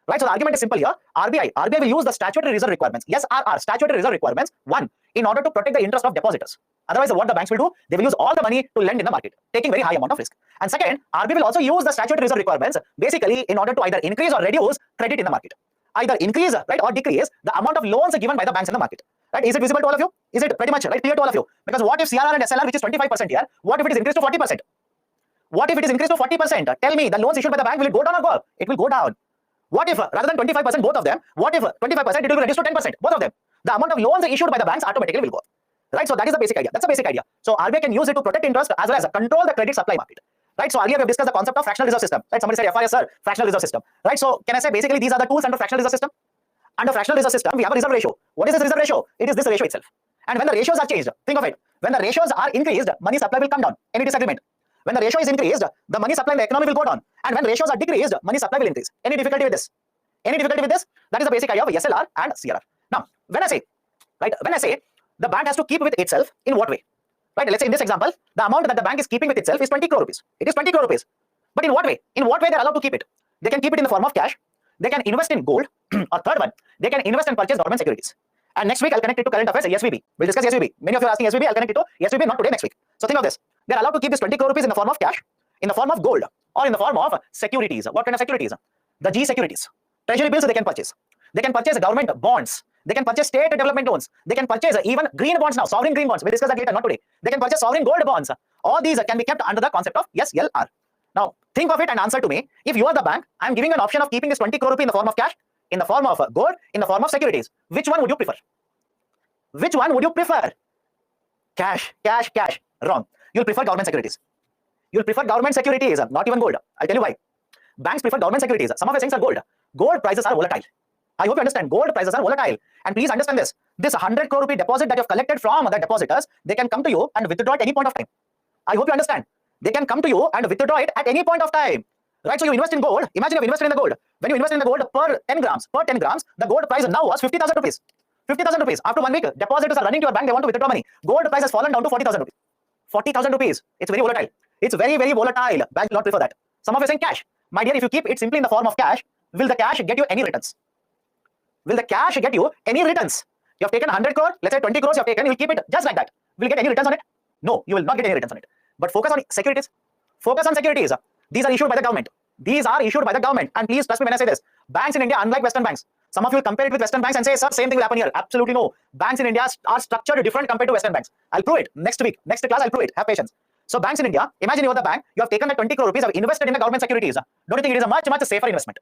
Right, so the argument is simple here. RBI will use the statutory reserve requirements. Yes, statutory reserve requirements. One, in order to protect the interest of depositors. Otherwise, what the banks will do, they will use all the money to lend in the market, taking very high amount of risk. And second, RBI will also use the statutory reserve requirements basically in order to either increase or reduce credit in the market. Either increase, right, or decrease the amount of loans given by the banks in the market. Right? Is it visible to all of you? Is it pretty much right clear to all of you? Because what if CRR and SLR, which is 25% here, what if it is increased to 40%? What if it is increased to 40%? Tell me, the loans issued by the bank, will it go down or go up? It will go down. What if rather than 25%, both of them, what if 25% it will be reduced to 10%, both of them? The amount of loans issued by the banks automatically will go up. Right? So that is the basic idea. That's the basic idea. So RBI can use it to protect interest as well as control the credit supply market. Right? So earlier we have discussed the concept of fractional reserve system. Right? Somebody said FIS, sir, fractional reserve system. Right? So can I say basically these are the tools under fractional reserve system? Under fractional reserve system, we have a reserve ratio. What is this reserve ratio? It is this ratio itself. And when the ratios are changed, think of it. When the ratios are increased, money supply will come down. Any disagreement? When the ratio is increased, the money supply in the economy will go down. And when ratios are decreased, money supply will increase. Any difficulty with this? Any difficulty with this? That is the basic idea of SLR and CRR. Now, when I say the bank has to keep with itself, in what way? Right? Let's say in this example, the amount that the bank is keeping with itself is 20 crore rupees. It is 20 crore rupees. But in what way? In what way they are allowed to keep it? They can keep it in the form of cash. They can invest in gold. Or third one, they can invest and purchase government securities. And next week, I'll connect it to current affairs, SVB. We'll discuss SVB. Many of you are asking SVB, I'll connect it to SVB, not today, next week. So think of this. They're allowed to keep this 20 crore rupees in the form of cash, in the form of gold, or in the form of securities. What kind of securities? The G securities. Treasury bills they can purchase. They can purchase government bonds. They can purchase state development loans. They can purchase even green bonds now, sovereign green bonds. We'll discuss that later, not today. They can purchase sovereign gold bonds. All these can be kept under the concept of SLR. Now, think of it and answer to me. If you are the bank, I'm giving you an option of keeping this 20 crore rupee in the form of cash, in the form of gold, in the form of securities. Which one would you prefer? Which one would you prefer? Cash. Wrong. You'll prefer government securities. You'll prefer government securities, not even gold. I'll tell you why. Banks prefer government securities. Some of the things are gold. Gold prices are volatile. I hope you understand. Gold prices are volatile. And please understand this. this 100 crore rupee deposit that you have collected from the depositors, they can come to you and withdraw at any point of time. I hope you understand. They can come to you and withdraw it at any point of time. Right? So you invest in gold. Imagine you've invested in the gold. When you invest in the gold per 10 grams, the gold price now was 50,000 rupees. 50,000 rupees. After 1 week, depositors are running to your bank. They want to withdraw money. Gold price has fallen down to 40,000 rupees. 40,000 rupees. It's very volatile. It's very, very volatile. Banks will not prefer that. Some of you are saying cash. My dear, if you keep it simply in the form of cash, will the cash get you any returns? Will the cash get you any returns? You have taken 100 crore, let's say 20 crores you have taken, you'll keep it just like that. Will you get any returns on it? No, you will not get any returns on it. But focus on securities. Focus on securities. These are issued by the government. These are issued by the government. And please trust me when I say this. Banks in India, unlike Western banks, some of you will compare it with Western banks and say, sir, same thing will happen here. Absolutely no. Banks in India are structured different compared to Western banks. I'll prove it next week. Next class, I'll prove it. Have patience. So banks in India, imagine you are the bank, you have taken the 20 crore rupees, have invested in the government securities. Don't you think it is a much, much safer investment?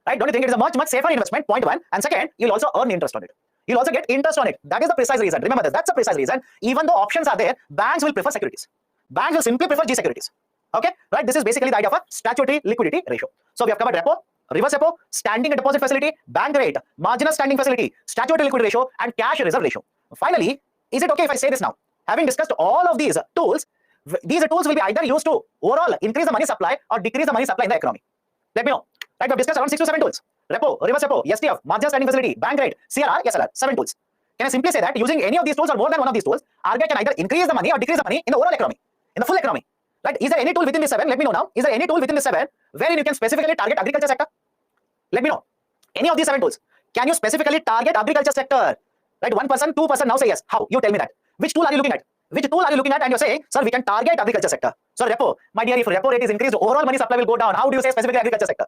Right? Don't you think it is a much, much safer investment? Point one. And second, you'll also earn interest on it. You'll also get interest on it. That is the precise reason. Remember this. That's the precise reason. Even though options are there, banks will prefer securities. Banks will simply prefer G securities. Okay? Right? This is basically the idea of a statutory liquidity ratio. So we have covered repo, reverse repo, standing deposit facility, bank rate, marginal standing facility, statutory liquidity ratio, and cash reserve ratio. Finally, is it okay if I say this now? Having discussed all of these tools will be either used to overall increase the money supply or decrease the money supply in the economy. Let me know. Right? We have discussed around 6 to 7 tools. Repo, reverse repo, STF, marginal standing facility, bank rate, CRR, SLR, 7 tools. Can I simply say that using any of these tools or more than one of these tools, RBI can either increase the money or decrease the money in the overall economy, in the full economy? Right? Is there any tool within this 7? Let me know now. Is there any tool within this 7 wherein you can specifically target agriculture sector? Let me know. Any of these 7 tools. Can you specifically target agriculture sector? Right? 1%, 2% now say yes. How? You tell me that. Which tool are you looking at? Which tool are you looking at and you're saying, sir, we can target agriculture sector. So repo, my dear, if repo rate is increased, overall money supply will go down. How do you say specifically agriculture sector?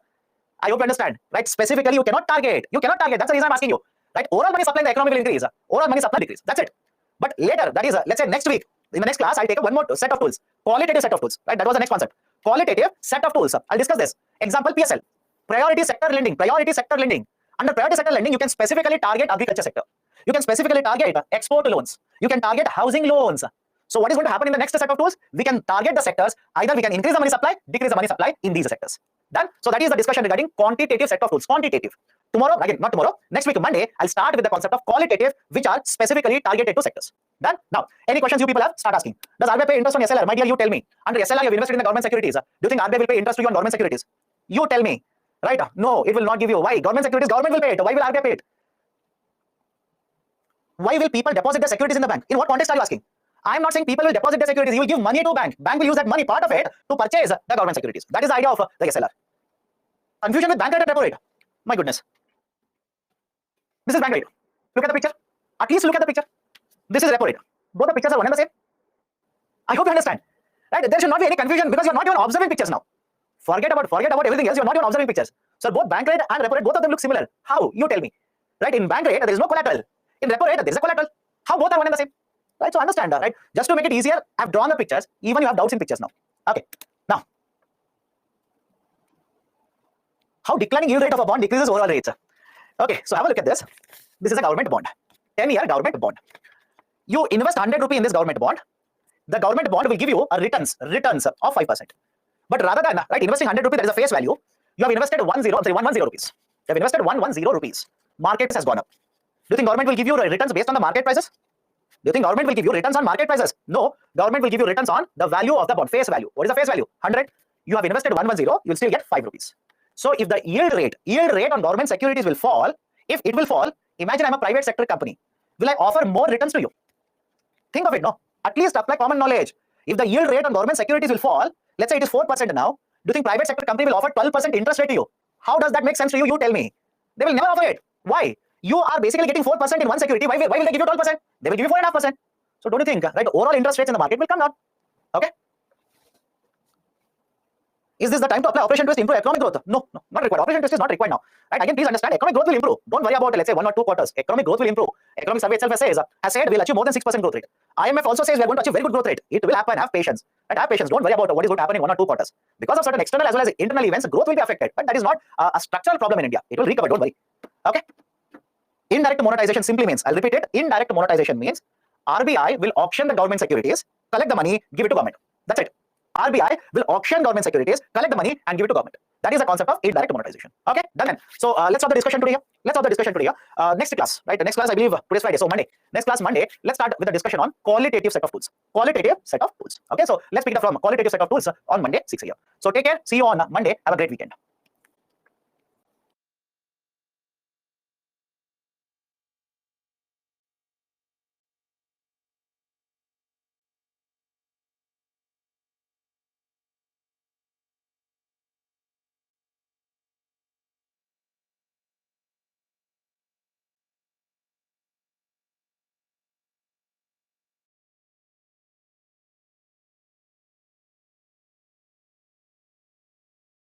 I hope you understand. Right? Specifically, you cannot target. You cannot target. That's the reason I'm asking you. Right? Overall money supply in the economy will increase. Overall money supply decrease. That's it. But later, that is, let's say next week, in the next class, I'll take one more set of tools. Qualitative set of tools. Right? That was the next concept. Qualitative set of tools. I'll discuss this. Example, PSL. Priority sector lending. Priority sector lending. Under priority sector lending, you can specifically target agriculture sector. You can specifically target export loans. You can target housing loans. So what is going to happen in the next set of tools? We can target the sectors. Either we can increase the money supply, decrease the money supply in these sectors. Done? So that is the discussion regarding quantitative set of tools. Quantitative. Tomorrow, again, not tomorrow, next week, Monday, I'll start with the concept of qualitative, which are specifically targeted to sectors. Done? Now, any questions you people have, start asking. Does RBI pay interest on SLR? My dear, you tell me. Under SLR, you have invested in the government securities. Do you think RBI will pay interest to you on government securities? You tell me. Right? No, it will not give you. Why? Government securities, government will pay it. Why will RBI pay it? Why will people deposit their securities in the bank? In what context are you asking? I'm not saying people will deposit their securities. You will give money to bank. Bank will use that money, part of it, to purchase the government securities. That is the idea of the SLR. Confusion with bank rate and repo rate. My goodness. This is bank rate. Look at the picture. At least look at the picture. This is repo rate. Both the pictures are one and the same. I hope you understand. Right? There should not be any confusion because you're not even observing pictures now. Forget about everything else. You're not even observing pictures. So both bank rate and repo rate, both of them look similar. How? You tell me. Right? In bank rate, there is no collateral. In repo rate, there is a collateral. How both are one and the same? Right? So understand that. Right? Just to make it easier, I've drawn the pictures. Even you have doubts in pictures now. Okay. Now, how declining yield rate of a bond decreases overall rates. Okay. So have a look at this. This is a government bond. 10-year government bond. You invest 100 rupee in this government bond. The government bond will give you a returns of 5%. But rather than investing 100 rupees, that is a face value. You have invested 110 rupees. You have invested 110 rupees. Market has gone up. Do you think government will give you returns based on the market prices? Do you think government will give you returns on market prices? No. Government will give you returns on the value of the bond, face value. What is the face value? 100. You have invested 110. You will still get 5 rupees. So if the yield rate on government securities will fall, if it will fall, imagine I'm a private sector company. Will I offer more returns to you? Think of it, no. At least apply common knowledge. If the yield rate on government securities will fall, let's say it is 4% now, do you think private sector company will offer 12% interest rate to you? How does that make sense to you? You tell me. They will never offer it. Why? You are basically getting 4% in one security. Why will they give you 12%? They will give you 4.5%. So don't you think, right, overall interest rates in the market will come down? Okay. Is this the time to apply operation twist to improve economic growth? No, not required. Operation twist is not required now. Right? Again, please understand, economic growth will improve. Don't worry about, let's say, 1 or 2 quarters. Economic growth will improve. Economic survey itself has said we'll achieve more than 6% growth rate. IMF also says we are going to achieve very good growth rate. It will happen. Have patience. Right? Have patience. Don't worry about what is going to happen in 1 or 2 quarters. Because of certain external as well as internal events, growth will be affected. But that is not a structural problem in India. It will recover. Don't worry. Okay. Indirect monetization simply means, I'll repeat it, indirect monetization means RBI will auction the government securities, collect the money, give it to government. That's it. RBI will auction government securities, collect the money and give it to government. That is the concept of indirect monetization. Okay, done. So let's start the discussion today. Next class, right? Next class, I believe today's Friday, so Monday. Next class, Monday. Let's start with the discussion on qualitative set of tools. Okay, so let's pick it up from qualitative set of tools on Monday, 6 a.m. So take care. See you on Monday. Have a great weekend.